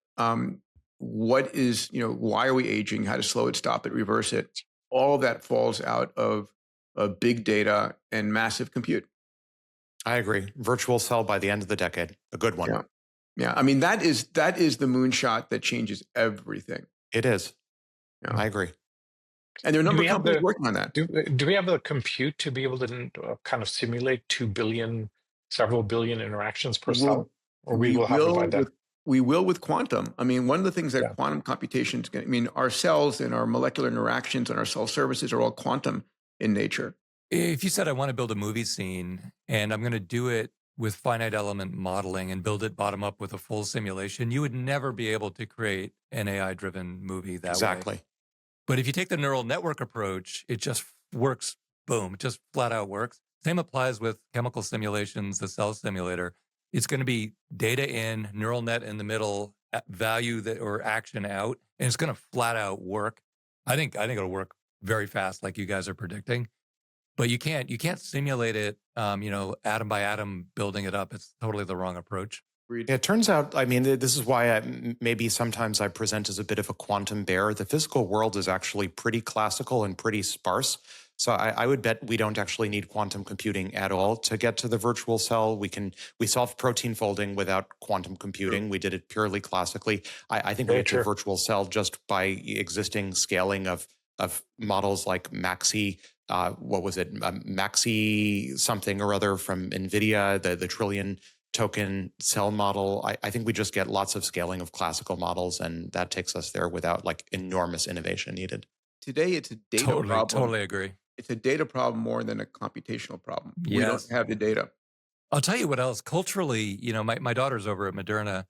What is, why are we aging? How to slow it, stop it, reverse it? All of that falls out of big data and massive compute. I agree. Virtual cell by the end of the decade, a good one. Yeah. I mean, that is the moonshot that changes everything. It is. Yeah. I agree. And there are a number of companies working on that. Do we have the compute to be able to kind of simulate 2 billion, several billion interactions per cell? Or we will have to provide that? We will with quantum. I mean, one of the things that quantum computation is our cells and our molecular interactions and our cell services are all quantum in nature. If you said, I want to build a movie scene and I'm going to do it with finite element modeling and build it bottom up with a full simulation, you would never be able to create an AI-driven movie that way. Exactly. But if you take the neural network approach, it just works, boom, it just flat out works. Same applies with chemical simulations, the cell simulator. It's going to be data in, neural net in the middle, value that or action out, and it's going to flat out work. I think it'll work very fast, like you guys are predicting. But you can't simulate it, atom by atom, building it up. It's totally the wrong approach. It turns out, this is why maybe sometimes I present as a bit of a quantum bear. The physical world is actually pretty classical and pretty sparse. So I would bet we don't actually need quantum computing at all to get to the virtual cell. We solved protein folding without quantum computing. We did it purely classically. I think we get to a virtual cell just by existing scaling of models like Maxi. Maxi something or other from NVIDIA, the trillion token cell model. I think we just get lots of scaling of classical models, and that takes us there without enormous innovation needed. Today, it's a data problem. Totally agree. It's a data problem more than a computational problem. Yes. We don't have the data. I'll tell you what else. Culturally, my daughter's over at Moderna,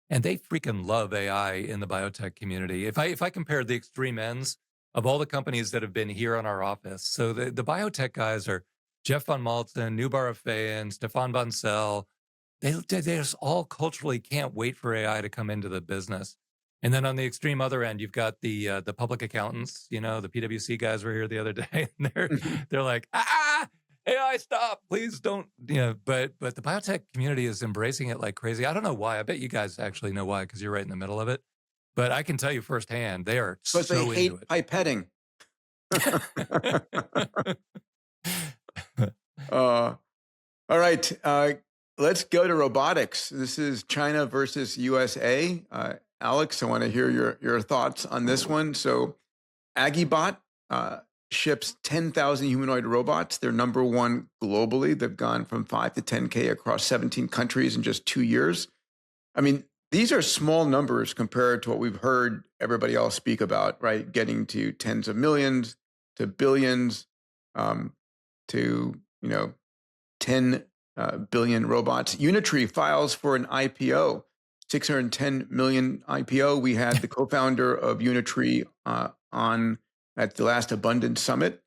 and they freaking love AI in the biotech community. If I compared the extreme ends of all the companies that have been here on our office, so the biotech guys are Jeff von Maltzen, Nubar Afeyan, Stefan Bancel. They just all culturally can't wait for AI to come into the business. And then on the extreme other end, you've got the public accountants, the PwC guys were here the other day, and they're like, AI, stop, please don't, but the biotech community is embracing it like crazy. I don't know why. I bet you guys actually know why, because you're right in the middle of it. But I can tell you firsthand, they are so into it. But they hate pipetting. All right. Let's go to robotics. This is China versus USA. Alex, I want to hear your thoughts on this one. So Agibot ships 10,000 humanoid robots. They're number one globally. They've gone from 5 to 10K across 17 countries in just 2 years. I mean, these are small numbers compared to what we've heard everybody else speak about, right? Getting to tens of millions, to billions, to 10 billion robots. Unitree files for an IPO, 610 million IPO. We had the co-founder of Unitree on at the last Abundance Summit.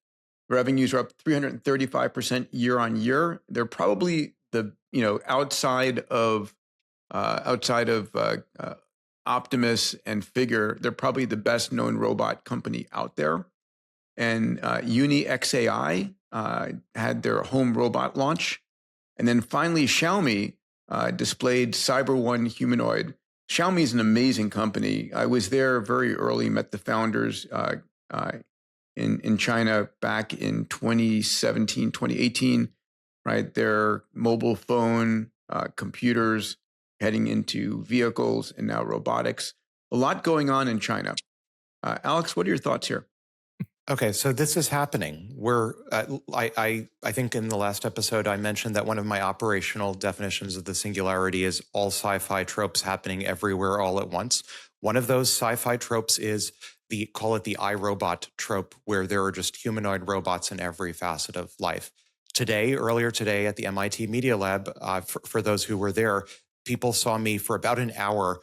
Revenues are up 335% year on year. They're probably the outside of Optimus and Figure, they're probably the best known robot company out there. And UniXAI had their home robot launch. And then finally, Xiaomi displayed Cyber One humanoid. Xiaomi is an amazing company. I was there very early, met the founders in China back in 2017, 2018, right? Their mobile phone, computers, heading into vehicles, and now robotics. A lot going on in China. Alex, what are your thoughts here? Okay, so this is happening. I think in the last episode I mentioned that one of my operational definitions of the singularity is all sci-fi tropes happening everywhere all at once. One of those sci-fi tropes is call it the iRobot trope, where there are just humanoid robots in every facet of life. Earlier today at the MIT Media Lab, for those who were there, people saw me for about an hour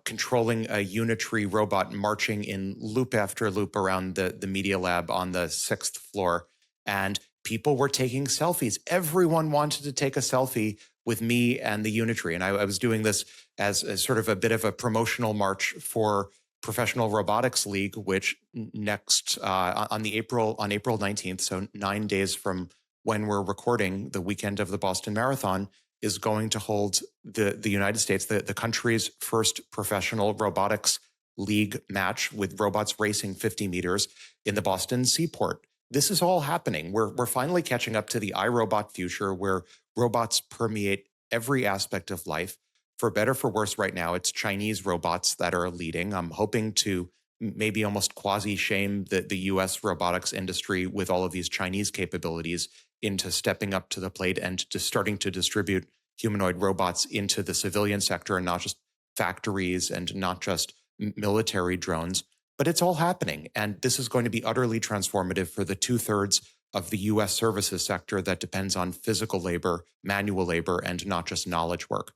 controlling a Unitree robot marching in loop after loop around the Media Lab on the 6th floor. And people were taking selfies. Everyone wanted to take a selfie with me and the Unitree. And I was doing this as sort of a bit of a promotional march for Professional Robotics League, which next on April 19th, so 9 days from when we're recording, the weekend of the Boston Marathon, is going to hold the United States, the country's first professional robotics league match with robots racing 50 meters in the Boston seaport. This is all happening. We're finally catching up to the iRobot future, where robots permeate every aspect of life. For better, for worse, right now, it's Chinese robots that are leading. I'm hoping to maybe almost quasi-shame the US robotics industry with all of these Chinese capabilities into stepping up to the plate and just starting to distribute humanoid robots into the civilian sector, and not just factories and not just military drones. But it's all happening. And this is going to be utterly transformative for the 2/3 of the US services sector that depends on physical labor, manual labor, and not just knowledge work.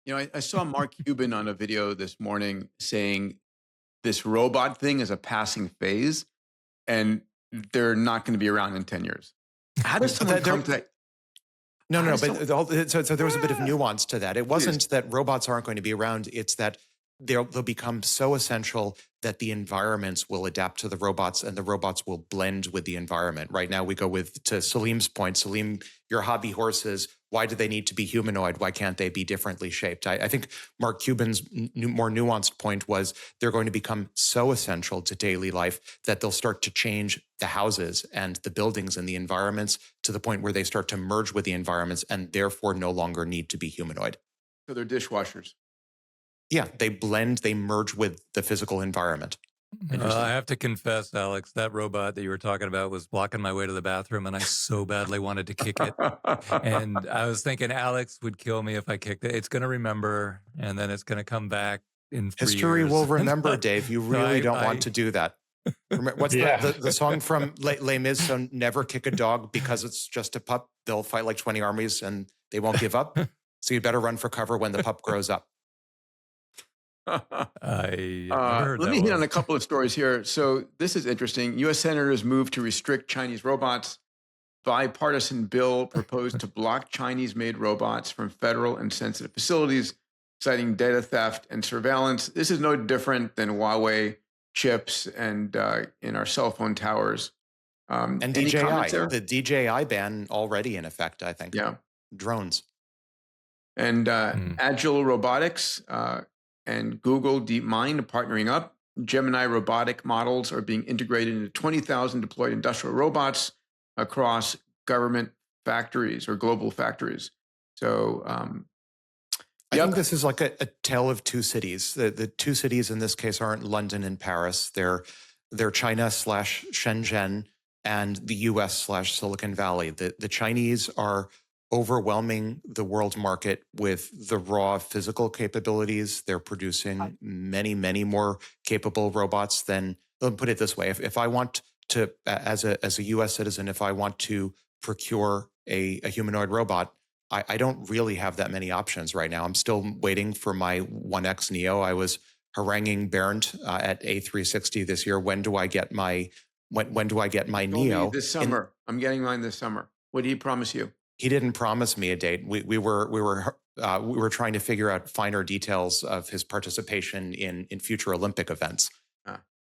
I saw Mark Cuban on a video this morning saying this robot thing is a passing phase and they're not going to be around in 10 years. How does someone come to that? No, but so there was a bit of nuance to that. It wasn't that robots aren't going to be around. It's that they'll become so essential that the environments will adapt to the robots and the robots will blend with the environment. Right now we go to Salim's point. Salim, your hobby horses, why do they need to be humanoid? Why can't they be differently shaped? I think Mark Cuban's more nuanced point was they're going to become so essential to daily life that they'll start to change the houses and the buildings and the environments to the point where they start to merge with the environments and therefore no longer need to be humanoid. So they're dishwashers. Yeah, they blend, they merge with the physical environment. I have to confess, Alex, that robot that you were talking about was blocking my way to the bathroom, and I so badly wanted to kick it. And I was thinking Alex would kill me if I kicked it. It's going to remember, and then it's going to come back in 3 years. History will remember, Dave. You really don't want to do that. What's the song from Les Mis? So never kick a dog because it's just a pup. They'll fight like 20 armies and they won't give up. So you better run for cover when the pup grows up. Let me hit on a couple of stories here. So this is interesting. U.S. senators move to restrict Chinese robots. Bipartisan bill proposed to block Chinese-made robots from federal and sensitive facilities, citing data theft and surveillance. This is no different than Huawei chips and in our cell phone towers. And DJI, the DJI ban already in effect, I think. Yeah. Drones. And Agile Robotics and Google DeepMind are partnering up. Gemini robotic models are being integrated into 20,000 deployed industrial robots across government factories or global factories. So I think this is like a tale of two cities. The two cities in this case aren't London and Paris. They're China/Shenzhen and the US/Silicon Valley. The Chinese are overwhelming the world market with the raw physical capabilities. They're producing many, many more capable robots than, let me put it this way. If I want to, as a US citizen, if I want to procure a humanoid robot, I don't really have that many options right now. I'm still waiting for my 1X Neo. I was haranguing Bernd at A360 this year. When do I get my Neo? This summer. I'm getting mine this summer. What did he promise you? He didn't promise me a date. We were trying to figure out finer details of his participation in future Olympic events.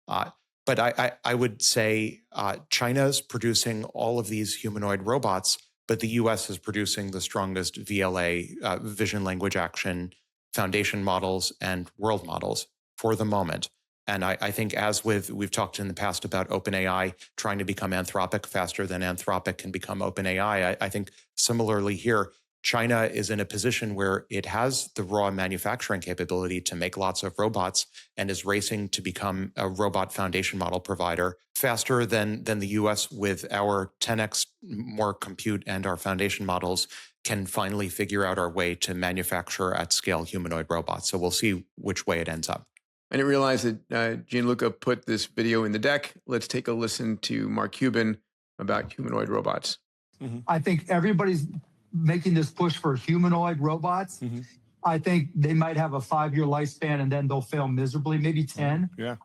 But I would say China's producing all of these humanoid robots, but the U.S. is producing the strongest VLA, vision language action, foundation models, and world models for the moment. And I think, as we've talked in the past about OpenAI trying to become Anthropic faster than Anthropic can become OpenAI, I think similarly here, China is in a position where it has the raw manufacturing capability to make lots of robots and is racing to become a robot foundation model provider faster than the US, with our 10x more compute and our foundation models can finally figure out our way to manufacture at scale humanoid robots. So we'll see which way it ends up. I didn't realize that Gianluca put this video in the deck. Let's take a listen to Mark Cuban about humanoid robots. Mm-hmm. I think everybody's making this push for humanoid robots. Mm-hmm. I think they might have a 5-year lifespan and then they'll fail miserably, maybe 10. Yeah.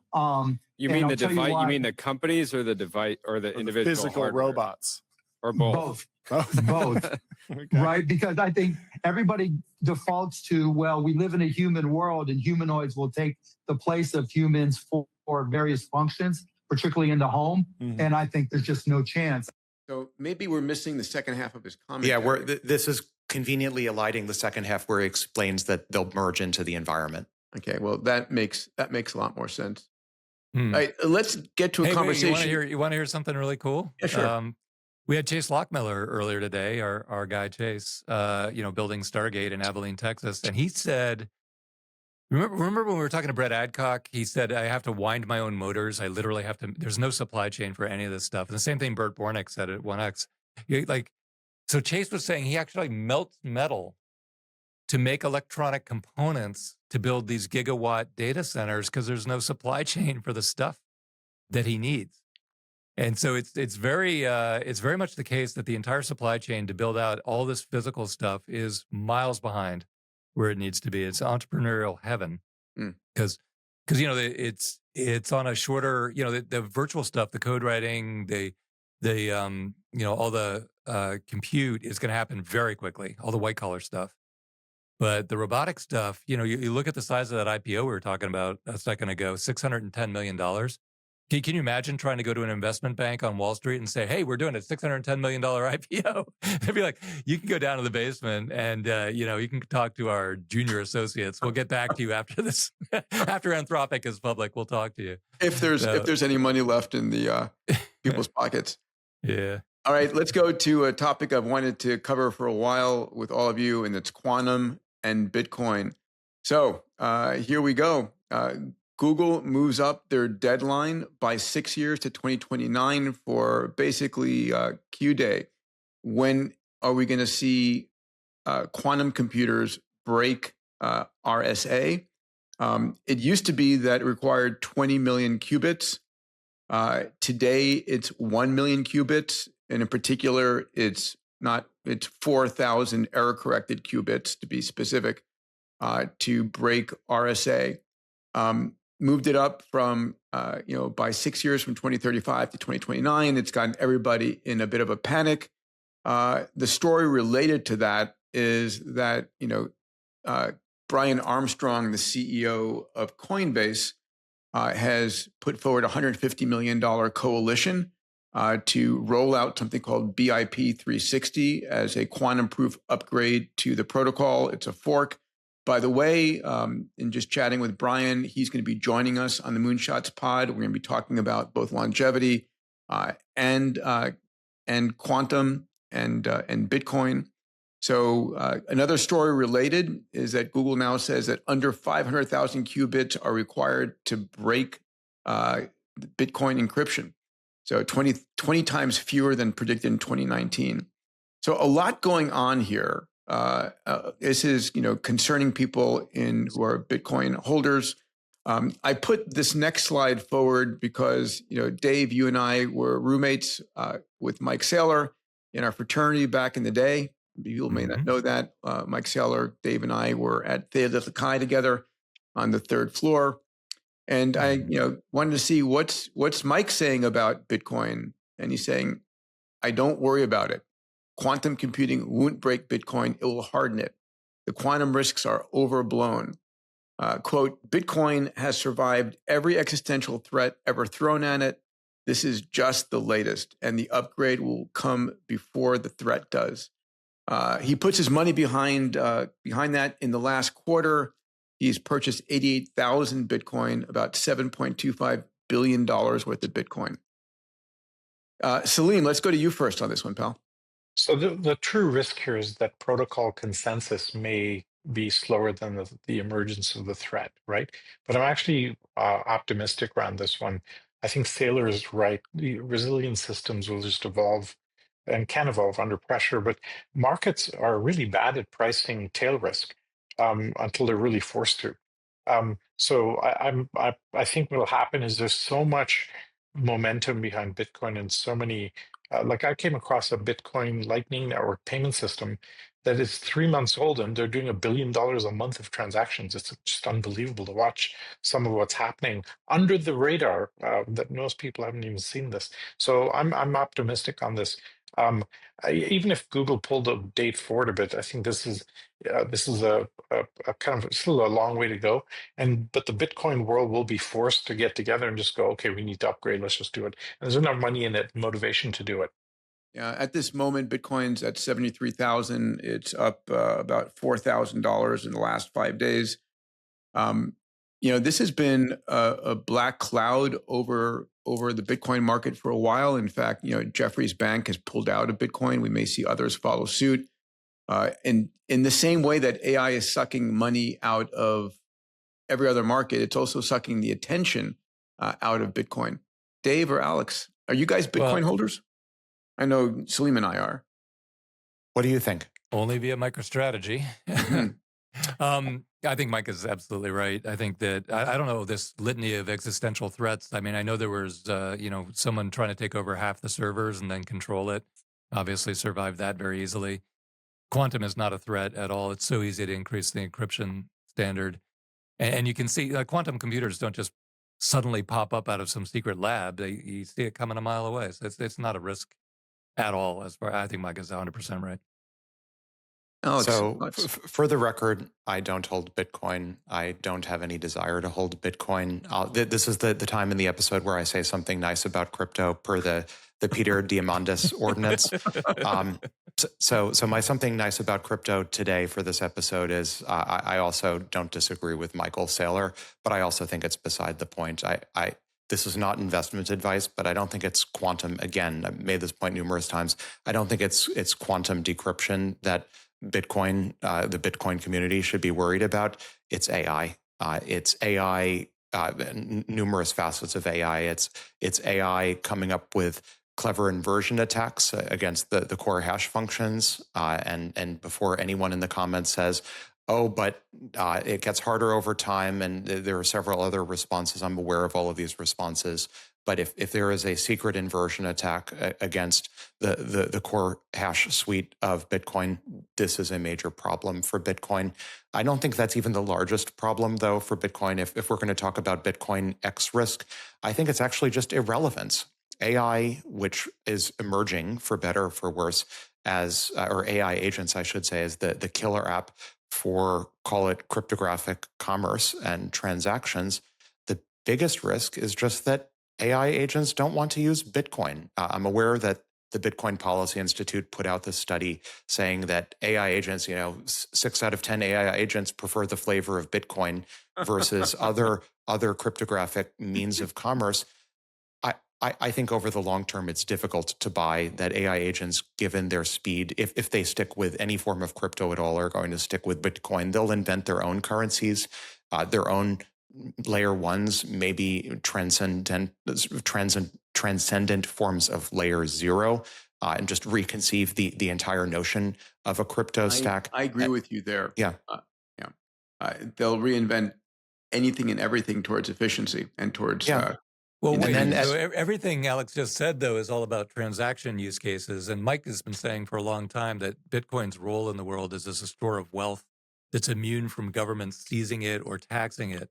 You mean the device? You mean the companies or the device or the individual physical hardware? Robots Or both? Both. Okay. Right? Because I think everybody defaults to, well, we live in a human world and humanoids will take the place of humans for various functions, particularly in the home. Mm-hmm. And I think there's just no chance. So maybe we're missing the second half of his comment. Yeah, this is conveniently eliding the second half where he explains that they'll merge into the environment. Okay, well, that makes a lot more sense. All right, let's get to a conversation. You want to hear something really cool? Yeah, sure. We had Chase Lockmiller earlier today, our guy Chase, building Stargate in Abilene, Texas, and he said, remember when we were talking to Brett Adcock? He said, I have to wind my own motors. I literally have to. There's no supply chain for any of this stuff. And the same thing Bert Bornick said at 1X. So Chase was saying he actually melts metal to make electronic components to build these gigawatt data centers because there's no supply chain for the stuff that he needs. And so it's very much the case that the entire supply chain to build out all this physical stuff is miles behind where it needs to be. It's entrepreneurial heaven because it's on a shorter, the virtual stuff, the code writing, all the compute is going to happen very quickly, all the white collar stuff. But the robotic stuff, you look at the size of that IPO we were talking about, that's not going to go $610 million. Can you imagine trying to go to an investment bank on Wall Street and say, hey, we're doing a $610 million IPO? They'd be like, you can go down to the basement and, you can talk to our junior associates. We'll get back to you after this. After Anthropic is public, we'll talk to you. If there's any money left in the people's pockets. Yeah. All right, let's go to a topic I've wanted to cover for a while with all of you, and it's quantum and Bitcoin. So here we go. Google moves up their deadline by 6 years to 2029 for basically Q Day. When are we going to see quantum computers break RSA? It used to be that it required 20 million qubits. Today, it's 1 million qubits. And in particular, it's 4,000 error-corrected qubits, to be specific, to break RSA. Moved it up from, by 6 years from 2035 to 2029. It's gotten everybody in a bit of a panic. The story related to that is that, Brian Armstrong, the CEO of Coinbase, has put forward a $150 million coalition to roll out something called BIP 360 as a quantum-proof upgrade to the protocol. It's a fork. By the way, in just chatting with Brian, he's going to be joining us on the Moonshots pod. We're going to be talking about both longevity and quantum and Bitcoin. So another story related is that Google now says that under 500,000 qubits are required to break Bitcoin encryption. So 20 times fewer than predicted in 2019. So a lot going on here. This is, concerning people who are Bitcoin holders. I put this next slide forward because, Dave, you and I were roommates with Mike Saylor in our fraternity back in the day. People may not know that. Mike Saylor, Dave, and I were at Theta Delta Chi together on the 3rd floor. And I, wanted to see what's Mike saying about Bitcoin. And he's saying, I don't worry about it. Quantum computing won't break Bitcoin. It will harden it. The quantum risks are overblown. Quote, Bitcoin has survived every existential threat ever thrown at it. This is just the latest, and the upgrade will come before the threat does. He puts his money behind that. In the last quarter, he's purchased 88,000 Bitcoin, about $7.25 billion worth of Bitcoin. Salim, let's go to you first on this one, pal. So the true risk here is that protocol consensus may be slower than the emergence of the threat, right? But I'm actually optimistic around this one. I think Saylor is right. The resilient systems will just evolve and can evolve under pressure, but markets are really bad at pricing tail risk until they're really forced to. So I think what will happen is there's so much momentum behind Bitcoin and so many. Like I came across a Bitcoin Lightning Network payment system that is 3 months old, and they're doing $1 billion a month of transactions. It's just unbelievable to watch some of what's happening under the radar that most people haven't even seen this. So I'm optimistic on this. Even if Google pulled the date forward a bit, I think this is a kind of still a long way to go. But the Bitcoin world will be forced to get together and just go, okay, we need to upgrade. Let's just do it. And there's enough money in it, motivation to do it. Yeah, at this moment, Bitcoin's at 73,000. It's up about $4,000 in the last 5 days. This has been a black cloud over the Bitcoin market for a while. In fact, Jefferies Bank has pulled out of Bitcoin. We may see others follow suit. And in the same way that AI is sucking money out of every other market, it's also sucking the attention out of Bitcoin. Dave or Alex, are you guys Bitcoin holders? I know Salim and I are. What do you think? Only via MicroStrategy. I think Mike is absolutely right. I think that, I don't know, this litany of existential threats. I mean, I know there was, someone trying to take over half the servers and then control it. Obviously survived that very easily. Quantum is not a threat at all. It's so easy to increase the encryption standard. And you can see quantum computers don't just suddenly pop up out of some secret lab. You see it coming a mile away. So it's not a risk at all. I think Mike is 100% right. So for the record, I don't hold Bitcoin. I don't have any desire to hold Bitcoin. This is the time in the episode where I say something nice about crypto per the Peter Diamandis ordinance. So my something nice about crypto today for this episode is I also don't disagree with Michael Saylor, but I also think it's beside the point. This is not investment advice, but I don't think it's quantum. Again, I've made this point numerous times. I don't think it's quantum decryption that Bitcoin, the Bitcoin community should be worried about. It's AI. It's AI, numerous facets of AI. It's AI coming up with clever inversion attacks against the core hash functions. And before anyone in the comments says, oh, but it gets harder over time, and there are several other responses. I'm aware of all of these responses. But if there is a secret inversion attack against the core hash suite of Bitcoin, this is a major problem for Bitcoin. I don't think that's even the largest problem, though, for Bitcoin. If we're going to talk about Bitcoin X risk, I think it's actually just irrelevance. AI, which is emerging for better or for worse, or AI agents, I should say, as the killer app for, call it, cryptographic commerce and transactions. The biggest risk is just that AI agents don't want to use Bitcoin. I'm aware that the Bitcoin Policy Institute put out this study saying that AI agents, 6 out of 10 AI agents prefer the flavor of Bitcoin versus other cryptographic means of commerce. I think over the long term, it's difficult to buy that AI agents, given their speed, if they stick with any form of crypto at all, are going to stick with Bitcoin. They'll invent their own currencies, their own layer ones, maybe transcendent forms of layer zero, and just reconceive the entire notion of a crypto stack. I agree with you there. Yeah. They'll reinvent anything and everything towards efficiency and towards... Well, so everything Alex just said, though, is all about transaction use cases. And Mike has been saying for a long time that Bitcoin's role in the world is as a store of wealth that's immune from governments seizing it or taxing it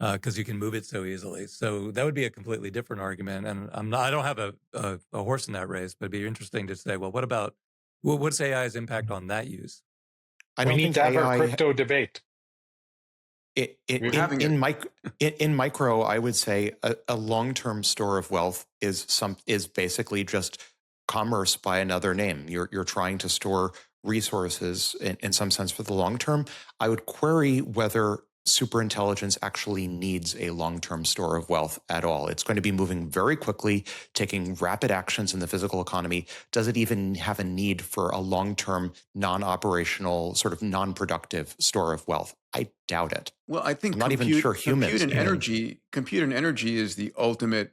because you can move it so easily. So that would be a completely different argument. And I don't have a horse in that race, but it'd be interesting to say, well, what about Well, what's AI's impact on that use? We need to have our crypto debate. In micro, I would say a long-term store of wealth is basically just commerce by another name. You're trying to store resources in some sense for the long term. I would query whether superintelligence actually needs a long-term store of wealth at all. It's going to be moving very quickly, taking rapid actions in the physical economy. Does it even have a need for a long-term, non-operational, sort of non-productive store of wealth? I doubt it. Well, I think I'm not even sure humans. Compute and energy is the ultimate,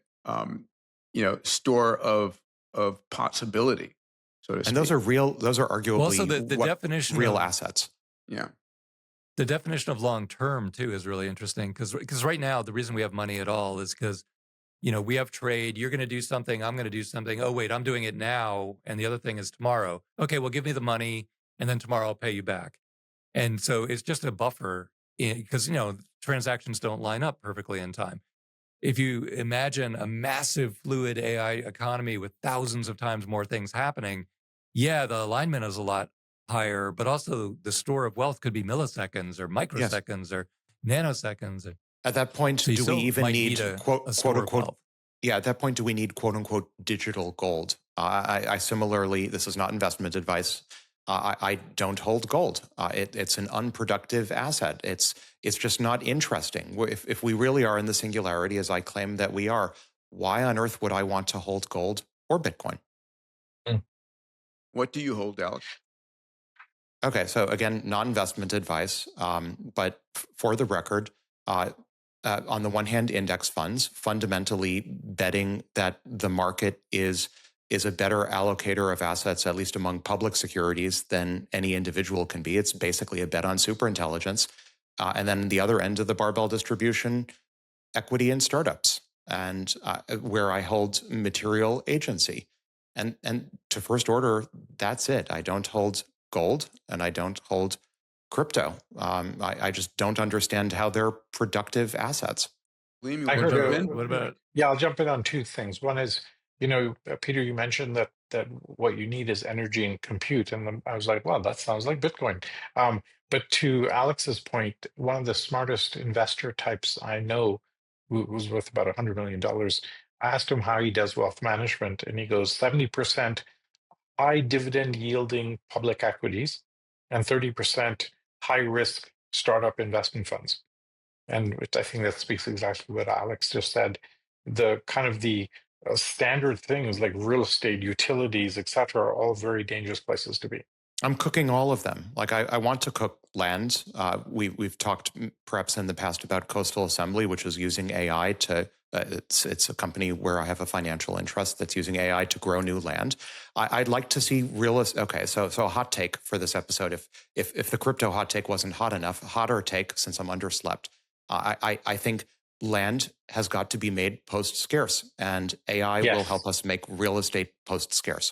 store of possibility, so to speak. And those are real. Those are arguably also the definition real of assets. Yeah. The definition of long term too is really interesting because right now the reason we have money at all is because we have trade. You're going to do something. I'm going to do something. Oh wait, I'm doing it now, and the other thing is tomorrow. Okay, well give me the money, and then tomorrow I'll pay you back. And so it's just a buffer because transactions don't line up perfectly in time. If you imagine a massive fluid AI economy with thousands of times more things happening, yeah, the alignment is a lot higher, but also the store of wealth could be milliseconds or microseconds or nanoseconds. At that point, do we even need quote unquote? Yeah, at that point, do we need quote unquote digital gold? I similarly, this is not investment advice. I don't hold gold. It's an unproductive asset. It's just not interesting. If we really are in the singularity, as I claim that we are, why on earth would I want to hold gold or Bitcoin? What do you hold, Alex? Okay, so again, non-investment advice, but for the record, on the one hand, index funds, fundamentally betting that the market is a better allocator of assets, at least among public securities, than any individual can be. It's basically a bet on superintelligence. And then the other end of the barbell distribution, equity in startups, and where I hold material agency. And to first order, that's it. I don't hold gold and I don't hold crypto. I just don't understand how they're productive assets. Liam, what about? Yeah, I'll jump in on two things. One is, Peter, you mentioned that what you need is energy and compute. And I was like, well, that sounds like Bitcoin. But to Alex's point, one of the smartest investor types I know, who's worth about $100 million, I asked him how he does wealth management. And he goes, 70% high dividend yielding public equities and 30% high risk startup investment funds. And I think that speaks exactly what Alex just said. The kind of the standard things like real estate, utilities, et cetera, are all very dangerous places to be. I'm cooking all of them. Like I want to cook land. We've talked perhaps in the past about Coastal Assembly, which is using AI to. It's a company where I have a financial interest that's using AI to grow new land. I'd like to see realist. Okay, so a hot take for this episode. If the crypto hot take wasn't hot enough, hotter take since I'm underslept. I think land has got to be made post-scarce, and AI will help us make real estate post-scarce.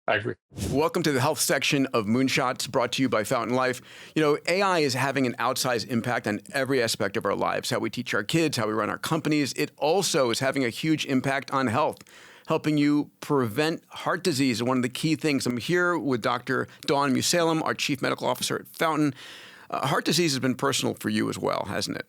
I agree. Welcome to the health section of Moonshots, brought to you by Fountain Life. AI is having an outsized impact on every aspect of our lives, how we teach our kids, how we run our companies. It also is having a huge impact on health, helping you prevent heart disease is one of the key things. I'm here with Dr. Dawn Musalem, our Chief Medical Officer at Fountain. Heart disease has been personal for you as well, hasn't it?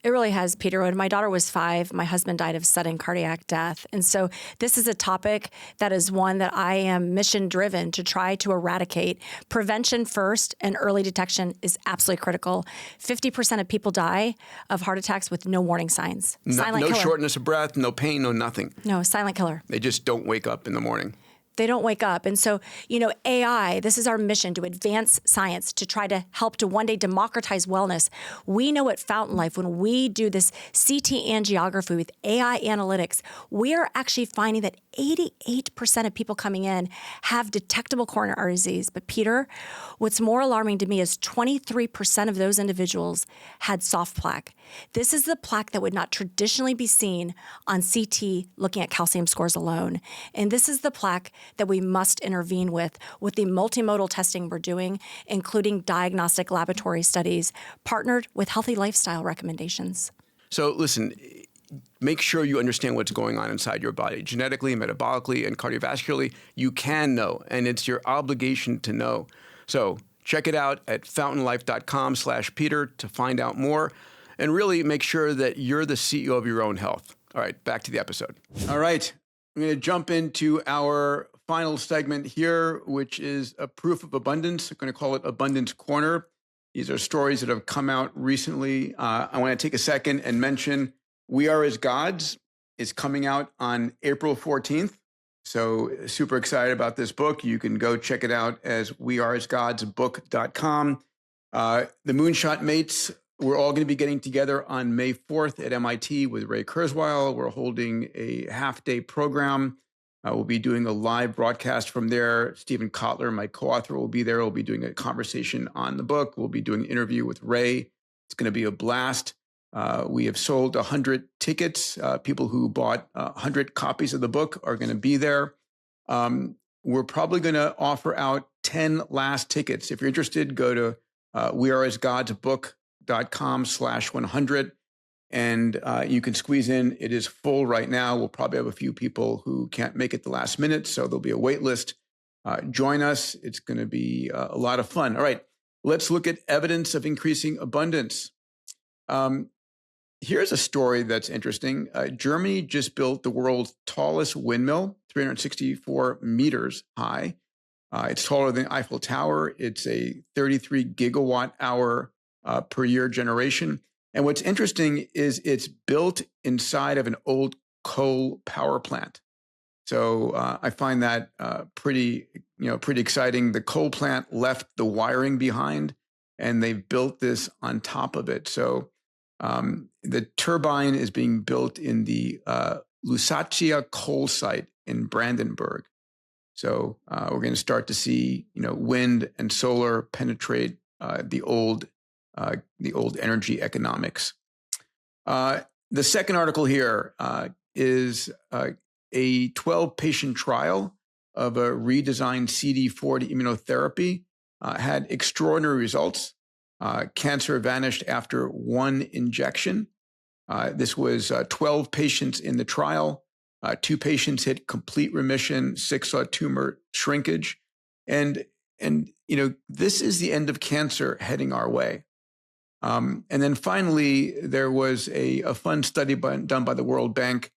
It really has, Peter. When my daughter was 5, my husband died of sudden cardiac death. And so this is a topic that is one that I am mission driven to try to eradicate. Prevention first and early detection is absolutely critical. 50% of people die of heart attacks with no warning signs. Silent killer. No shortness of breath, no pain, no nothing. No, silent killer. They just don't wake up in the morning. They don't wake up. And so, AI, this is our mission to advance science, to try to help to one day democratize wellness. We know at Fountain Life, when we do this CT angiography with AI analytics, we are actually finding that 88% of people coming in have detectable coronary artery disease. But Peter, what's more alarming to me is 23% of those individuals had soft plaque. This is the plaque that would not traditionally be seen on CT looking at calcium scores alone. And this is the plaque that we must intervene with the multimodal testing we're doing, including diagnostic laboratory studies, partnered with healthy lifestyle recommendations. So listen, make sure you understand what's going on inside your body, genetically, metabolically, and cardiovascularly. You can know, and it's your obligation to know. So check it out at fountainlife.com/Peter to find out more, and really make sure that you're the CEO of your own health. All right, back to the episode. All right, I'm going to jump into our final segment here, which is a proof of abundance. I'm going to call it Abundance Corner. These are stories that have come out recently. I want to take a second and mention We Are As Gods is coming out on April 14th. So super excited about this book. You can go check it out as weareasgodsbook.com. The Moonshot Mates, we're all going to be getting together on May 4th at MIT with Ray Kurzweil. We're holding a half-day program. We'll be doing a live broadcast from there. Stephen Kotler, my co-author, will be there. We'll be doing a conversation on the book. We'll be doing an interview with Ray. It's going to be a blast. We have sold 100 tickets. People who bought 100 copies of the book are going to be there. We're probably going to offer out 10 last tickets. If you're interested, go to weareasgodsbook.com/100. And you can squeeze in. It is full right now. We'll probably have a few people who can't make it the last minute, so there'll be a wait list. Join us. It's going to be a lot of fun. All right, let's look at evidence of increasing abundance. Here's a story that's interesting. Germany just built the world's tallest windmill, 364 meters high. It's taller than Eiffel Tower. It's a 33 gigawatt hour per year generation. And what's interesting is it's built inside of an old coal power plant. So I find that pretty exciting. The coal plant left the wiring behind, and they've built this on top of it. So the turbine is being built in the Lusatia coal site in Brandenburg. So we're going to start to see, wind and solar penetrate the old energy economics. The second article here is a 12-patient trial of a redesigned CD40 immunotherapy had extraordinary results. Cancer vanished after one injection. This was 12 patients in the trial. 2 patients hit complete remission, 6 saw tumor shrinkage. And this is the end of cancer heading our way. And then finally, there was a fun study done by the World Bank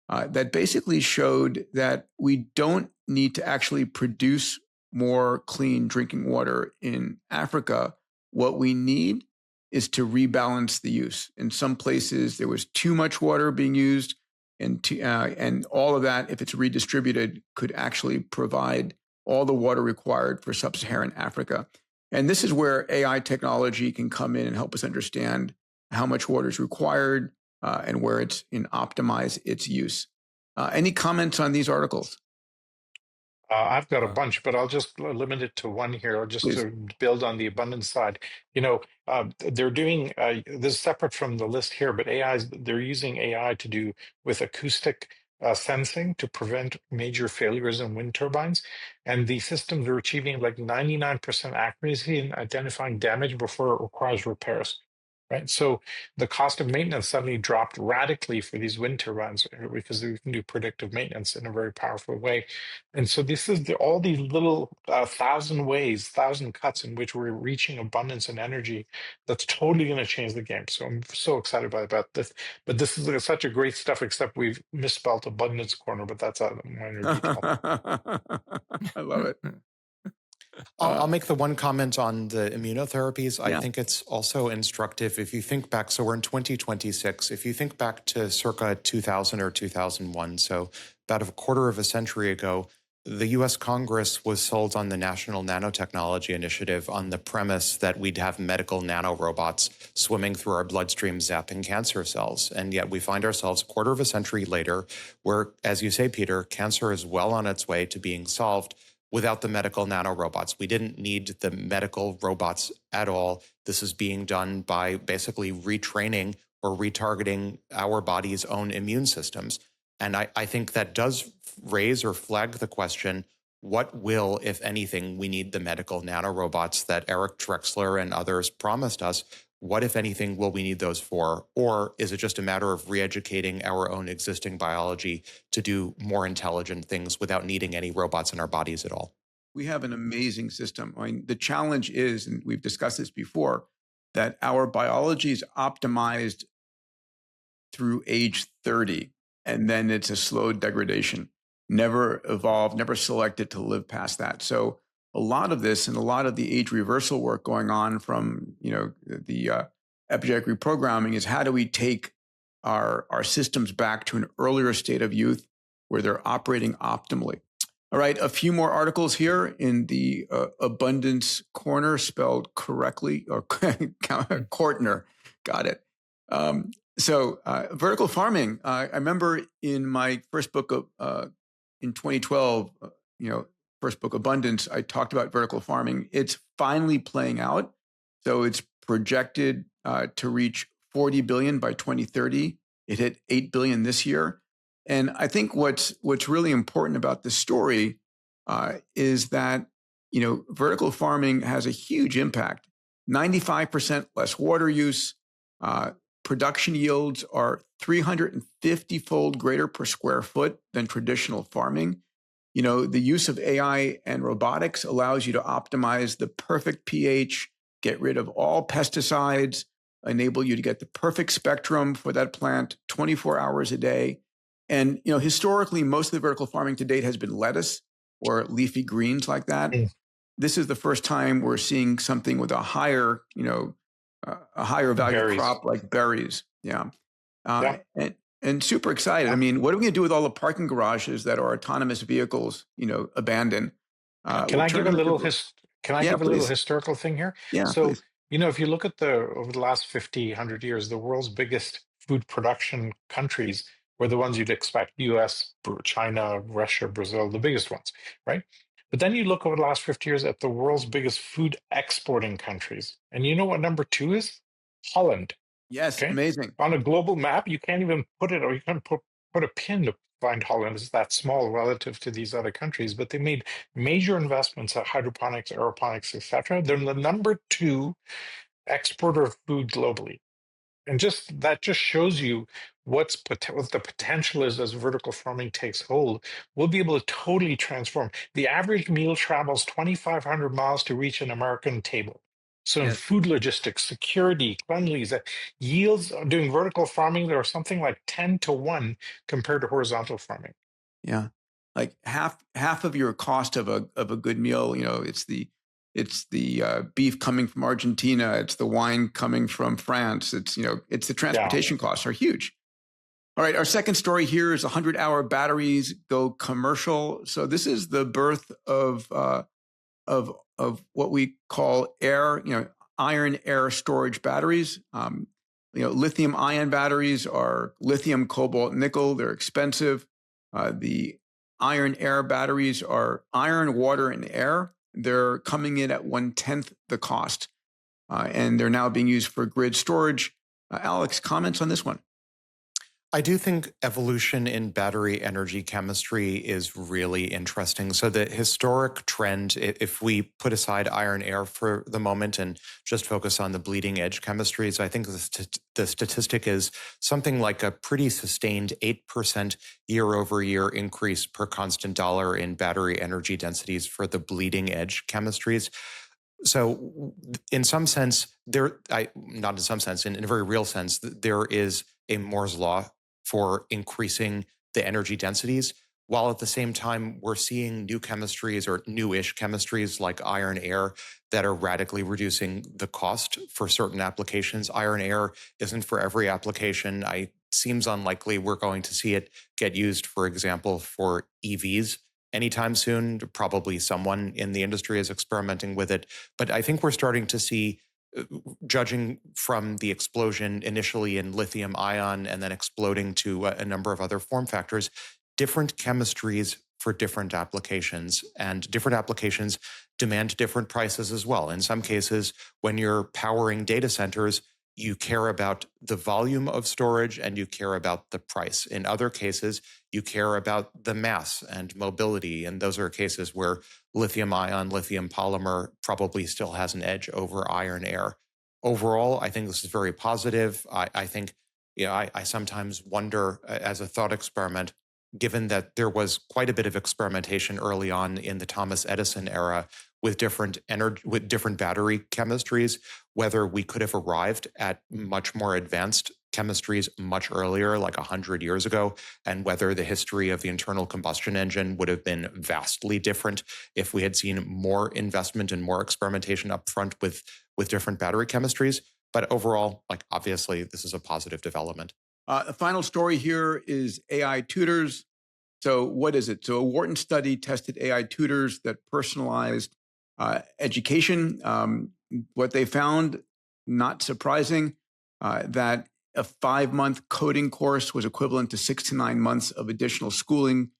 that basically showed that we don't need to actually produce more clean drinking water in Africa. What we need is to rebalance the use. In some places, there was too much water being used, and all of that, if it's redistributed, could actually provide all the water required for sub-Saharan Africa. And this is where AI technology can come in and help us understand how much water is required and where it's optimize its use. Any comments on these articles? I've got a bunch, but I'll just limit it to one here, just Please. to build on the abundance side. They're doing this is separate from the list here, but they're using AI to do with acoustic sensing to prevent major failures in wind turbines. And the systems are achieving like 99% accuracy in identifying damage before it requires repairs. Right. So the cost of maintenance suddenly dropped radically for these wind turbines because they can do predictive maintenance in a very powerful way. And so this is all these little 1,000 cuts in which we're reaching abundance and energy that's totally going to change the game. So I'm so excited about this. But this is such a great stuff, except we've misspelled abundance corner, but that's a minor detail. I love it. I'll make the one comment on the immunotherapies. Yeah. I think it's also instructive if you think back. So we're in 2026. If you think back to circa 2000 or 2001, so about a quarter of a century ago, the U.S. Congress was sold on the National Nanotechnology Initiative on the premise that we'd have medical nanorobots swimming through our bloodstream zapping cancer cells. And yet we find ourselves a quarter of a century later where, as you say, Peter, cancer is well on its way to being solved without the medical nanorobots. We didn't need the medical robots at all. This is being done by basically retraining or retargeting our body's own immune systems. And I think that does raise or flag the question, what will, if anything, we need the medical nanorobots that Eric Drexler and others promised us? What, if anything, will we need those for? Or is it just a matter of re-educating our own existing biology to do more intelligent things without needing any robots in our bodies at all? We have an amazing system. I mean, the challenge is, and we've discussed this before, that our biology is optimized through age 30, and then it's a slow degradation. Never evolved, never selected to live past that. So a lot of this and a lot of the age reversal work going on from the epigenetic reprogramming is how do we take our systems back to an earlier state of youth where they're operating optimally. All right, a few more articles here in the abundance corner, spelled correctly, or Kortner, got it. So vertical farming, I remember in my first book of, in 2012, first book, Abundance, I talked about vertical farming. It's finally playing out. So it's projected to reach 40 billion by 2030. It hit 8 billion this year. And I think what's really important about this story is that, vertical farming has a huge impact. 95% less water use. Production yields are 350-fold greater per square foot than traditional farming. The use of AI and robotics allows you to optimize the perfect pH, get rid of all pesticides, enable you to get the perfect spectrum for that plant 24 hours a day. And, historically, most of the vertical farming to date has been lettuce or leafy greens like that. This is the first time we're seeing something with a higher, a higher value Berries. crop like berries. Yeah. Yeah. And super excited. I mean, what are we going to do with all the parking garages that our autonomous vehicles, abandon? Can I give a little historical thing here? Yeah, so, please. If you look at over the last 50, 100 years, the world's biggest food production countries were the ones you'd expect: US, China, Russia, Brazil, the biggest ones, right? But then you look over the last 50 years at the world's biggest food exporting countries. And you know what number 2 is? Holland. Yes, Okay? amazing. On a global map, you can't even put it, or you can't put a pin to find Holland. It's that small relative to these other countries, but they made major investments at hydroponics, aeroponics, etc. They're the number 2 exporter of food globally. And that just shows you what the potential is as vertical farming takes hold. We'll be able to totally transform. The average meal travels 2,500 miles to reach an American table. So in food logistics, security, cleanliness, yields doing vertical farming, there are something like 10 to 1 compared to horizontal farming. Yeah, like half of your cost of a good meal. It's the beef coming from Argentina. It's the wine coming from France. It's the transportation costs are huge. All right, our second story here is 100-hour batteries go commercial. So this is the birth of what we call iron air storage batteries. Lithium ion batteries are lithium, cobalt, nickel. They're expensive. The iron air batteries are iron, water, and air. They're coming in at 1/10 the cost, and they're now being used for grid storage. Alex, comments on this one? I do think evolution in battery energy chemistry is really interesting. So the historic trend, if we put aside iron air for the moment and just focus on the bleeding edge chemistries, I think the statistic is something like a pretty sustained 8% year-over-year increase per constant dollar in battery energy densities for the bleeding edge chemistries. So in some sense, not in some sense, in a very real sense, there is a Moore's law for increasing the energy densities, while at the same time we're seeing new chemistries or newish chemistries like iron air that are radically reducing the cost for certain applications. Iron air isn't for every application. It seems unlikely we're going to see it get used, for example, for EVs anytime soon. Probably someone in the industry is experimenting with it. But I think we're starting to see, judging from the explosion initially in lithium ion and then exploding to a number of other form factors, different chemistries for different applications, and different applications demand different prices as well. In some cases, when you're powering data centers, you care about the volume of storage and you care about the price. In other cases, you care about the mass and mobility. And those are cases where lithium ion, lithium polymer probably still has an edge over iron air. overall, I think this is very positive. I think, I sometimes wonder, as a thought experiment, given that there was quite a bit of experimentation early on in the Thomas Edison era with different battery chemistries, whether we could have arrived at much more advanced chemistries much earlier, like 100 years ago, and whether the history of the internal combustion engine would have been vastly different if we had seen more investment and more experimentation up front with different battery chemistries. But overall, obviously, this is a positive development. The final story here is AI tutors. So what is it? So a Wharton study tested AI tutors that personalized education. What they found, not surprising, that a 5-month coding course was equivalent to 6 to 9 months of additional schooling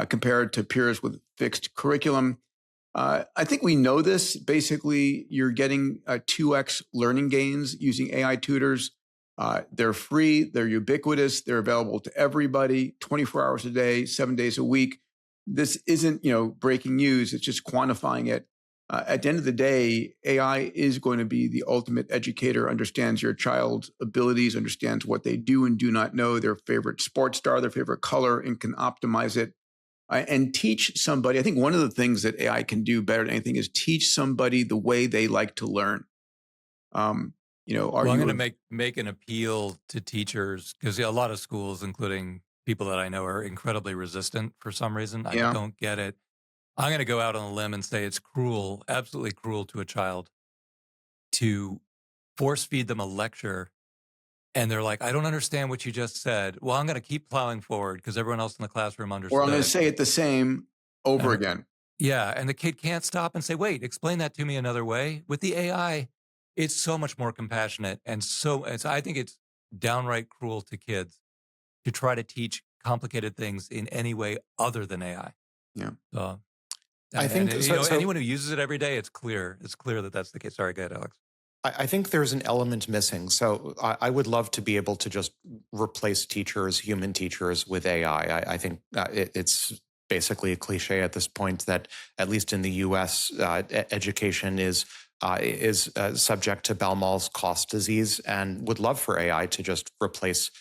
compared to peers with fixed curriculum. I think we know this. Basically, you're getting 2x learning gains using AI tutors. They're free. They're ubiquitous. They're available to everybody 24 hours a day, 7 days a week. This isn't, breaking news. It's just quantifying it. At the end of the day, AI is going to be the ultimate educator, understands your child's abilities, understands what they do and do not know, their favorite sports star, their favorite color, and can optimize it and teach somebody. I think one of the things that AI can do better than anything is teach somebody the way they like to learn. I'm going to make an appeal to teachers because a lot of schools, including people that I know, are incredibly resistant for some reason. I don't get it. I'm going to go out on a limb and say it's cruel, absolutely cruel to a child to force feed them a lecture. And they're like, I don't understand what you just said. Well, I'm going to keep plowing forward because everyone else in the classroom understood. Or I'm going to say it the same over again. Yeah. And the kid can't stop and say, wait, explain that to me another way. With the AI, it's so much more compassionate. And so I think it's downright cruel to kids to try to teach complicated things in any way other than AI. Yeah. So, I think anyone who uses it every day, it's clear that that's the case. Sorry, go ahead, Alex. I think there's an element missing. So I would love to be able to just replace teachers, human teachers, with AI. I think it's basically a cliche at this point that, at least in the U.S., education is subject to Balmol's cost disease, and would love for AI to just replace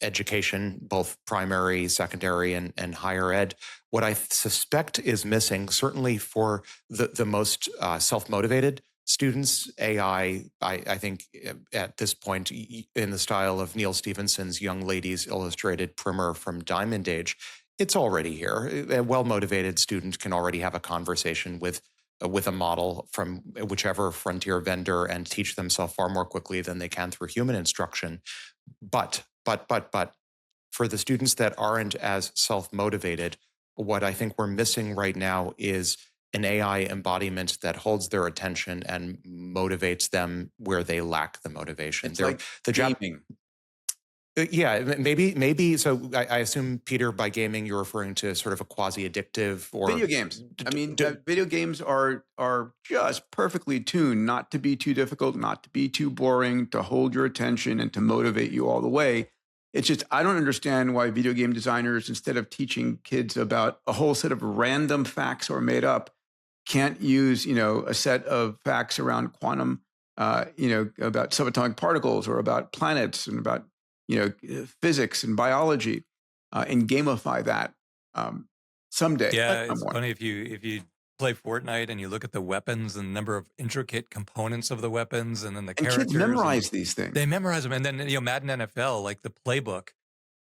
education, both primary, secondary, and higher ed. What I suspect is missing, certainly for the most self-motivated students, AI, I think at this point, in the style of Neil Stephenson's Young Ladies Illustrated primer from Diamandis, it's already here. A well-motivated student can already have a conversation with a model from whichever frontier vendor and teach themselves far more quickly than they can through human instruction. But for the students that aren't as self-motivated, what I think we're missing right now is an AI embodiment that holds their attention and motivates them where they lack the motivation. It's like the gaming. Yeah, maybe. So I assume, Peter, by gaming, you're referring to sort of a quasi-addictive or video games. I mean, video games are just perfectly tuned not to be too difficult, not to be too boring, to hold your attention and to motivate you all the way. It's just, I don't understand why video game designers, instead of teaching kids about a whole set of random facts or made up, can't use, a set of facts around quantum, about subatomic particles or about planets and about, physics and biology, and gamify that someday. Yeah, it's funny if you play Fortnite and you look at the weapons and the number of intricate components of the weapons, and then the characters. Kids memorize these things. They memorize them, and then Madden NFL, like the playbook,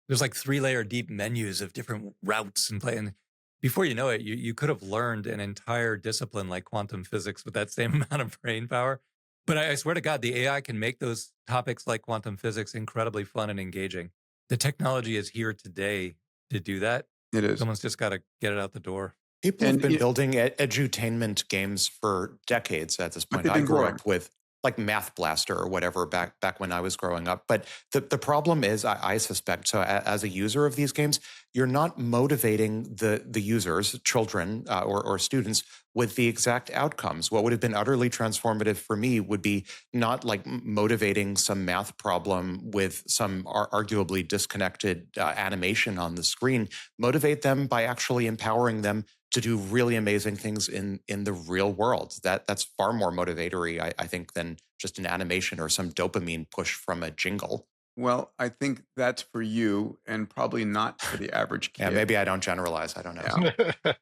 there's like 3-layer deep menus of different routes and play. And before you know it, you could have learned an entire discipline like quantum physics with that same amount of brain power. But I swear to God, the AI can make those topics like quantum physics incredibly fun and engaging. The technology is here today to do that. It is. Someone's just got to get it out the door. People have been building edutainment games for decades at this point. I grew up with like Math Blaster or whatever back when I was growing up. But the problem is, I suspect, so as a user of these games, you're not motivating the users, children or students, with the exact outcomes. What would have been utterly transformative for me would be not like motivating some math problem with some arguably disconnected animation on the screen. Motivate them by actually empowering them to do really amazing things in the real world. That's far more motivatory, I think, than just an animation or some dopamine push from a jingle. Well, I think that's for you and probably not for the average kid. Yeah, maybe I don't generalize. I don't know.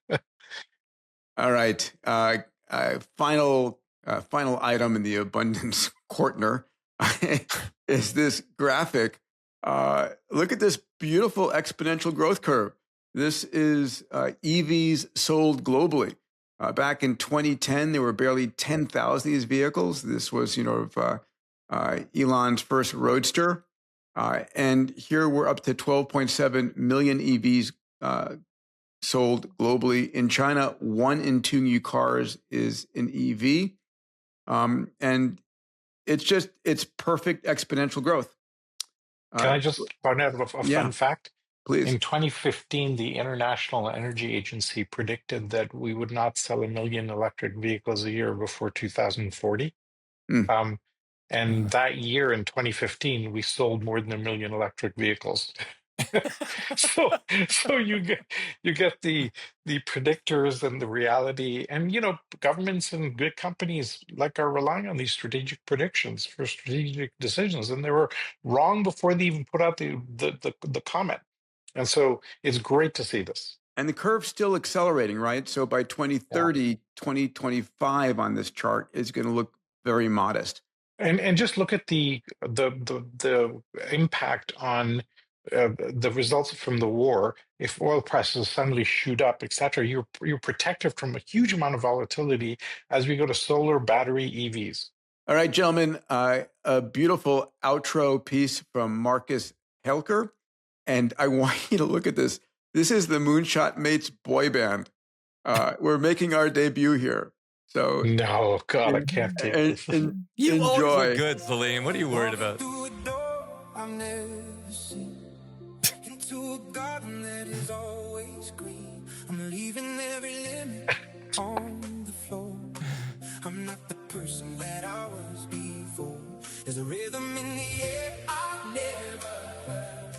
Yeah. All right. Final item in the abundance corner is this graphic. Look at this beautiful exponential growth curve. This is EVs sold globally. Back in 2010, there were barely 10,000 of these vehicles. This was, Elon's first roadster. And here we're up to 12.7 million EVs sold globally. In China, 1 in 2 new cars is an EV. And it's perfect exponential growth. Can I just point out a fun fact? Please. In 2015, the International Energy Agency predicted that we would not sell 1 million electric vehicles a year before 2040. And that year in 2015, we sold more than 1 million electric vehicles. so you get the predictors and the reality, and governments and good companies are relying on these strategic predictions for strategic decisions, and they were wrong before they even put out the comment. And so it's great to see this. And the curve's still accelerating, right? So by 2030, 2025 on this chart is going to look very modest. And just look at the impact on the results from the war. If oil prices suddenly shoot up, et cetera, you're protected from a huge amount of volatility as we go to solar battery EVs. All right, gentlemen, a beautiful outro piece from Marcus Helker. And I want you to look at this. This is the Moonshot Mates boy band. We're making our debut here. So no, God, I can't take this. You enjoy. always look good, Salim. What are you worried about? Into a garden that is always green. I'm leaving every limit on the floor. I'm not the person that I was before. There's a rhythm in the air I never heard.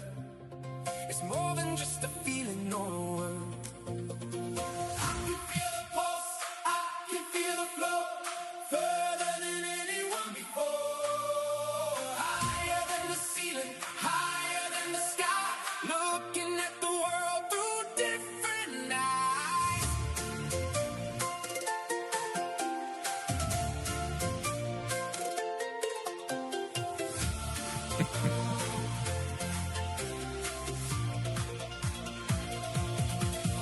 It's more than just a feeling or a word. I can feel the pulse, I can feel the flow, further than anyone before. Higher than the ceiling, higher than the sky, looking at the world through different eyes.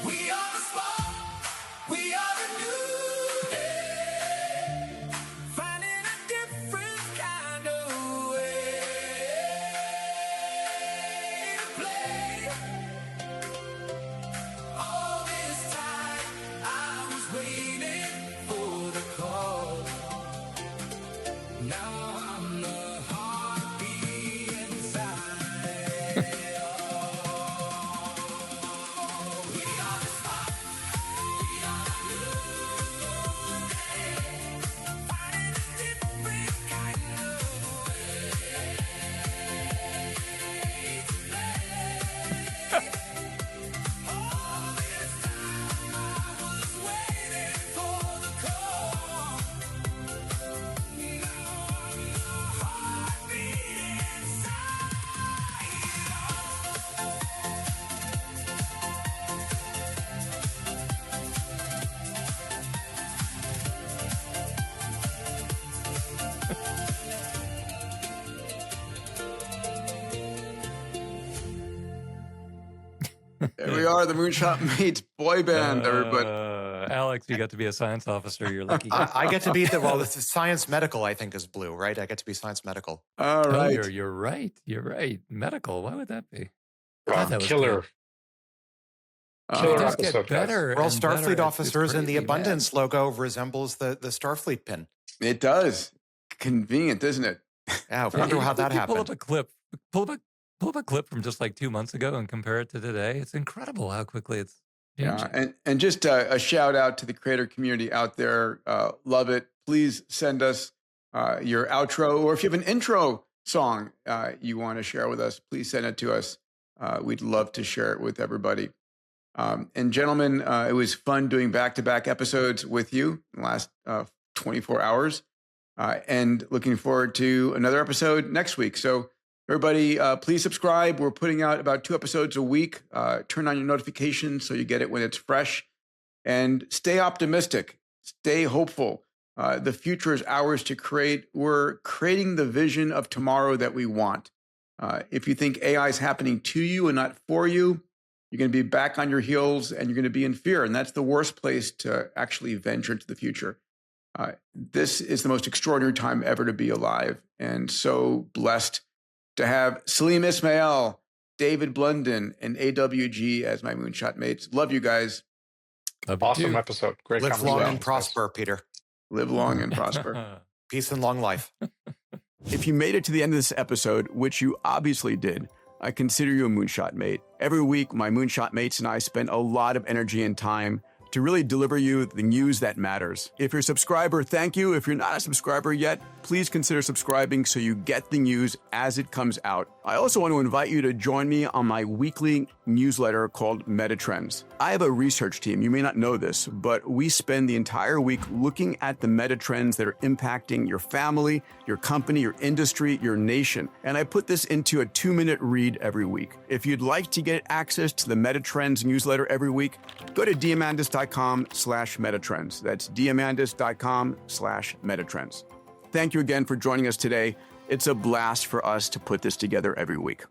We are the spark, we are the new day, finding a different kind of way to play. All this time I was waiting for the call. Now I'm the heartbeat inside. We are the spark, we are the new day, finding a different kind of way to play. All this time I was waiting for the call. Now I'm the heartbeat inside. There we are, the Moonshot Mates boy band, everybody. Alex, you got to be a science officer. You're lucky. I get to be the science medical, I think, is blue, right? I get to be science medical. All Oh, right. you're right. You're right. Medical. Why would that be? Wow, that was killer. It Killer does get episode, guys. better. We're all and better. Starfleet It's officers, and the crazy, man. abundance logo resembles the Starfleet pin. It does. Convenient, isn't it? Yeah, I wonder how that If you pull happened. up a clip. Pull up a clip from just like 2 months ago and compare it to today. It's incredible how quickly it's changing. Yeah, and just a shout out to the creator community out there. Love it. Please send us your outro, or if you have an intro song you want to share with us, please send it to us. We'd love to share it with everybody. And gentlemen, it was fun doing back-to-back episodes with you in the last 24 hours. And looking forward to another episode next week. So everybody, please subscribe. We're putting out about 2 episodes a week. Turn on your notifications so you get it when it's fresh. And stay optimistic. Stay hopeful. The future is ours to create. We're creating the vision of tomorrow that we want. If you think AI is happening to you and not for you, you're going to be back on your heels and you're going to be in fear. And that's the worst place to actually venture into the future. This is the most extraordinary time ever to be alive. And so blessed to have Salim Ismail, David Blundin, and AWG as my moonshot mates. Love you guys. Awesome episode. Great Live conversation. long and prosper, Peter. Live long and prosper. Peace and long life. If you made it to the end of this episode, which you obviously did, I consider you a moonshot mate. Every week, my moonshot mates and I spend a lot of energy and time to really deliver you the news that matters. If you're a subscriber, thank you. If you're not a subscriber yet, please consider subscribing so you get the news as it comes out. I also want to invite you to join me on my weekly newsletter called Metatrends. I have a research team. You may not know this, but we spend the entire week looking at the metatrends that are impacting your family, your company, your industry, your nation. And I put this into a 2-minute read every week. If you'd like to get access to the Metatrends newsletter every week, go to diamandis.com/metatrends. That's diamandis.com/metatrends. Thank you again for joining us today. It's a blast for us to put this together every week.